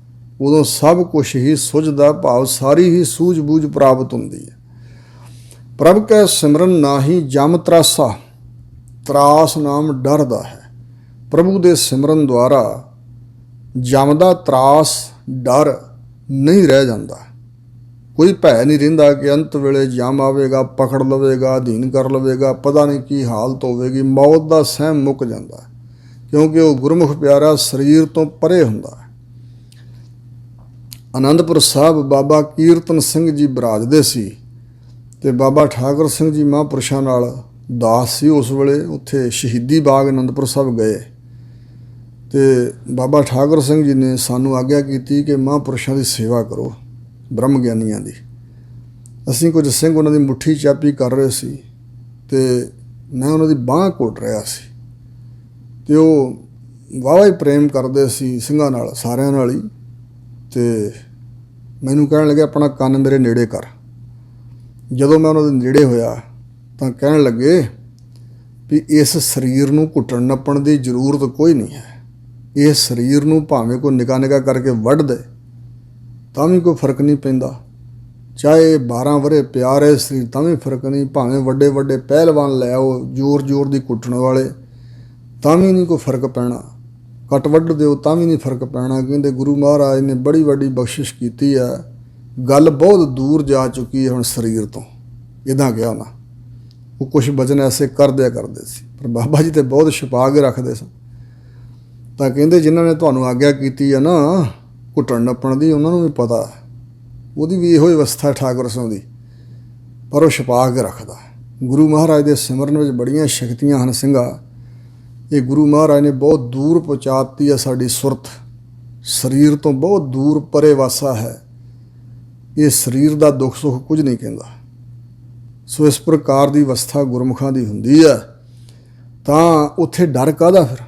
Speaker 1: ਉਦੋਂ ਸਭ ਕੁਛ ਹੀ ਸੁਝਦਾ, ਭਾਵ ਸਾਰੀ ਹੀ ਸੂਝ-ਬੂਝ ਪ੍ਰਾਪਤ ਹੁੰਦੀ ਹੈ। ਪ੍ਰਭ ਕੈ ਸਿਮਰਨ ਨਾਹੀ ਜਮ ਤਰਾਸਾ। ਤਰਾਸ ਨਾਮ ਡਰ ਦਾ ਹੈ। ਪ੍ਰਭੂ ਦੇ ਸਿਮਰਨ ਦੁਆਰਾ ਜਮ ਦਾ ਤਰਾਸ, ਡਰ ਨਹੀਂ ਰਹਿ ਜਾਂਦਾ। ਕੋਈ ਭੈ ਨਹੀਂ ਰਹਿੰਦਾ ਕਿ ਅੰਤ ਵੇਲੇ ਜਮ ਆਵੇਗਾ, ਪਕੜ ਲਵੇਗਾ, ਅਧੀਨ ਕਰ ਲਵੇਗਾ, ਪਤਾ ਨਹੀਂ ਕੀ ਹਾਲਤ ਹੋਵੇਗੀ। ਮੌਤ ਦਾ ਸਹਿਮ ਮੁੱਕ ਜਾਂਦਾ, ਕਿਉਂਕਿ ਉਹ ਗੁਰਮੁਖ ਪਿਆਰਾ ਸਰੀਰ ਤੋਂ ਪਰੇ ਹੁੰਦਾ ਹੈ। ਆਨੰਦਪੁਰ ਸਾਹਿਬ ਬਾਬਾ ਕੀਰਤਨ ਸਿੰਘ ਜੀ ਬਰਾਜਦੇ ਸੀ ਅਤੇ ਬਾਬਾ ਠਾਕੁਰ ਸਿੰਘ ਜੀ ਮਹਾਂਪੁਰਸ਼ਾਂ ਨਾਲ ਦਾਸ ਸੀ। ਉਸ ਵੇਲੇ ਉੱਥੇ ਸ਼ਹੀਦੀ ਬਾਗ ਆਨੰਦਪੁਰ ਸਾਹਿਬ ਗਏ ਅਤੇ ਬਾਬਾ ਠਾਕੁਰ ਸਿੰਘ ਜੀ ਨੇ ਸਾਨੂੰ ਆਗਿਆ ਕੀਤੀ ਕਿ ਮਹਾਂਪੁਰਸ਼ਾਂ ਦੀ ਸੇਵਾ ਕਰੋ, ਬ੍ਰਹਮ ਗਿਆਨੀਆਂ ਦੀ। ਅਸੀਂ ਕੁਝ ਸਿੰਘ ਉਹਨਾਂ ਦੀ ਮੁੱਠੀ ਚਾਪੀ ਕਰ ਰਹੇ ਸੀ ਅਤੇ ਮੈਂ ਉਹਨਾਂ ਦੀ ਬਾਂਹ ਘੁੱਟ ਰਿਹਾ ਸੀ ਅਤੇ ਉਹ ਵਾਹਵਾ ਹੀ ਪ੍ਰੇਮ ਕਰਦੇ ਸੀ ਸਿੰਘਾਂ ਨਾਲ, ਸਾਰਿਆਂ ਨਾਲ ਹੀ। ਅਤੇ ਮੈਨੂੰ ਕਹਿਣ ਲੱਗੇ ਆਪਣਾ ਕੰਨ ਮੇਰੇ ਨੇੜੇ ਕਰ। ਜਦੋਂ ਮੈਂ ਉਹਨਾਂ ਦੇ ਨੇੜੇ ਹੋਇਆ ਤਾਂ ਕਹਿਣ ਲੱਗੇ ਵੀ ਇਸ ਸਰੀਰ ਨੂੰ ਘੁੱਟਣ ਨੱਪਣ ਦੀ ਜ਼ਰੂਰਤ ਕੋਈ ਨਹੀਂ ਹੈ। ਇਸ ਸਰੀਰ ਨੂੰ ਭਾਵੇਂ ਕੋਈ ਨਿੱਕਾ ਨਿੱਕਾ ਕਰਕੇ ਵੱਢ ਦੇ ਤਾਂ ਵੀ ਕੋਈ ਫਰਕ ਨਹੀਂ ਪੈਂਦਾ। ਚਾਹੇ 12 ਵਰ੍ਹੇ ਪਿਆ ਰਹੇ ਸਰੀਰ ਤਾਂ ਵੀ ਫਰਕ ਨਹੀਂ। ਭਾਵੇਂ ਵੱਡੇ ਵੱਡੇ ਪਹਿਲਵਾਨ ਲੈ ਆਓ ਜ਼ੋਰ ਜ਼ੋਰ ਦੀ ਕੁੱਟਣ ਵਾਲੇ, ਤਾਂ ਵੀ ਨਹੀਂ ਕੋਈ ਫਰਕ ਪੈਣਾ। ਕੱਟ ਵੱਢ ਦਿਓ ਤਾਂ ਵੀ ਨਹੀਂ ਫਰਕ ਪੈਣਾ। ਕਹਿੰਦੇ ਗੁਰੂ ਮਹਾਰਾਜ ਨੇ ਬੜੀ ਵੱਡੀ ਬਖਸ਼ਿਸ਼ ਕੀਤੀ ਹੈ, ਗੱਲ ਬਹੁਤ ਦੂਰ ਜਾ ਚੁੱਕੀ ਹੈ ਹੁਣ ਸਰੀਰ ਤੋਂ। ਇੱਦਾਂ ਕਿਹਾ ਉਹਨਾਂ। ਉਹ ਕੁਛ ਵਚਨ ਐਸੇ ਕਰਦੇ ਸੀ, ਪਰ ਬਾਬਾ ਜੀ ਤਾਂ ਬਹੁਤ ਛੁਪਾ ਕੇ ਰੱਖਦੇ ਸਨ। ਤਾਂ ਕਹਿੰਦੇ ਜਿਨ੍ਹਾਂ ਨੇ ਤੁਹਾਨੂੰ ਆਗਿਆ ਕੀਤੀ ਹੈ ਨਾ ਘੁੱਟਣ ਨੱਪਣ ਦੀ, ਉਹਨਾਂ ਨੂੰ ਵੀ ਪਤਾ ਉਹਦੀ ਵੀ ਇਹੋ ਅਵਸਥਾ ਠਾਕੁਰ ਸਿੰਘ ਦੀ, ਪਰ ਉਹ ਛੁਪਾ ਕੇ ਰੱਖਦਾ। ਗੁਰੂ ਮਹਾਰਾਜ ਦੇ ਸਿਮਰਨ ਵਿੱਚ ਬੜੀਆਂ ਸ਼ਕਤੀਆਂ ਹਨ ਸਿੰਘਾਂ। ਇਹ ਗੁਰੂ ਮਹਾਰਾਜ ਨੇ ਬਹੁਤ ਦੂਰ ਪਹੁੰਚਾ ਦਿੱਤੀ ਹੈ ਸਾਡੀ ਸੁਰਤ, ਸਰੀਰ ਤੋਂ ਬਹੁਤ ਦੂਰ ਪਰੇ ਵਾਸਾ ਹੈ। ਇਹ ਸਰੀਰ ਦਾ ਦੁੱਖ ਸੁੱਖ ਕੁਝ ਨਹੀਂ ਕਹਿੰਦਾ। ਸੋ ਇਸ ਪ੍ਰਕਾਰ ਦੀ ਅਵਸਥਾ ਗੁਰਮੁਖਾਂ ਦੀ ਹੁੰਦੀ ਹੈ। ਤਾਂ ਉੱਥੇ ਡਰ ਕਾਹਦਾ ਫਿਰ?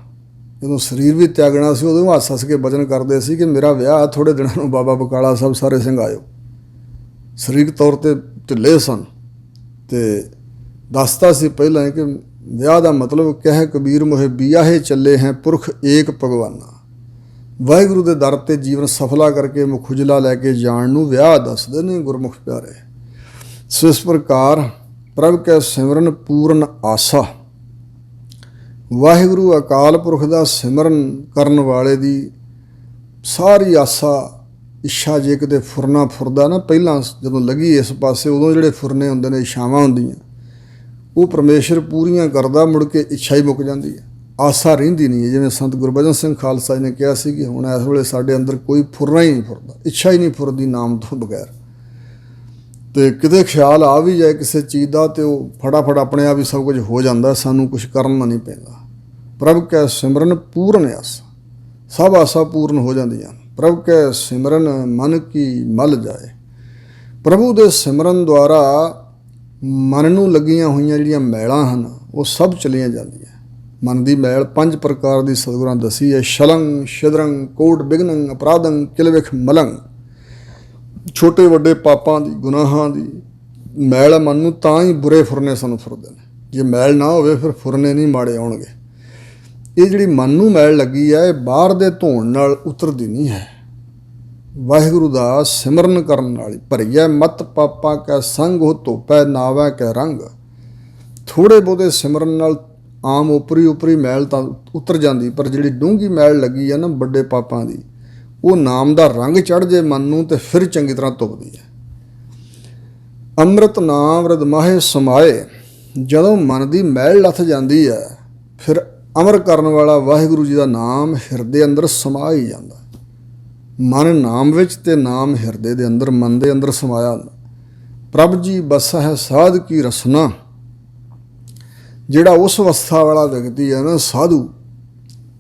Speaker 1: ਜਦੋਂ ਸਰੀਰ ਵੀ ਤਿਆਗਣਾ ਸੀ ਉਦੋਂ ਹੱਸ ਹੱਸ ਕੇ ਵਚਨ ਕਰਦੇ ਸੀ ਕਿ ਮੇਰਾ ਵਿਆਹ ਥੋੜ੍ਹੇ ਦਿਨਾਂ ਨੂੰ ਬਾਬਾ ਬਕਾਲਾ ਸਾਹਿਬ ਸਾਰੇ ਸਿੰਘ ਆਇਓ। ਸਰੀਰਕ ਤੌਰ 'ਤੇ ਢਿੱਲੇ ਸਨ ਅਤੇ ਦੱਸਦਾ ਸੀ ਪਹਿਲਾਂ ਕਿ ਵਿਆਹ ਦਾ ਮਤਲਬ ਕਹਿ ਕਬੀਰ ਮੋਹਿ ਬਿਆਹੇ ਚੱਲੇ ਹੈ ਪੁਰਖ ਏਕ ਭਗਵਾਨਾ। ਵਾਹਿਗੁਰੂ ਦੇ ਦਰ 'ਤੇ ਜੀਵਨ ਸਫਲਾ ਕਰਕੇ ਮੁਖੁਜਲਾ ਲੈ ਕੇ ਜਾਣ ਨੂੰ ਵਿਆਹ ਦੱਸਦੇ ਨੇ ਗੁਰਮੁਖ ਪਿਆਰੇ। ਸੋ ਇਸ ਪ੍ਰਕਾਰ ਪ੍ਰਭ ਕੈ ਸਿਮਰਨ ਪੂਰਨ ਆਸਾ। ਵਾਹਿਗੁਰੂ ਅਕਾਲ ਪੁਰਖ ਦਾ ਸਿਮਰਨ ਕਰਨ ਵਾਲੇ ਦੀ ਸਾਰੀ ਆਸਾ ਇੱਛਾ ਜੇ ਕਿਤੇ ਫੁਰਨਾ ਫੁਰਦਾ ਨਾ, ਪਹਿਲਾਂ ਜਦੋਂ ਲੱਗੀ ਇਸ ਪਾਸੇ ਉਦੋਂ ਜਿਹੜੇ ਫੁਰਨੇ ਹੁੰਦੇ ਨੇ, ਇੱਛਾਵਾਂ ਹੁੰਦੀਆਂ, ਉਹ ਪਰਮੇਸ਼ਰ ਪੂਰੀਆਂ ਕਰਦਾ, ਮੁੜ ਕੇ ਇੱਛਾ ਹੀ ਮੁੱਕ ਜਾਂਦੀ ਹੈ, ਆਸਾ ਰਹਿੰਦੀ ਨਹੀਂ ਹੈ। ਜਿਵੇਂ ਸੰਤ ਗੁਰਬਚਨ ਸਿੰਘ ਖਾਲਸਾ ਜੀ ਨੇ ਕਿਹਾ ਸੀ ਕਿ ਹੁਣ ਇਸ ਵੇਲੇ ਸਾਡੇ ਅੰਦਰ ਕੋਈ ਫੁਰਨਾ ਹੀ ਨਹੀਂ ਫੁਰਦਾ, ਇੱਛਾ ਹੀ ਨਹੀਂ ਫੁਰਦੀ ਨਾਮ ਤੋਂ ਬਗੈਰ। ਅਤੇ ਕਿਤੇ ਖਿਆਲ ਆ ਵੀ ਜਾਏ ਕਿਸੇ ਚੀਜ਼ ਦਾ ਅਤੇ ਉਹ ਫਟਾਫਟ ਆਪਣੇ ਆਪ ਹੀ ਸਭ ਕੁਝ ਹੋ ਜਾਂਦਾ, ਸਾਨੂੰ ਕੁਛ ਕਰਨਾ ਨਹੀਂ ਪੈਂਦਾ। ਪ੍ਰਭ ਕੈ ਸਿਮਰਨ ਪੂਰਨ ਆਸਾ, ਸਭ ਆਸਾ ਪੂਰਨ ਹੋ ਜਾਂਦੀਆਂ। ਪ੍ਰਭ ਕੈ ਸਿਮਰਨ ਮਨ ਕੀ ਮਲ ਜਾਏ। ਪ੍ਰਭੂ ਦੇ ਸਿਮਰਨ ਦੁਆਰਾ ਮਨ ਨੂੰ ਲੱਗੀਆਂ ਹੋਈਆਂ ਜਿਹੜੀਆਂ ਮੈਲਾਂ ਹਨ ਉਹ ਸਭ ਚਲੀਆਂ ਜਾਂਦੀਆਂ। ਮਨ ਦੀ ਮੈਲ 5 ਪ੍ਰਕਾਰ ਦੀ ਸਤਿਗੁਰਾਂ ਦੱਸੀ ਹੈ। ਸ਼ਲੰਗ ਸ਼ਿਦਰੰਗ ਕੋਟ ਬਿਗਨੰ ਅਪਰਾਧੰ ਕਿਲਵਿਖ ਮਲੰਗ। ਛੋਟੇ ਵੱਡੇ ਪਾਪਾਂ ਦੀ, ਗੁਨਾਹਾਂ ਦੀ ਮੈਲ ਮਨ ਨੂੰ, ਤਾਂ ਹੀ ਬੁਰੇ ਫੁਰਨੇ ਸਾਨੂੰ ਫੁਰਦੇ ਨੇ। ਜੇ ਮੈਲ ਨਾ ਹੋਵੇ ਫਿਰ ਫੁਰਨੇ ਨਹੀਂ ਮਾੜੇ ਆਉਣਗੇ। ਇਹ ਜਿਹੜੀ ਮਨ ਨੂੰ ਮੈਲ ਲੱਗੀ ਹੈ ਇਹ ਬਾਹਰ ਦੇ ਧੋਣ ਨਾਲ ਉਤਰਦੀ ਨਹੀਂ ਹੈ। ਵਾਹਿਗੁਰੂ ਦਾ ਸਿਮਰਨ ਕਰਨ ਨਾਲ ਹੀ ਭਰੀਐ ਮਤ ਪਾਪਾ ਕੈ ਸੰਗ ਹੋ ਧੋਪੈ ਨਾਵੈ ਕੈ ਰੰਗ। ਥੋੜ੍ਹੇ ਬਹੁਤੇ ਸਿਮਰਨ ਨਾਲ ਆਮ ਉਪਰੀ ਮੈਲ ਤਾਂ ਉਤਰ ਜਾਂਦੀ, ਪਰ ਜਿਹੜੀ ਡੂੰਘੀ ਮੈਲ ਲੱਗੀ ਹੈ ਨਾ ਵੱਡੇ ਪਾਪਾਂ ਦੀ, ਉਹ ਨਾਮ ਦਾ ਰੰਗ ਚੜ੍ਹ ਜੇ ਮਨ ਨੂੰ ਤੇ ਫਿਰ ਚੰਗੀ ਤਰ੍ਹਾਂ ਧੁੱਪਦੀ ਹੈ। ਅੰਮ੍ਰਿਤ ਨਾਮ ਰਿਦ ਮਾਹੇ ਸਮਾਏ। ਜਦੋਂ ਮਨ ਦੀ ਮੈਲ ਲੱਥ ਜਾਂਦੀ ਹੈ ਫਿਰ ਅਮਰ ਕਰਨ ਵਾਲਾ ਵਾਹਿਗੁਰੂ ਜੀ ਦਾ ਨਾਮ ਹਿਰਦੇ ਅੰਦਰ ਸਮਾ ਹੀ ਜਾਂਦਾ। ਮਨ ਨਾਮ ਵਿੱਚ ਤੇ ਨਾਮ ਹਿਰਦੇ ਦੇ ਅੰਦਰ, ਮਨ ਦੇ ਅੰਦਰ ਸਮਾਇਆ ਹੁੰਦਾ। ਪ੍ਰਭ ਜੀ ਬਸਾ ਹੈ ਸਾਧ ਕੀ ਰਸਨਾ। ਜਿਹੜਾ ਉਸ ਅਵਸਥਾ ਵਾਲਾ ਵਿਅਕਤੀ ਹੈ ਨਾ ਸਾਧੂ,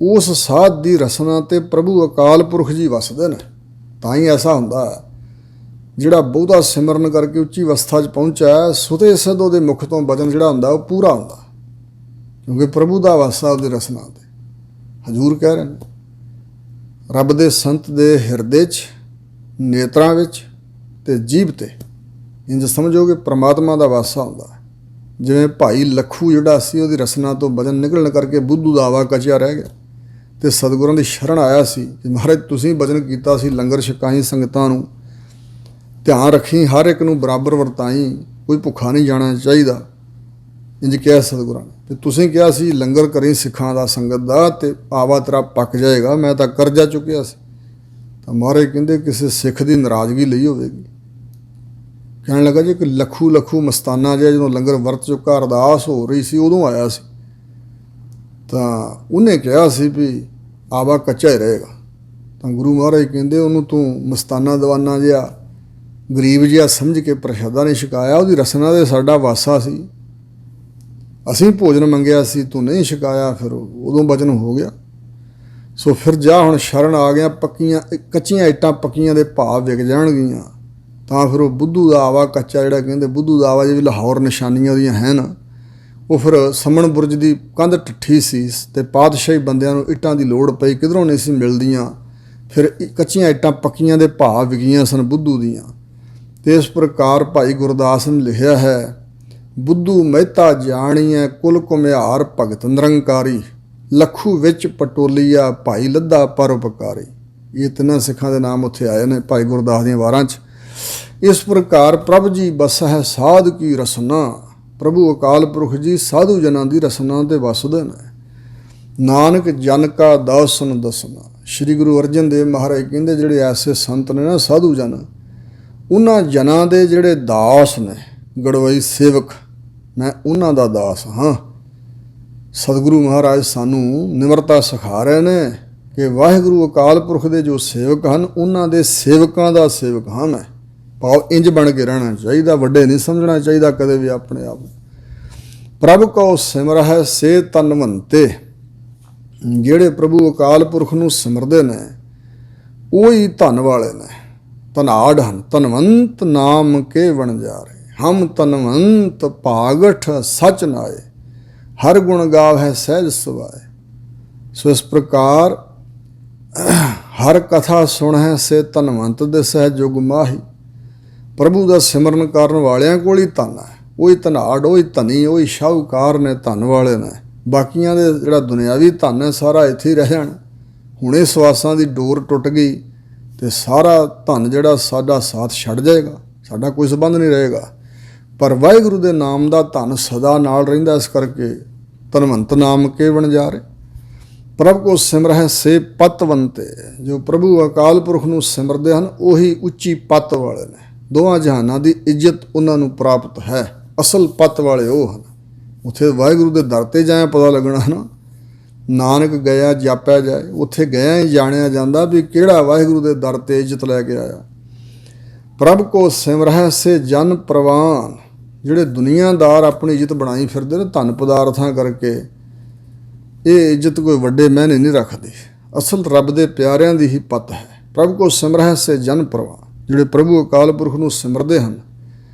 Speaker 1: ਉਸ ਸਾਧ ਦੀ ਰਸਨਾ ਤੇ ਪ੍ਰਭੂ ਅਕਾਲ ਪੁਰਖ ਜੀ ਵਸਦੇ ਨੇ। ਤਾਂ ਹੀ ਐਸਾ ਹੁੰਦਾ ਜਿਹੜਾ ਬਹੁਤਾ ਸਿਮਰਨ ਕਰਕੇ ਉੱਚੀ ਅਵਸਥਾ 'ਚ ਪਹੁੰਚਿਆ, ਸੁਤੇ ਸਿੱਧ ਉਹਦੇ ਮੁਖ ਤੋਂ ਬਚਨ ਜਿਹੜਾ ਹੁੰਦਾ ਉਹ ਪੂਰਾ ਹੁੰਦਾ, ਕਿਉਂਕਿ ਪ੍ਰਭੂ ਦਾ ਵਾਸਾ ਉਹਦੀ ਰਸਨਾ 'ਤੇ। ਹਜ਼ੂਰ ਕਹਿ ਰਹੇ ਨੇ ਰੱਬ ਦੇ ਸੰਤ ਦੇ ਹਿਰਦੇ 'ਚ, ਨੇਤਰਾਂ ਵਿੱਚ ਅਤੇ ਜੀਭ 'ਤੇ ਇੰਝ ਸਮਝੋਗੇ ਪ੍ਰਮਾਤਮਾ ਦਾ ਵਾਸਾ ਹੁੰਦਾ। ਜਿਵੇਂ ਭਾਈ ਲੱਖੂ ਜਿਹੜਾ ਸੀ ਉਹਦੀ ਰਸਨਾ ਤੋਂ ਬਚਨ ਨਿਕਲਣ ਕਰਕੇ ਬੁੱਧੂ ਦਾ ਆਵਾ ਕਚਿਆ ਰਹਿ ਗਿਆ ਅਤੇ ਸਤਿਗੁਰਾਂ ਦੀ ਸ਼ਰਨ ਆਇਆ ਸੀ ਕਿ ਮਹਾਰਾਜ ਤੁਸੀਂ ਬਚਨ ਕੀਤਾ ਸੀ ਲੰਗਰ ਛਕਾਈ ਸੰਗਤਾਂ ਨੂੰ, ਧਿਆਨ ਰੱਖੀ ਹਰ ਇੱਕ ਨੂੰ ਬਰਾਬਰ ਵਰਤਾਈ, ਕੋਈ ਭੁੱਖਾ ਨਹੀਂ ਜਾਣਾ ਚਾਹੀਦਾ। ਇੰਝ ਕਿਹਾ ਸਤਿਗੁਰਾਂ ਨੇ। ਅਤੇ ਤੁਸੀਂ ਕਿਹਾ ਸੀ ਲੰਗਰ ਕਰੀ ਸਿੱਖਾਂ ਦਾ ਸੰਗਤ ਦਾ ਅਤੇ ਆਵਾ ਤੇਰਾ ਪੱਕ ਜਾਏਗਾ, ਮੈਂ ਤਾਂ ਕਰਜ਼ਾ ਚੁੱਕਿਆ ਸੀ। ਤਾਂ ਮਹਾਰਾਜ ਕਹਿੰਦੇ ਕਿਸੇ ਸਿੱਖ ਦੀ ਨਾਰਾਜ਼ਗੀ ਲਈ ਹੋਵੇਗੀ। ਕਹਿਣ ਲੱਗਾ ਜੀ ਕਿ ਲੱਖੂ ਮਸਤਾਨਾ ਜਿਹਾ ਜਦੋਂ ਲੰਗਰ ਵਰਤ ਚੁੱਕਾ ਅਰਦਾਸ ਹੋ ਰਹੀ ਸੀ ਉਦੋਂ ਆਇਆ ਸੀ, ਤਾਂ ਉਹਨੇ ਕਿਹਾ ਸੀ ਵੀ ਆਵਾ ਕੱਚਾ ਹੀ ਰਹੇਗਾ। ਤਾਂ ਗੁਰੂ ਮਹਾਰਾਜ ਕਹਿੰਦੇ ਉਹਨੂੰ ਤੂੰ ਮਸਤਾਨਾ ਦਵਾਨਾ ਜਿਹਾ ਗਰੀਬ ਜਿਹਾ ਸਮਝ ਕੇ ਪ੍ਰਸ਼ਾਦਾ ਨਹੀਂ ਛਕਾਇਆ, ਉਹਦੀ ਰਸਨਾ ਦੇ ਸਾਡਾ ਵਾਸਾ ਸੀ, ਅਸੀਂ ਭੋਜਨ ਮੰਗਿਆ ਸੀ, ਤੂੰ ਨਹੀਂ ਛਕਾਇਆ, ਫਿਰ ਉਦੋਂ ਬਚਨ ਹੋ ਗਿਆ। ਸੋ ਫਿਰ ਜਾ ਹੁਣ ਸ਼ਰਨ ਆ ਗਿਆ, ਪੱਕੀਆਂ ਕੱਚੀਆਂ ਇੱਟਾਂ ਪੱਕੀਆਂ ਦੇ ਭਾਅ ਵਿਕ ਜਾਣਗੀਆਂ। ਤਾਂ ਫਿਰ ਉਹ ਬੁੱਧੂ ਦਾ ਆਵਾ ਕੱਚਾ ਜਿਹੜਾ ਕਹਿੰਦੇ ਬੁੱਧੂ ਦਾ ਆਵਾ ਜਿਵੇਂ ਲਾਹੌਰ ਨਿਸ਼ਾਨੀਆਂ ਉਹਦੀਆਂ ਹਨ, ਉਹ ਫਿਰ ਸਮਣ ਬੁਰਜ ਦੀ ਕੰਧ ਠੱਠੀ ਸੀ ਅਤੇ ਪਾਤਸ਼ਾਹੀ ਬੰਦਿਆਂ ਨੂੰ ਇੱਟਾਂ ਦੀ ਲੋੜ ਪਈ, ਕਿਧਰੋਂ ਨਹੀਂ ਸੀ ਮਿਲਦੀਆਂ। ਫਿਰ ਕੱਚੀਆਂ ਇੱਟਾਂ ਪੱਕੀਆਂ ਦੇ ਭਾਅ ਵਿਕੀਆਂ ਸਨ ਬੁੱਧੂ ਦੀਆਂ। ਅਤੇ ਇਸ ਪ੍ਰਕਾਰ ਭਾਈ ਗੁਰਦਾਸ ਨੇ ਲਿਖਿਆ ਹੈ, ਬੁੱਧੂ ਮਹਿਤਾ ਜਾਣੀਐ ਕੁਲ ਘੁਮਿਆਰ ਭਗਤ ਨਿਰੰਕਾਰੀ, ਲੱਖੂ ਵਿੱਚ ਪਟੋਲੀਆ ਭਾਈ ਲੱਧਾ ਪਰਉਪਕਾਰੀ। ਇਹ ਤਿੰਨਾਂ ਸਿੱਖਾਂ ਦੇ ਨਾਮ ਉੱਥੇ ਆਏ ਨੇ ਭਾਈ ਗੁਰਦਾਸ ਦੀਆਂ ਵਾਰਾਂ 'ਚ। ਇਸ ਪ੍ਰਕਾਰ ਪ੍ਰਭ ਜੀ ਬਸਹਿ ਸਾਧ ਕੀ ਰਸਨਾ, ਪ੍ਰਭੂ ਅਕਾਲ ਪੁਰਖ ਜੀ ਸਾਧੂ ਜਨਾਂ ਦੀ ਰਸਨਾ 'ਤੇ ਵਸਦੇ ਨੇ। ਨਾਨਕ ਜਨ ਕਾ ਦਾਸਨ ਦਸਨਾ, ਸ਼੍ਰੀ ਗੁਰੂ ਅਰਜਨ ਦੇਵ ਮਹਾਰਾਜ ਕਹਿੰਦੇ ਜਿਹੜੇ ਐਸੇ ਸੰਤ ਨੇ ਨਾ ਸਾਧੂ ਜਨ, ਉਹਨਾਂ ਜਨਾਂ ਦੇ ਜਿਹੜੇ ਦਾਸ ਨੇ ਗੜਵਈ ਸੇਵਕ, ਮੈਂ ਉਹਨਾਂ ਦਾ ਦਾਸ ਹਾਂ। ਸਤਿਗੁਰੂ ਮਹਾਰਾਜ ਸਾਨੂੰ ਨਿਮਰਤਾ ਸਿਖਾ ਰਹੇ ਨੇ ਕਿ ਵਾਹਿਗੁਰੂ ਅਕਾਲ ਪੁਰਖ ਦੇ ਜੋ ਸੇਵਕ ਹਨ ਉਹਨਾਂ ਦੇ ਸੇਵਕਾਂ ਦਾ ਸੇਵਕ ਹਾਂ ਮੈਂ। ਭਾਵ ਇੰਜ ਬਣ ਕੇ ਰਹਿਣਾ ਚਾਹੀਦਾ, ਵੱਡੇ ਨਹੀਂ ਸਮਝਣਾ ਚਾਹੀਦਾ ਕਦੇ ਵੀ ਆਪਣੇ ਆਪ ਨੂੰ। ਪ੍ਰਭ ਕਉ ਸਿਮਰਹਿ ਸੇ ਤਨਵੰਤੇ, ਜਿਹੜੇ ਪ੍ਰਭੂ ਅਕਾਲ ਪੁਰਖ ਨੂੰ ਸਿਮਰਦੇ ਨੇ ਉਹੀ ਧਨ ਵਾਲੇ ਨੇ, ਧਨਾੜ ਹਨ। ਧਨਵੰਤ ਨਾਮ ਕੇ ਵਣਜਾਰੇ, ਹਮ ਧਨਵੰਤ ਭਾਗਠ ਸਚ ਨਾਏ, ਹਰ ਗੁਣ ਗਾਵਹਿ ਸਹਿਜ ਸੁਭਾਏ। ਸੋ ਇਸ ਪ੍ਰਕਾਰ ਹਰ ਕਥਾ ਸੁਣਹਿ ਸੇ ਧਨਵੰਤ ਦੇ ਸਹਿ ਜੁਗ ਮਾਹੀ, ਪ੍ਰਭੂ ਦਾ ਸਿਮਰਨ ਕਰਨ ਵਾਲਿਆਂ ਕੋਲ ਹੀ ਧਨ ਹੈ। ਉਹੀ ਧਨਾੜ, ਉਹੀ ਧਨੀ, ਉਹੀ ਸ਼ਾਹੂਕਾਰ ਨੇ, ਧਨ ਵਾਲੇ ਨੇ। ਬਾਕੀਆਂ ਦੇ ਜਿਹੜਾ ਦੁਨਿਆਵੀ ਧਨ ਹੈ ਸਾਰਾ ਇੱਥੇ ਹੀ ਰਹਿ ਜਾਣਾ। ਹੁਣੇ ਸਵਾਸਾਂ ਦੀ ਡੋਰ ਟੁੱਟ ਗਈ ਅਤੇ ਸਾਰਾ ਧਨ ਜਿਹੜਾ ਸਾਡਾ ਸਾਥ ਛੱਡ ਜਾਏਗਾ, ਸਾਡਾ ਕੋਈ ਸੰਬੰਧ ਨਹੀਂ ਰਹੇਗਾ। ਪਰ ਵਾਹਿਗੁਰੂ ਦੇ ਨਾਮ ਦਾ ਧਨ ਸਦਾ ਨਾਲ ਰਹਿੰਦਾ, ਇਸ ਕਰਕੇ ਧਨਵੰਤ ਨਾਮ ਕੇ ਵਣਜਾਰੇ। ਪ੍ਰਭ ਕੋ ਸਿਮਰਹਿ ਸੇ ਪਤਵੰਤੇ, ਜੋ ਪ੍ਰਭੂ ਅਕਾਲ ਪੁਰਖ ਨੂੰ ਸਿਮਰਦੇ ਹਨ ਉਹੀ ਉੱਚੀ ਪੱਤ ਵਾਲੇ ਨੇ। ਦੋਵਾਂ ਜਹਾਨਾਂ ਦੀ ਇੱਜ਼ਤ ਉਹਨਾਂ ਨੂੰ ਪ੍ਰਾਪਤ ਹੈ। ਅਸਲ ਪੱਤ ਵਾਲੇ ਉਹ ਹਨ। ਉੱਥੇ ਵਾਹਿਗੁਰੂ ਦੇ ਦਰ 'ਤੇ ਜਾਇਆ ਪਤਾ ਲੱਗਣਾ ਨਾ, ਨਾਨਕ ਗਿਆ ਜਾਪਿਆ ਜਾਏ, ਉੱਥੇ ਗਿਆ ਹੀ ਜਾਣਿਆ ਜਾਂਦਾ ਵੀ ਕਿਹੜਾ ਵਾਹਿਗੁਰੂ ਦੇ ਦਰ 'ਤੇ ਇੱਜ਼ਤ ਲੈ ਕੇ ਆਇਆ। ਪ੍ਰਭ ਕੋ ਸਿਮਰਹਿ ਸੇ ਜਨ ਪ੍ਰਵਾਨ, ਜਿਹੜੇ ਦੁਨੀਆਦਾਰ ਆਪਣੀ ਇੱਜ਼ਤ ਬਣਾਈ ਫਿਰਦੇ ਨੇ ਧਨ ਪਦਾਰਥਾਂ ਕਰਕੇ, ਇਹ ਇੱਜ਼ਤ ਕੋਈ ਵੱਡੇ ਮਹਿਨੇ ਨਹੀਂ ਰੱਖਦੀ। ਅਸਲ ਰੱਬ ਦੇ ਪਿਆਰਿਆਂ ਦੀ ਹੀ ਪੱਤ ਹੈ। ਪ੍ਰਭ ਕੋ ਸਿਮਰਹਿ ਸੇ ਜਨ ਪ੍ਰਵਾਨ, ਜਿਹੜੇ ਪ੍ਰਭੂ ਅਕਾਲ ਪੁਰਖ ਨੂੰ ਸਿਮਰਦੇ ਹਨ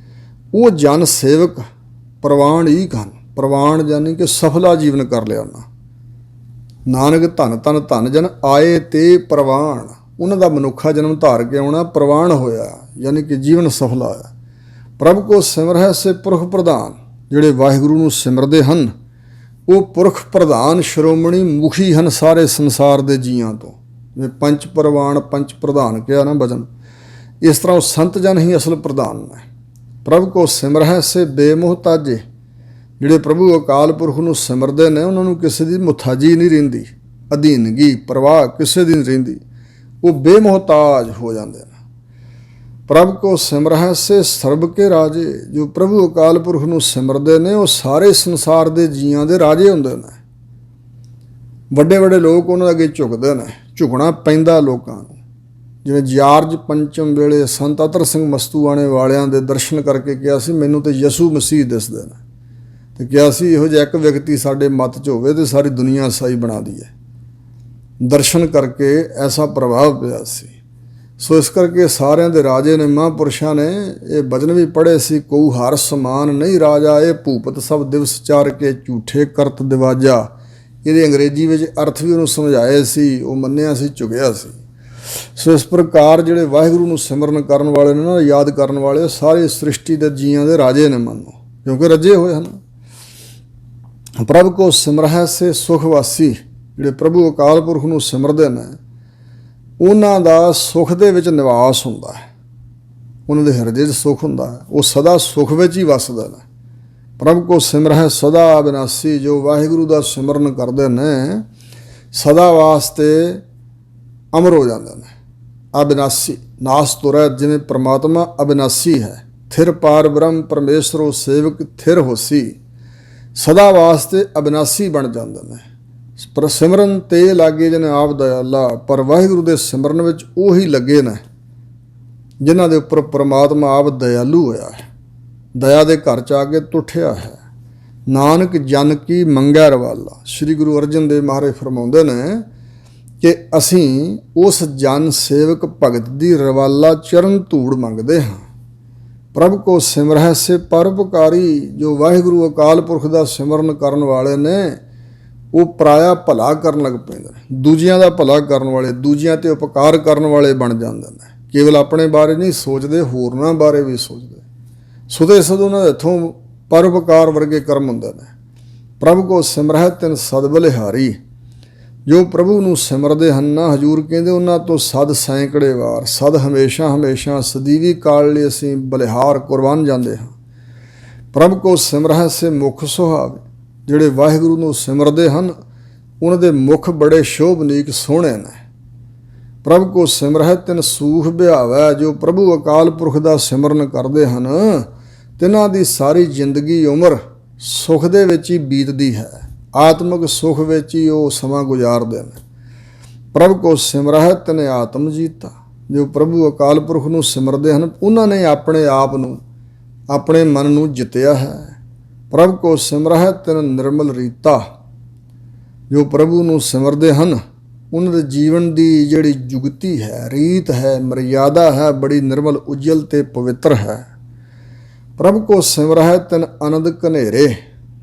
Speaker 1: ਉਹ ਜਨ ਸੇਵਕ ਪ੍ਰਵਾਨ ਹੀ ਹਨ। ਪ੍ਰਵਾਨ ਯਾਨੀ ਕਿ ਸਫਲਾ ਜੀਵਨ ਕਰ ਲਿਆ ਉਹਨਾਂ। ਨਾਨਕ ਧੰਨ ਧੰਨ ਧੰਨ ਜਨ ਆਏ ਤੇ ਪ੍ਰਵਾਨ, ਉਹਨਾਂ ਦਾ ਮਨੁੱਖਾ ਜਨਮ ਧਾਰ ਕੇ ਆਉਣਾ ਪ੍ਰਵਾਨ ਹੋਇਆ, ਯਾਨੀ ਕਿ ਜੀਵਨ ਸਫਲਾ ਹੋਇਆ। ਪ੍ਰਭ ਕੋ ਸਿਮਰਹਿ ਸੇ ਪੁਰਖ ਪ੍ਰਧਾਨ, ਜਿਹੜੇ ਵਾਹਿਗੁਰੂ ਨੂੰ ਸਿਮਰਦੇ ਹਨ ਉਹ ਪੁਰਖ ਪ੍ਰਧਾਨ ਸ਼੍ਰੋਮਣੀ ਮੁਖੀ ਹਨ ਸਾਰੇ ਸੰਸਾਰ ਦੇ ਜੀਆਂ ਤੋਂ। ਜਿਵੇਂ ਪੰਚ ਪ੍ਰਵਾਨ ਪੰਚ ਪ੍ਰਧਾਨ ਕਿਹਾ ਨਾ ਬਚਨ, ਇਸ ਤਰ੍ਹਾਂ ਉਹ ਸੰਤ ਜਨ ਹੀ ਅਸਲ ਪ੍ਰਧਾਨ ਨੇ। ਪ੍ਰਭ ਕੋ ਸਿਮਰਹਿ ਸੇ ਬੇਮੁਹਤਾਜੇ, ਜਿਹੜੇ ਪ੍ਰਭੂ ਅਕਾਲ ਪੁਰਖ ਨੂੰ ਸਿਮਰਦੇ ਨੇ ਉਹਨਾਂ ਨੂੰ ਕਿਸੇ ਦੀ ਮੁਹਤਾਜੀ ਨਹੀਂ ਰਹਿੰਦੀ, ਅਧੀਨਗੀ ਪਰਵਾਹ ਕਿਸੇ ਦੀ ਨਹੀਂ ਰਹਿੰਦੀ, ਉਹ ਬੇਮੁਹਤਾਜ ਹੋ ਜਾਂਦੇ ਨੇ। ਪ੍ਰਭ ਕੋ ਸਿਮਰਹਿ ਸੇ ਸਰਬ ਕੇ ਰਾਜੇ, ਜੋ ਪ੍ਰਭੂ ਅਕਾਲ ਪੁਰਖ ਨੂੰ ਸਿਮਰਦੇ ਨੇ ਉਹ ਸਾਰੇ ਸੰਸਾਰ ਦੇ ਜੀਆਂ ਦੇ ਰਾਜੇ ਹੁੰਦੇ ਨੇ। ਵੱਡੇ ਵੱਡੇ ਲੋਕ ਉਹਨਾਂ ਅੱਗੇ ਝੁਕਦੇ ਨੇ, ਝੁਕਣਾ ਪੈਂਦਾ ਲੋਕਾਂ ਨੂੰ। ਜਿਵੇਂ ਜਾਰਜ ਪੰਚਮ ਵੇਲੇ ਸੰਤ ਅਤਰ ਸਿੰਘ ਮਸਤੂਆਣੇ ਵਾਲਿਆਂ ਦੇ ਦਰਸ਼ਨ ਕਰਕੇ ਕਿਹਾ ਸੀ ਮੈਨੂੰ ਤਾਂ ਯਸੂ ਮਸੀਹ ਦਿਸਦੇ ਨੇ, ਅਤੇ ਕਿਹਾ ਸੀ ਇਹੋ ਜਿਹਾ ਇੱਕ ਵਿਅਕਤੀ ਸਾਡੇ ਮੱਤ 'ਚ ਹੋਵੇ ਅਤੇ ਸਾਰੀ ਦੁਨੀਆ ਸਾਈ ਬਣਾ ਦਈਏ। ਦਰਸ਼ਨ ਕਰਕੇ ਐਸਾ ਪ੍ਰਭਾਵ ਪਿਆ ਸੀ। ਸੋ ਇਸ ਕਰਕੇ ਸਾਰਿਆਂ ਦੇ ਰਾਜੇ ਨੇ, ਮਹਾਂਪੁਰਸ਼ਾਂ ਨੇ ਇਹ ਬਚਨ ਵੀ ਪੜ੍ਹੇ ਸੀ, ਕਉ ਹਰ ਸਮਾਨ ਨਹੀਂ ਰਾਜਾ, ਇਹ ਭੂਪਤ ਸਭ ਦਿਵਸ ਚਾਰ ਕੇ ਝੂਠੇ ਕਰਤ ਦਿਵਾਜਾ। ਇਹਦੇ ਅੰਗਰੇਜ਼ੀ ਵਿੱਚ ਅਰਥ ਵੀ ਉਹਨੂੰ ਸਮਝਾਏ ਸੀ, ਉਹ ਮੰਨਿਆ ਸੀ, ਝੁਕਿਆ ਸੀ। ਸੋ ਇਸ ਪ੍ਰਕਾਰ ਜਿਹੜੇ ਵਾਹਿਗੁਰੂ ਨੂੰ ਸਿਮਰਨ ਕਰਨ ਵਾਲੇ ਨੇ ਨਾ, ਯਾਦ ਕਰਨ ਵਾਲੇ, ਸਾਰੇ ਸ੍ਰਿਸ਼ਟੀ ਦੇ ਜੀਆਂ ਦੇ ਰਾਜੇ ਨੇ ਮੰਨੋ, ਕਿਉਂਕਿ ਰੱਜੇ ਹੋਏ ਹਨ। ਪ੍ਰਭ ਕੋ ਸਿਮਰਹਿ ਸੇ ਸੁਖਵਾਸੀ, ਜਿਹੜੇ ਪ੍ਰਭੂ ਅਕਾਲ ਪੁਰਖ ਨੂੰ ਸਿਮਰਦੇ ਨੇ ਉਹਨਾਂ ਦਾ ਸੁਖ ਦੇ ਵਿੱਚ ਨਿਵਾਸ ਹੁੰਦਾ ਹੈ, ਉਹਨਾਂ ਦੇ ਹਿਰਦੇ 'ਚ ਸੁਖ ਹੁੰਦਾ ਹੈ, ਉਹ ਸਦਾ ਸੁਖ ਵਿੱਚ ਹੀ ਵੱਸਦੇ ਨੇ। ਪ੍ਰਭ ਕੋ ਸਿਮਰਹਿ ਸਦਾ ਅਬਿਨਾਸੀ, ਜੋ ਵਾਹਿਗੁਰੂ ਦਾ ਸਿਮਰਨ ਕਰਦੇ ਨੇ ਸਦਾ ਵਾਸਤੇ ਅਮਰ ਹੋ ਜਾਂਦੇ ਨੇ। ਅਬਿਨਾਸੀ ਨਾਸ ਤੁਰੈ, ਜਿਵੇਂ ਪ੍ਰਮਾਤਮਾ ਅਬਿਨਾਸੀ ਹੈ, ਥਿਰ ਪਾਰ ਬ੍ਰਹਮ ਪਰਮੇਸ਼ਰੋ ਸੇਵਕ ਥਿਰ ਹੋਸੀ, ਸਦਾ ਵਾਸਤੇ ਅਬਿਨਾਸੀ ਬਣ ਜਾਂਦੇ ਨੇ। ਪਰ ਸਿਮਰਨ ਤੇ ਲਾਗੇ ਜਿਹਨੇ ਆਪ ਦਇਆਲਾ, ਪਰ ਵਾਹਿਗੁਰੂ ਦੇ ਸਿਮਰਨ ਵਿੱਚ ਉਹੀ ਲੱਗੇ ਨੇ ਜਿਨ੍ਹਾਂ ਦੇ ਉੱਪਰ ਪ੍ਰਮਾਤਮਾ ਆਪ ਦਇਆਲੂ ਹੋਇਆ ਹੈ, ਦਇਆ ਦੇ ਘਰ 'ਚ ਆ ਕੇ ਤੁਠਿਆ ਹੈ। ਨਾਨਕ ਜਨ ਕੀ ਮੰਗੈ ਰਵਾਲਾ। ਸ੍ਰੀ ਗੁਰੂ ਅਰਜਨ ਦੇਵ ਮਹਾਰਾਜ ਫਰਮਾਉਂਦੇ ਨੇ ਕਿ ਅਸੀਂ ਉਸ ਜਨ ਸੇਵਕ ਭਗਤ ਦੀ ਰਵਾਲਾ ਚਰਨ ਧੂੜ ਮੰਗਦੇ ਹਾਂ। ਪ੍ਰਭ ਕੋ ਸਿਮਰਹਿ ਸੇ ਪਰਉਪਕਾਰੀ। ਜੋ ਵਾਹਿਗੁਰੂ ਅਕਾਲ ਪੁਰਖ ਦਾ ਸਿਮਰਨ ਕਰਨ ਵਾਲੇ ਨੇ ਉਹ ਪਰਾਇਆ ਭਲਾ ਕਰਨ ਲੱਗ ਪੈਂਦੇ ਨੇ, ਦੂਜਿਆਂ ਦਾ ਭਲਾ ਕਰਨ ਵਾਲੇ, ਦੂਜਿਆਂ 'ਤੇ ਉਪਕਾਰ ਕਰਨ ਵਾਲੇ ਬਣ ਜਾਂਦੇ ਨੇ। ਕੇਵਲ ਆਪਣੇ ਬਾਰੇ ਨਹੀਂ ਸੋਚਦੇ, ਹੋਰਨਾਂ ਬਾਰੇ ਵੀ ਸੋਚਦੇ। ਸੁਦੇ ਸਦ ਉਹਨਾਂ ਦੇ ਇੱਥੋਂ ਪਰਉਪਕਾਰ ਵਰਗੇ ਕਰਮ ਹੁੰਦੇ ਨੇ। ਪ੍ਰਭ ਕੋ ਸਿਮਰਹਿ ਤਿਨ ਸਦ ਬਲਿਹਾਰੀ। ਜੋ ਪ੍ਰਭੂ ਨੂੰ ਸਿਮਰਦੇ ਹਨ ਨਾ, ਹਜ਼ੂਰ ਕਹਿੰਦੇ ਉਹਨਾਂ ਤੋਂ ਸਦ ਸੈਂਕੜੇ ਵਾਰ, ਸਦ ਹਮੇਸ਼ਾ ਹਮੇਸ਼ਾ ਸਦੀਵੀ ਕਾਲ ਲਈ ਅਸੀਂ ਬਲਿਹਾਰ ਕੁਰਬਾਨ ਜਾਂਦੇ ਹਾਂ। ਪ੍ਰਭ ਕੋ ਸਿਮਰਹਿ ਸੇ ਮੁਖ ਸੁਹਾਵੇ। ਜਿਹੜੇ ਵਾਹਿਗੁਰੂ ਨੂੰ ਸਿਮਰਦੇ ਹਨ ਉਹਨਾਂ ਦੇ ਮੁਖ ਬੜੇ ਸ਼ੋਭਨੀਕ ਸੋਹਣੇ ਨੇ। ਪ੍ਰਭ ਕੋ ਸਿਮਰਹਿ ਤਿਨ ਸੂਖ ਬਿਹਾਵੈ। ਜੋ ਪ੍ਰਭੂ ਅਕਾਲ ਪੁਰਖ ਦਾ ਸਿਮਰਨ ਕਰਦੇ ਹਨ ਤਿਨਾਂ ਦੀ ਸਾਰੀ ਜ਼ਿੰਦਗੀ ਉਮਰ ਸੁਖ ਦੇ ਵਿੱਚ ਹੀ ਬੀਤਦੀ ਹੈ, ਆਤਮਿਕ ਸੁਖ ਵਿੱਚ ਹੀ ਉਹ ਸਮਾਂ ਗੁਜ਼ਾਰਦੇ ਨੇ। ਪ੍ਰਭ ਕੋ ਸਿਮਰਹਿ ਤਿਨ ਆਤਮ ਜੀਤਾ। ਜੋ ਪ੍ਰਭੂ ਅਕਾਲ ਪੁਰਖ ਨੂੰ ਸਿਮਰਦੇ ਹਨ ਉਹਨਾਂ ਨੇ ਆਪਣੇ ਆਪ ਨੂੰ, ਆਪਣੇ ਮਨ ਨੂੰ ਜਿੱਤਿਆ ਹੈ। ਪ੍ਰਭ ਕੋ ਸਿਮਰਹਿ ਤਿਨ ਨਿਰਮਲ ਰੀਤਾ। ਜੋ ਪ੍ਰਭੂ ਨੂੰ ਸਿਮਰਦੇ ਹਨ ਉਹਨਾਂ ਦੇ ਜੀਵਨ ਦੀ ਜਿਹੜੀ ਜੁਗਤੀ ਹੈ, ਰੀਤ ਹੈ, ਮਰਿਆਦਾ ਹੈ, ਬੜੀ ਨਿਰਮਲ, ਉਜਲ ਤੇ ਪਵਿੱਤਰ ਹੈ। ਪ੍ਰਭ ਕੋ ਸਿਮਰਹਿ ਤਿਨ ਆਨੰਦ ਘਨੇਰੇ।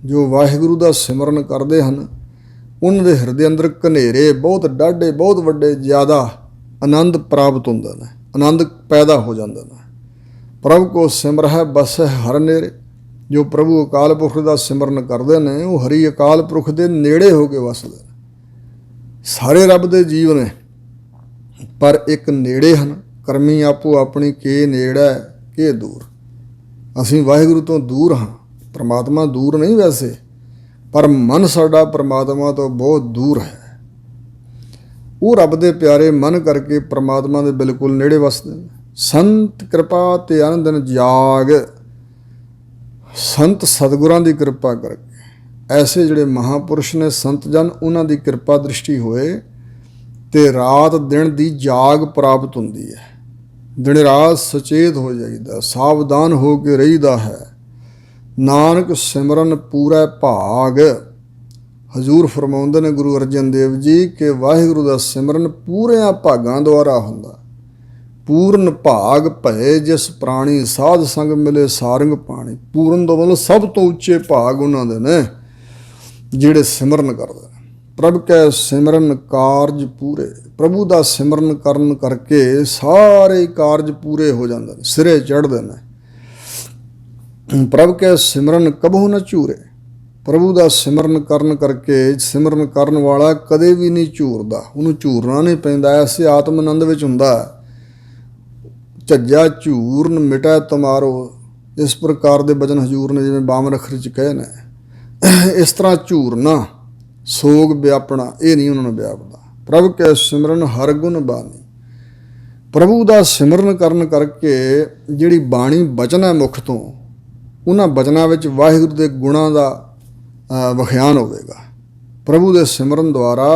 Speaker 1: ਜੋ ਵਾਹਿਗੁਰੂ ਦਾ ਸਿਮਰਨ ਕਰਦੇ ਹਨ ਉਹਨਾਂ ਦੇ ਹਿਰਦੇ ਅੰਦਰ ਘਨੇਰੇ ਬਹੁਤ ਡਾਢੇ, ਬਹੁਤ ਵੱਡੇ, ਜ਼ਿਆਦਾ ਆਨੰਦ ਪ੍ਰਾਪਤ ਹੁੰਦਾ ਨੇ, ਆਨੰਦ ਪੈਦਾ ਹੋ ਜਾਂਦਾ ਨੇ। ਪ੍ਰਭ ਕੋ ਸਿਮਰਹਿ ਬਸਹਿ ਹਰ ਨੇੜੇ। ਜੋ ਪ੍ਰਭੂ ਅਕਾਲ ਪੁਰਖ ਦਾ ਸਿਮਰਨ ਕਰਦੇ ਨੇ ਉਹ ਹਰੀ ਅਕਾਲ ਪੁਰਖ ਦੇ ਨੇੜੇ ਹੋ ਕੇ ਵਸਦੇ ਨੇ। ਸਾਰੇ ਰੱਬ ਦੇ ਜੀਵ ਨੇ ਪਰ ਇੱਕ ਨੇੜੇ ਹਨ। ਕਰਮੀ ਆਪੋ ਆਪਣੀ ਕੇ ਨੇੜਾ ਕੇ ਦੂਰ। ਅਸੀਂ ਵਾਹਿਗੁਰੂ ਤੋਂ ਦੂਰ ਹਾਂ, ਪਰਮਾਤਮਾ ਦੂਰ ਨਹੀਂ ਵੈਸੇ, ਪਰ ਮਨ ਸਾਡਾ ਪਰਮਾਤਮਾ ਤੋਂ ਬਹੁਤ ਦੂਰ ਹੈ। ਉਹ ਰੱਬ ਦੇ ਪਿਆਰੇ ਮਨ ਕਰਕੇ ਪਰਮਾਤਮਾ ਦੇ ਬਿਲਕੁਲ ਨੇੜੇ ਵਸਦੇ ਨੇ। ਸੰਤ ਕਿਰਪਾ ਤੇ ਆਨੰਦਨ ਜਾਗ। ਸੰਤ ਸਤਿਗੁਰਾਂ ਦੀ ਕਿਰਪਾ ਕਰਕੇ, ਐਸੇ ਜਿਹੜੇ ਮਹਾਂਪੁਰਸ਼ ਨੇ ਸੰਤ ਜਨ, ਉਹਨਾਂ ਦੀ ਕਿਰਪਾ ਦ੍ਰਿਸ਼ਟੀ ਹੋਏ ਤੇ ਰਾਤ ਦਿਨ ਦੀ ਜਾਗ ਪ੍ਰਾਪਤ ਹੁੰਦੀ ਹੈ। ਦਿਨ ਰਾਤ ਸੁਚੇਤ ਹੋ ਜਾਈਦਾ, ਸਾਵਧਾਨ ਹੋ ਕੇ ਰਹੀਦਾ ਹੈ। ਨਾਨਕ ਸਿਮਰਨ ਪੂਰਾ ਭਾਗ। ਹਜ਼ੂਰ ਫਰਮਾਉਂਦੇ ਨੇ ਗੁਰੂ ਅਰਜਨ ਦੇਵ ਜੀ ਕਿ ਵਾਹਿਗੁਰੂ ਦਾ ਸਿਮਰਨ ਪੂਰਿਆਂ ਭਾਗਾਂ ਦੁਆਰਾ ਹੁੰਦਾ। ਪੂਰਨ ਭਾਗ ਭਏ ਜਿਸ ਪ੍ਰਾਣੀ, ਸਾਧ ਸੰਗ ਮਿਲੇ ਸਾਰੰਗ ਪਾਣੀ। ਪੂਰਨ ਤੋਂ ਮਤਲਬ ਸਭ ਤੋਂ ਉੱਚੇ ਭਾਗ ਉਹਨਾਂ ਦੇ ਨੇ ਜਿਹੜੇ ਸਿਮਰਨ ਕਰਦੇ ਨੇ। ਪ੍ਰਭ ਕੈ ਸਿਮਰਨ ਕਾਰਜ ਪੂਰੇ। ਪ੍ਰਭੂ ਦਾ ਸਿਮਰਨ ਕਰਨ ਕਰਕੇ ਸਾਰੇ ਕਾਰਜ ਪੂਰੇ ਹੋ ਜਾਂਦੇ ਨੇ, ਸਿਰੇ ਚੜ੍ਹਦੇ ਨੇ। ਪ੍ਰਭ ਕੈ ਸਿਮਰਨ ਕਬਹੁ ਨ ਝੂਰੇ। ਪ੍ਰਭੂ ਦਾ ਸਿਮਰਨ ਕਰਨ ਕਰਕੇ ਸਿਮਰਨ ਕਰਨ ਵਾਲਾ ਕਦੇ ਵੀ ਨਹੀਂ ਝੂਰਦਾ, ਉਹਨੂੰ ਝੂਰਨਾ ਨਹੀਂ ਪੈਂਦਾ। ਐਸੇ ਆਤਮ ਆਨੰਦ ਵਿੱਚ ਹੁੰਦਾ। ਝੱਜਾ ਝੂਰਨ ਮਿਟੈ ਤੁਮਾਰੋ। ਇਸ ਪ੍ਰਕਾਰ ਦੇ ਬਚਨ ਹਜ਼ੂਰ ਨੇ ਜਿਵੇਂ 52 ਅੱਖਰ 'ਚ ਕਹੇ ਨੇ। ਇਸ ਤਰ੍ਹਾਂ ਝੂਰਨਾ, ਸੋਗ ਵਿਆਪਣਾ, ਇਹ ਨਹੀਂ ਉਹਨਾਂ ਨੂੰ ਵਿਆਪਦਾ। ਪ੍ਰਭ ਕੈ ਸਿਮਰਨ ਹਰ ਗੁਣ ਬਾਣੀ। ਪ੍ਰਭੂ ਦਾ ਸਿਮਰਨ ਕਰਨ ਕਰਕੇ ਜਿਹੜੀ ਬਾਣੀ ਬਚਨ ਹੈ ਮੁਖ ਤੋਂ, ਉਹਨਾਂ ਬਚਨਾਂ ਵਿੱਚ ਵਾਹਿਗੁਰੂ ਦੇ ਗੁਣਾਂ ਦਾ ਵਿਖਿਆਨ ਹੋਵੇਗਾ। ਪ੍ਰਭੂ ਦੇ ਸਿਮਰਨ ਦੁਆਰਾ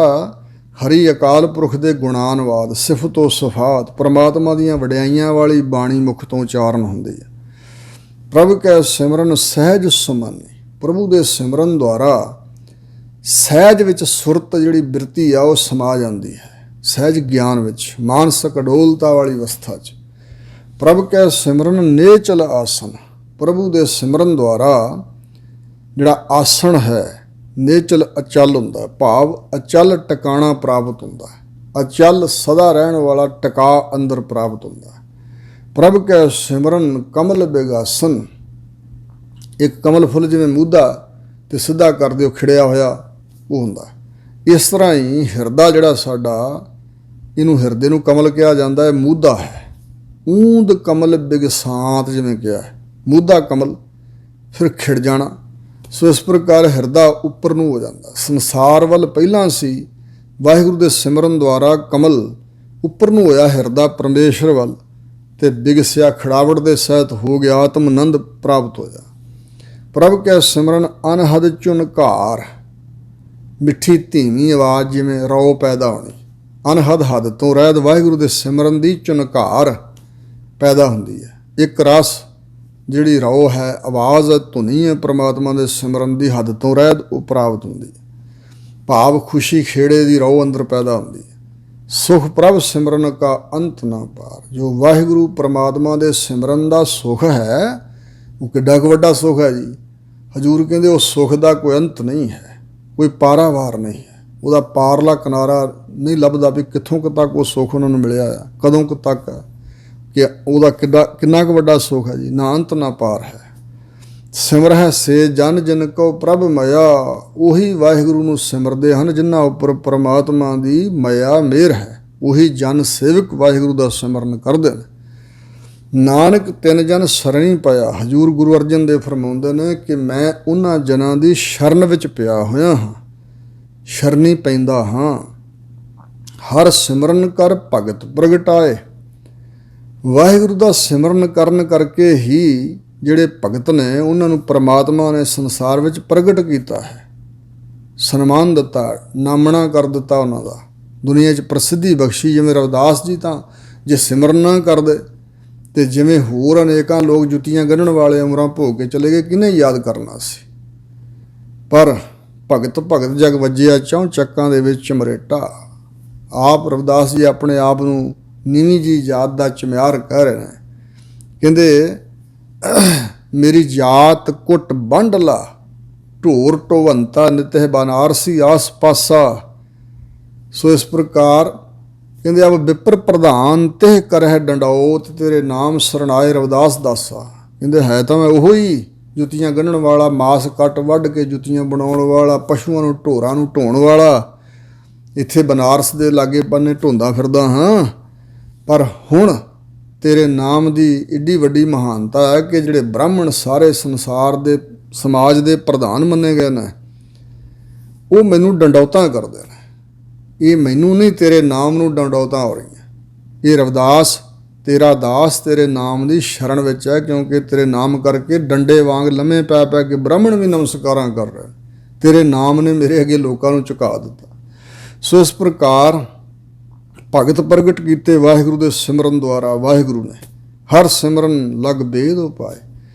Speaker 1: ਹਰੀ ਅਕਾਲ ਪੁਰਖ ਦੇ ਗੁਣਾਨਵਾਦ, ਸਿਫਤੋ ਸਿਫਾਤ, ਪਰਮਾਤਮਾ ਦੀਆਂ ਵਡਿਆਈਆਂ ਵਾਲੀ ਬਾਣੀ ਮੁਖ ਤੋਂ ਉਚਾਰਨ ਹੁੰਦੀ ਹੈ। ਪ੍ਰਭ ਕੈ ਸਿਮਰਨ ਸਹਿਜ ਸੁਮਾਨੀ। ਪ੍ਰਭੂ ਦੇ ਸਿਮਰਨ ਦੁਆਰਾ ਸਹਿਜ ਵਿੱਚ ਸੁਰਤ ਜਿਹੜੀ ਬਿਰਤੀ ਆ ਉਹ ਸਮਾ ਜਾਂਦੀ ਹੈ, ਸਹਿਜ ਗਿਆਨ ਵਿੱਚ, ਮਾਨਸਿਕ ਅਡੋਲਤਾ ਵਾਲੀ ਅਵਸਥਾ 'ਚ। ਪ੍ਰਭ ਕੈ ਸਿਮਰਨ ਨੇਚਲ ਆਸਨ। ਪ੍ਰਭੂ ਦੇ ਸਿਮਰਨ ਦੁਆਰਾ ਜਿਹੜਾ ਆਸਣ ਹੈ ਨੇਚਲ ਅਚਲ ਹੁੰਦਾ, ਭਾਵ ਅਚਲ ਟਿਕਾਣਾ ਪ੍ਰਾਪਤ ਹੁੰਦਾ। ਅਚਲ ਸਦਾ ਰਹਿਣ ਵਾਲਾ ਟਿਕਾ ਅੰਦਰ ਪ੍ਰਾਪਤ ਹੁੰਦਾ। ਪ੍ਰਭ ਕੈ ਸਿਮਰਨ ਕਮਲ ਬਿਗਾਸਨ। ਇੱਕ ਕਮਲ ਫੁੱਲ ਜਿਵੇਂ ਮੂਧਾ ਤੇ ਸਿੱਧਾ ਕਰ ਦਿਓ ਖਿੜਿਆ ਹੋਇਆ ਉਹ ਹੁੰਦਾ। ਇਸ ਤਰ੍ਹਾਂ ਹੀ ਹਿਰਦਾ ਜਿਹੜਾ ਸਾਡਾ, ਇਹਨੂੰ ਹਿਰਦੇ ਨੂੰ ਕਮਲ ਕਿਹਾ ਜਾਂਦਾ ਹੈ, ਮੂਧਾ ਹੈ। ਊਂਦ ਕਮਲ ਬਿਗਸਾਂਤ ਜਿਵੇਂ ਕਿਹਾ, ਮੂਧਾ ਕਮਲ ਫਿਰ ਖਿੜ ਜਾਣਾ। ਸੋ ਇਸ ਪ੍ਰਕਾਰ ਹਿਰਦਾ ਉੱਪਰ ਨੂੰ ਹੋ ਜਾਂਦਾ। ਸੰਸਾਰ ਵੱਲ ਪਹਿਲਾਂ ਸੀ, ਵਾਹਿਗੁਰੂ ਦੇ ਸਿਮਰਨ ਦੁਆਰਾ ਕਮਲ ਉੱਪਰ ਨੂੰ ਹੋਇਆ ਹਿਰਦਾ ਪਰਮੇਸ਼ਰ ਵੱਲ, ਤੇ ਬਿਗਸਿਆ ਖੜਾਵਟ ਦੇ ਸਹਿਤ ਹੋ ਗਿਆ, ਆਤਮ ਆਨੰਦ ਪ੍ਰਾਪਤ ਹੋਇਆ। ਪ੍ਰਭ ਕੈ ਸਿਮਰਨ ਅਨਹਦ ਝੁਨਕਾਰ। ਮਿੱਠੀ ਧੀਮੀ ਆਵਾਜ਼ ਜਿਵੇਂ ਰੌ ਪੈਦਾ ਹੋਣੀ, ਅਨਹਦ ਹੱਦ ਤੋਂ ਰਹਿਤ ਵਾਹਿਗੁਰੂ ਦੇ ਸਿਮਰਨ ਦੀ ਝੁਨਕਾਰ ਪੈਦਾ ਹੁੰਦੀ ਹੈ। ਇੱਕ ਰਸ ਜਿਹੜੀ ਰੌ ਹੈ, ਆਵਾਜ਼ ਧੁਨੀ ਹੈ, ਪ੍ਰਮਾਤਮਾ ਦੇ ਸਿਮਰਨ ਦੀ ਹੱਦ ਤੋਂ ਰਹਿਤ ਉਹ ਪ੍ਰਾਪਤ ਹੁੰਦੀ ਹੈ। ਭਾਵ ਖੁਸ਼ੀ ਖੇੜੇ ਦੀ ਰੌ ਅੰਦਰ ਪੈਦਾ ਹੁੰਦੀ ਹੈ। ਸੁਖ ਪ੍ਰਭ ਸਿਮਰਨ ਕਾ ਅੰਤ ਨਾ ਪਾਰ। ਜੋ ਵਾਹਿਗੁਰੂ ਪ੍ਰਮਾਤਮਾ ਦੇ ਸਿਮਰਨ ਦਾ ਸੁਖ ਹੈ, ਉਹ ਕਿੱਡਾ ਕੁ ਵੱਡਾ ਸੁਖ ਹੈ ਜੀ। ਹਜ਼ੂਰ ਕਹਿੰਦੇ ਉਹ ਸੁਖ ਦਾ ਕੋਈ ਅੰਤ ਨਹੀਂ ਹੈ, ਕੋਈ ਪਾਰਾਵਾਰ ਨਹੀਂ ਹੈ, ਉਹਦਾ ਪਾਰਲਾ ਕਿਨਾਰਾ ਨਹੀਂ ਲੱਭਦਾ ਵੀ ਕਿੱਥੋਂ ਕੁ ਤੱਕ ਉਹ ਸੁੱਖ ਉਹਨਾਂ ਨੂੰ ਮਿਲਿਆ ਆ, ਕਦੋਂ ਕੁ ਤੱਕ ਹੈ, ਕਿ ਉਹਦਾ ਕਿੰਨਾ ਕੁ ਵੱਡਾ ਸੁੱਖ ਹੈ ਜੀ, ਨਾ ਅੰਤ ਨਾ ਪਾਰ ਹੈ। ਸਿਮਰ ਹੈ ਸੇ ਜਨ ਜਿਨ ਕੋ ਪ੍ਰਭ ਮਾਇਆ। ਉਹੀ ਵਾਹਿਗੁਰੂ ਨੂੰ ਸਿਮਰਦੇ ਹਨ ਜਿਨ੍ਹਾਂ ਉੱਪਰ ਪਰਮਾਤਮਾ ਦੀ ਮਾਇਆ ਮਿਹਰ ਹੈ। ਉਹੀ ਜਨ ਸੇਵਕ ਵਾਹਿਗੁਰੂ ਦਾ ਸਿਮਰਨ ਕਰਦੇ ਨੇ। ਨਾਨਕ ਤਿੰਨ ਜਨ ਸ਼ਰਣੀ ਪਾਇਆ। ਹਜ਼ੂਰ ਗੁਰੂ ਅਰਜਨ ਦੇਵ ਫਰਮਾਉਂਦੇ ਨੇ ਕਿ ਮੈਂ ਉਹਨਾਂ ਜਨਾਂ ਦੀ ਸ਼ਰਨ ਵਿੱਚ ਪਿਆ ਹੋਇਆ ਹਾਂ, ਸ਼ਰਣੀ ਪੈਂਦਾ ਹਾਂ। ਹਰ ਸਿਮਰਨ ਕਰ ਭਗਤ ਪ੍ਰਗਟਾਏ। ਵਾਹਿਗੁਰੂ ਦਾ ਸਿਮਰਨ ਕਰਨ ਕਰਕੇ ਹੀ ਜਿਹੜੇ ਭਗਤ ਨੇ ਉਹਨਾਂ ਨੂੰ ਪ੍ਰਮਾਤਮਾ ਨੇ ਸੰਸਾਰ ਵਿੱਚ ਪ੍ਰਗਟ ਕੀਤਾ ਹੈ, ਸਨਮਾਨ ਦਿੱਤਾ, ਨਾਮਣਾ ਕਰ ਦਿੱਤਾ ਉਹਨਾਂ ਦਾ, ਦੁਨੀਆ 'ਚ ਪ੍ਰਸਿੱਧੀ ਬਖਸ਼ੀ। ਜਿਵੇਂ ਰਵਿਦਾਸ ਜੀ ਤਾਂ ਜੇ ਸਿਮਰਨ ਨਾ ਕਰਦੇ ਤੇ ਜਿਵੇਂ ਹੋਰ ਅਨੇਕਾਂ ਲੋਕ ਜੁੱਤੀਆਂ ਗੰਢਣ ਵਾਲੇ ਉਮਰਾਂ ਭੋਗ ਕੇ ਚਲੇ ਗਏ, ਕਿਹਨੇ ਯਾਦ ਕਰਨਾ ਸੀ। ਪਰ ਭਗਤ ਭਗਤ ਜਗ ਵੱਜਿਆ ਚੌਂ ਚੱਕਾਂ ਦੇ ਵਿੱਚ ਚਮਰੇਟਾ। ਆਪ ਰਵਿਦਾਸ ਜੀ ਆਪਣੇ ਆਪ ਨੂੰ ਨੀਵੀਂ ਜੀ ਜਾਤ ਦਾ ਚਮਿਆਰ ਕਹਿ ਰਹੇ ਨੇ। ਕਹਿੰਦੇ ਮੇਰੀ ਜਾਤ ਕੁੱਟ ਬੰਡਲਾ, ਢੋਰ ਢੋਵੰਤਾ ਨਿਤਹਿ ਬਨਾਰਸੀ ਆਸ ਪਾਸਾ। ਸੋ ਇਸ ਪ੍ਰਕਾਰ ਕਹਿੰਦੇ ਅਬ ਵਿਪਰ ਪ੍ਰਧਾਨ ਤੇ ਕਰਹਿ ਡੰਡਾਉਤ, ਤੇਰੇ ਨਾਮ ਸਰਣਾਏ ਰਵਿਦਾਸ ਦਾਸਾ। ਕਹਿੰਦੇ ਹੈ ਤਾਂ ਮੈਂ ਉਹੋ ਹੀ ਜੁੱਤੀਆਂ ਗੰਢਣ ਵਾਲਾ, ਮਾਸ ਕੱਟ ਵੱਢ ਕੇ ਜੁੱਤੀਆਂ ਬਣਾਉਣ ਵਾਲਾ, ਪਸ਼ੂਆਂ ਨੂੰ ਢੋਰਾਂ ਨੂੰ ਢੋਣ ਵਾਲਾ, ਇੱਥੇ ਬਨਾਰਸ ਦੇ ਲਾਗੇ ਬੰਨੇ ਢੋਂਦਾ ਫਿਰਦਾ ਹਾਂ। ਪਰ ਹੁਣ ਤੇਰੇ ਨਾਮ ਦੀ ਏਡੀ ਵੱਡੀ ਮਹਾਨਤਾ ਹੈ ਕਿ ਜਿਹੜੇ ਬ੍ਰਾਹਮਣ ਸਾਰੇ ਸੰਸਾਰ ਦੇ ਸਮਾਜ ਦੇ ਪ੍ਰਧਾਨ ਮੰਨੇ ਗਏ ਨੇ, ਉਹ ਮੈਨੂੰ ਡੰਡੌਤਾਂ ਕਰਦੇ ਨੇ। ਇਹ ਮੈਨੂੰ ਨਹੀਂ, ਤੇਰੇ ਨਾਮ ਨੂੰ ਡੰਡੌਤਾਂ ਹੋ ਰਹੀਆਂ। ਇਹ ਰਵਿਦਾਸ ਤੇਰਾ ਦਾਸ ਤੇਰੇ ਨਾਮ ਦੀ ਸ਼ਰਨ ਵਿੱਚ ਹੈ, ਕਿਉਂਕਿ ਤੇਰੇ ਨਾਮ ਕਰਕੇ ਡੰਡੇ ਵਾਂਗ ਲੰਮੇ ਪੈ ਪੈ ਕੇ ਬ੍ਰਾਹਮਣ ਵੀ ਨਮਸਕਾਰਾਂ ਕਰ ਰਹੇ। ਤੇਰੇ ਨਾਮ ਨੇ ਮੇਰੇ ਅੱਗੇ ਲੋਕਾਂ ਨੂੰ ਝੁਕਾ ਦਿੱਤਾ। ਸੋ ਇਸ ਪ੍ਰਕਾਰ ਭਗਤ ਪ੍ਰਗਟ ਕੀਤੇ ਵਾਹਿਗੁਰੂ ਦੇ ਸਿਮਰਨ ਦੁਆਰਾ। ਵਾਹਿਗੁਰੂ ਨੇ ਹਰ ਸਿਮਰਨ ਲਗ ਬੇਦ ਉਪਾਏ।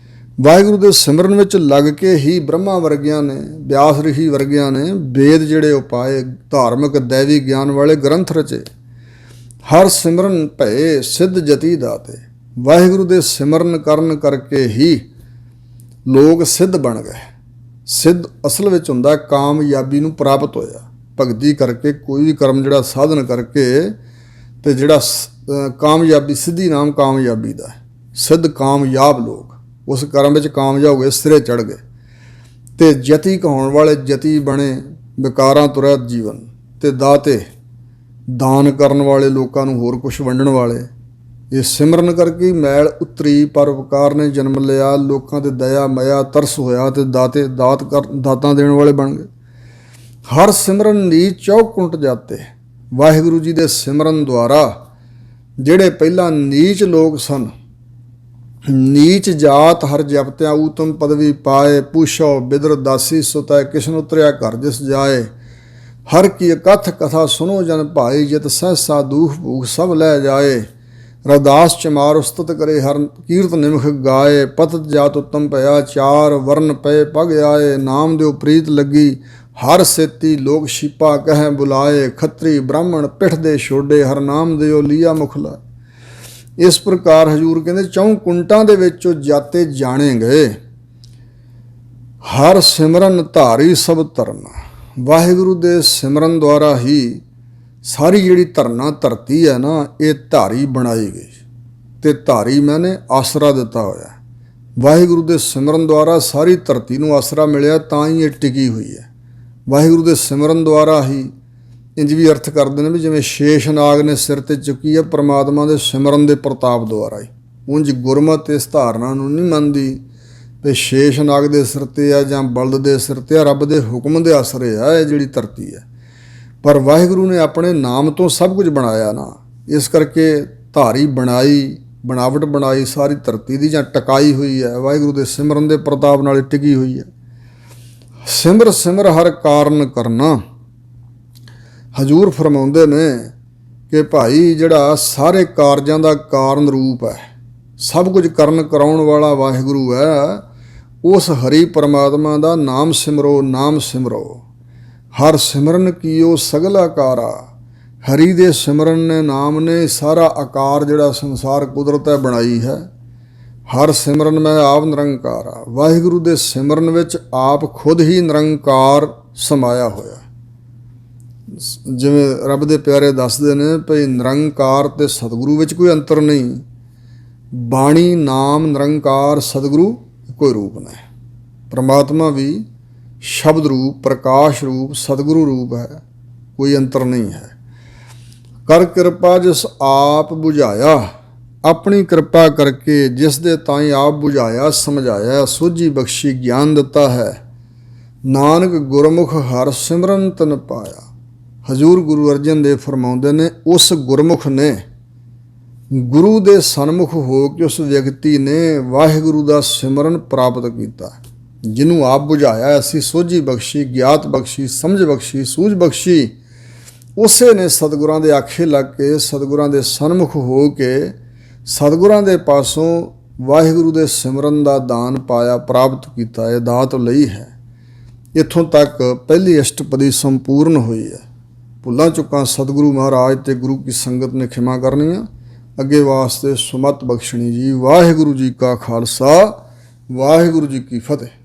Speaker 1: ਵਾਹਿਗੁਰੂ ਦੇ ਸਿਮਰਨ ਵਿੱਚ ਲੱਗ ਕੇ ਹੀ ਬ੍ਰਹਮਾ ਵਰਗਿਆਂ ਨੇ, ਵਿਆਸ ਰਿਸ਼ੀ ਵਰਗਿਆਂ ਨੇ ਵੇਦ ਜਿਹੜੇ ਉਪਾਏ, ਧਾਰਮਿਕ ਦੈਵੀ ਗਿਆਨ ਵਾਲੇ ਗ੍ਰੰਥ ਰਚੇ। ਹਰ ਸਿਮਰਨ ਭਏ ਸਿੱਧ ਜਤੀ ਦਾਤੇ। ਵਾਹਿਗੁਰੂ ਦੇ ਸਿਮਰਨ ਕਰਨ ਕਰਕੇ ਹੀ ਲੋਕ ਸਿੱਧ ਬਣ ਗਏ। ਸਿੱਧ ਅਸਲ ਵਿੱਚ ਹੁੰਦਾ ਕਾਮਯਾਬੀ ਨੂੰ ਪ੍ਰਾਪਤ ਹੋਇਆ। ਭਗਤੀ ਕਰਕੇ ਕੋਈ ਵੀ ਕਰਮ ਜਿਹੜਾ ਸਾਧਨ ਕਰਕੇ ਤੇ ਜਿਹੜਾ ਕਾਮਯਾਬੀ, ਸਿੱਧੀ ਨਾਮ ਕਾਮਯਾਬੀ ਦਾ, ਸਿੱਧ ਕਾਮਯਾਬ ਲੋਕ ਉਸ ਕਰਮ ਵਿੱਚ ਕਾਮਯਾਬ ਹੋ ਗਏ, ਸਿਰੇ ਚੜ੍ਹ ਗਏ। ਤੇ ਜਤੀ ਕਹਾਉਣ ਵਾਲੇ ਜਤੀ ਬਣੇ, ਵਿਕਾਰਾਂ ਤੋਂ ਰਹਿਤ ਜੀਵਨ। ਤੇ ਦਾਤੇ ਦਾਨ ਕਰਨ ਵਾਲੇ, ਲੋਕਾਂ ਨੂੰ ਹੋਰ ਕੁਛ ਵੰਡਣ ਵਾਲੇ। ਇਹ ਸਿਮਰਨ ਕਰਕੇ ਹੀ ਮੈਲ ਉਤਰੀ, ਪਰਉਪਕਾਰ ਨੇ ਜਨਮ ਲਿਆ, ਲੋਕਾਂ ਤੇ ਦਇਆ ਮਾਇਆ ਤਰਸ ਹੋਇਆ ਤੇ ਦਾਤਾਂ ਦੇਣ ਵਾਲੇ ਬਣ ਗਏ। ਹਰ ਸਿਮਰਨ ਨੀਚ ਚੌਕੁੰਟ ਜਾਤੇ। ਵਾਹਿਗੁਰੂ ਜੀ ਦੇ ਸਿਮਰਨ ਦੁਆਰਾ ਜਿਹੜੇ ਪਹਿਲਾਂ ਨੀਚ ਲੋਕ ਸਨ, ਨੀਚ ਜਾਤ ਹਰ ਜਪਤਿਆ ਊਤਮ ਪਦਵੀ ਪਾਏ। ਪੁੱਛੋ ਬਿਦਰ ਦਾਸੀ ਸੁਤੈ ਕਿਸ਼ਨ ਉਤਰਿਆ ਘਰ ਜਿਸ ਜਾਏ। ਹਰ ਕੀ ਕਥ ਕਥਾ ਸੁਨੋ ਜਨ ਭਾਈ, ਜਿਤ ਸਹਿਸਾ ਦੂਖ ਭੂਖ ਸਭ ਲੈ ਜਾਏ। ਰਵਿਦਾਸ ਚਮਾਰ ਉਸਤਤ ਕਰੇ ਹਰ ਕੀਰਤ ਨਿਮਖ ਗਾਏ। ਪਤਤ ਜਾਤ ਉੱਤਮ ਭਇਆ ਚਾਰ ਵਰਨ ਪਏ ਪਗ ਆਏ। ਨਾਮ ਦਿਓ ਪ੍ਰੀਤ ਲੱਗੀ ਹਰ ਸੇਤੀ ਲੋਕ ਛੀਪਾ ਕਹਿ ਬੁਲਾਏ। ਖੱਤਰੀ ਬ੍ਰਾਹਮਣ ਪਿੱਠ ਦੇ ਛੋਡੇ ਹਰ ਨਾਮ ਦਿਓ ਲੀਆ ਮੁਖਲਾ। ਇਸ ਪ੍ਰਕਾਰ ਹਜ਼ੂਰ ਕਹਿੰਦੇ ਚੌਂ ਕੁੰਟਾਂ ਦੇ ਵਿੱਚ ਉਹ ਜਾਤੇ ਜਾਣੇ ਗਏ। ਹਰ ਸਿਮਰਨ ਧਾਰੀ ਸਭ ਧਰਨਾ। ਵਾਹਿਗੁਰੂ ਦੇ ਸਿਮਰਨ ਦੁਆਰਾ ਹੀ ਸਾਰੀ ਜਿਹੜੀ ਧਰਤੀ ਹੈ ਨਾ, ਇਹ ਧਾਰੀ ਬਣਾਈ ਗਈ। ਤੇ ਧਾਰੀ ਮੈਨੇ ਆਸਰਾ ਦਿੱਤਾ ਹੋਇਆ। ਵਾਹਿਗੁਰੂ ਦੇ ਸਿਮਰਨ ਦੁਆਰਾ ਸਾਰੀ ਧਰਤੀ ਨੂੰ ਆਸਰਾ ਮਿਲਿਆ, ਤਾਂ ਹੀ ਇਹ ਟਿਕੀ ਹੋਈ ਹੈ। ਵਾਹਿਗੁਰੂ ਦੇ ਸਿਮਰਨ ਦੁਆਰਾ ਹੀ ਇੰਜ ਵੀ ਅਰਥ ਕਰਦੇ ਨੇ ਵੀ ਜਿਵੇਂ ਸ਼ੇਸ਼ ਨਾਗ ਨੇ ਸਿਰ 'ਤੇ ਚੁੱਕੀ ਹੈ, ਪਰਮਾਤਮਾ ਦੇ ਸਿਮਰਨ ਦੇ ਪ੍ਰਤਾਪ ਦੁਆਰਾ ਹੀ। ਉਂਝ ਗੁਰਮਤ ਇਸ ਧਾਰਨਾ ਨੂੰ ਨਹੀਂ ਮੰਨਦੀ ਵੀ ਸ਼ੇਸ਼ ਨਾਗ ਦੇ ਸਿਰ 'ਤੇ ਆ ਜਾਂ ਬਲਦ ਦੇ ਸਿਰ 'ਤੇ ਆ, ਰੱਬ ਦੇ ਹੁਕਮ ਦੇ ਆਸਰੇ ਆ ਇਹ ਜਿਹੜੀ ਧਰਤੀ ਹੈ। ਪਰ ਵਾਹਿਗੁਰੂ ਨੇ ਆਪਣੇ ਨਾਮ ਤੋਂ ਸਭ ਕੁਝ ਬਣਾਇਆ ਨਾ, ਇਸ ਕਰਕੇ ਧਾਰੀ ਬਣਾਈ, ਬਣਾਵਟ ਬਣਾਈ ਸਾਰੀ ਧਰਤੀ ਦੀ, ਜਾਂ ਟਿਕਾਈ ਹੋਈ ਹੈ ਵਾਹਿਗੁਰੂ ਦੇ ਸਿਮਰਨ ਦੇ ਪ੍ਰਤਾਪ ਨਾਲ ਟਿਕੀ ਹੋਈ ਹੈ। ਸਿਮਰ ਸਿਮਰ ਹਰ ਕਾਰਨ ਕਰਨਾ। ਹਜੂਰ ਫਰਮਾਉਂਦੇ ਨੇ ਕਿ ਭਾਈ ਜਿਹੜਾ ਸਾਰੇ ਕਾਰਜਾਂ ਦਾ ਕਾਰਨ ਰੂਪ ਹੈ, ਸਭ ਕੁਝ ਕਰਨ ਕਰਾਉਣ ਵਾਲਾ ਵਾਹਿਗੁਰੂ ਹੈ, ਉਸ ਹਰੀ ਪਰਮਾਤਮਾ ਦਾ ਨਾਮ ਸਿਮਰੋ, ਨਾਮ ਸਿਮਰੋ। ਹਰ ਸਿਮਰਨ ਕੀਓ ਸਗਲਾ ਕਾਰਾ। ਹਰੀ ਦੇ ਸਿਮਰਨ ਨੇ, ਨਾਮ ਨੇ ਸਾਰਾ ਆਕਾਰ ਜਿਹੜਾ ਸੰਸਾਰ ਕੁਦਰਤ ਹੈ ਬਣਾਈ ਹੈ। ਹਰ ਸਿਮਰਨ ਮੈਂ ਆਪ ਨਿਰੰਕਾਰਾ। ਵਾਹਿਗੁਰੂ ਦੇ ਸਿਮਰਨ ਵਿੱਚ ਆਪ ਖੁਦ ਹੀ ਨਿਰੰਕਾਰ ਸਮਾਇਆ ਹੋਇਆ। ਜਿਵੇਂ ਰੱਬ ਦੇ ਪਿਆਰੇ ਦੱਸਦੇ ਨੇ ਭਈ ਨਿਰੰਕਾਰ ਤੇ ਸਤਿਗੁਰੂ ਵਿੱਚ ਕੋਈ ਅੰਤਰ ਨਹੀਂ। ਬਾਣੀ ਨਾਮ ਨਿਰੰਕਾਰ ਸਤਿਗੁਰੂ ਕੋਈ ਰੂਪ ਨੇ। ਪਰਮਾਤਮਾ ਵੀ ਸ਼ਬਦ ਰੂਪ, ਪ੍ਰਕਾਸ਼ ਰੂਪ, ਸਤਿਗੁਰੂ ਰੂਪ ਹੈ, ਕੋਈ ਅੰਤਰ ਨਹੀਂ ਹੈ। ਕਰ ਕਿਰਪਾ ਜਿਸ ਆਪ ਬੁਝਾਇਆ। ਆਪਣੀ ਕਿਰਪਾ ਕਰਕੇ ਜਿਸ ਦੇ ਤਾਈਂ ਆਪ ਬੁਝਾਇਆ, ਸਮਝਾਇਆ, ਸੋਝੀ ਬਖਸ਼ੀ, ਗਿਆਨ ਦਿੱਤਾ ਹੈ। ਨਾਨਕ ਗੁਰਮੁਖ ਹਰ ਸਿਮਰਨ ਤਨ ਪਾਇਆ। ਹਜ਼ੂਰ ਗੁਰੂ ਅਰਜਨ ਦੇਵ ਫਰਮਾਉਂਦੇ ਨੇ ਉਸ ਗੁਰਮੁਖ ਨੇ, ਗੁਰੂ ਦੇ ਸਨਮੁਖ ਹੋ ਕੇ ਉਸ ਵਿਅਕਤੀ ਨੇ ਵਾਹਿਗੁਰੂ ਦਾ ਸਿਮਰਨ ਪ੍ਰਾਪਤ ਕੀਤਾ, ਜਿਹਨੂੰ ਆਪ ਬੁਝਾਇਆ। ਅਸੀਂ ਸੋਝੀ ਬਖਸ਼ੀ, ਗਿਆਤ ਬਖਸ਼ੀ, ਸਮਝ ਬਖਸ਼ੀ, ਸੂਝ ਬਖਸ਼ੀ। ਉਸੇ ਨੇ ਸਤਿਗੁਰਾਂ ਦੇ ਆਖੇ ਲੱਗ ਕੇ, ਸਤਿਗੁਰਾਂ ਦੇ ਸਨਮੁਖ ਹੋ ਕੇ, ਸਤਿਗੁਰਾਂ ਦੇ ਪਾਸੋਂ ਵਾਹਿਗੁਰੂ ਦੇ ਸਿਮਰਨ ਦਾ ਦਾਨ ਪਾਇਆ, ਪ੍ਰਾਪਤ ਕੀਤਾ। ਇਹ ਦਾਤ ਲਈ ਹੈ। ਇੱਥੋਂ ਤੱਕ ਪਹਿਲੀ ਅਸ਼ਟਪਦੀ ਸੰਪੂਰਨ ਹੋਈ ਹੈ। ਭੁੱਲਾਂ ਚੁੱਕਾਂ ਸਤਿਗੁਰੂ ਮਹਾਰਾਜ ਤੇ ਗੁਰੂ ਕੀ ਸੰਗਤ ਨੇ ਖਿਮਾ ਕਰਨੀਆਂ, ਅੱਗੇ ਵਾਸਤੇ ਸੁਮਤ ਬਖਸ਼ਣੀ ਜੀ। ਵਾਹਿਗੁਰੂ ਜੀ ਕਾ ਖਾਲਸਾ, ਵਾਹਿਗੁਰੂ ਜੀ ਕੀ ਫਤਿਹ।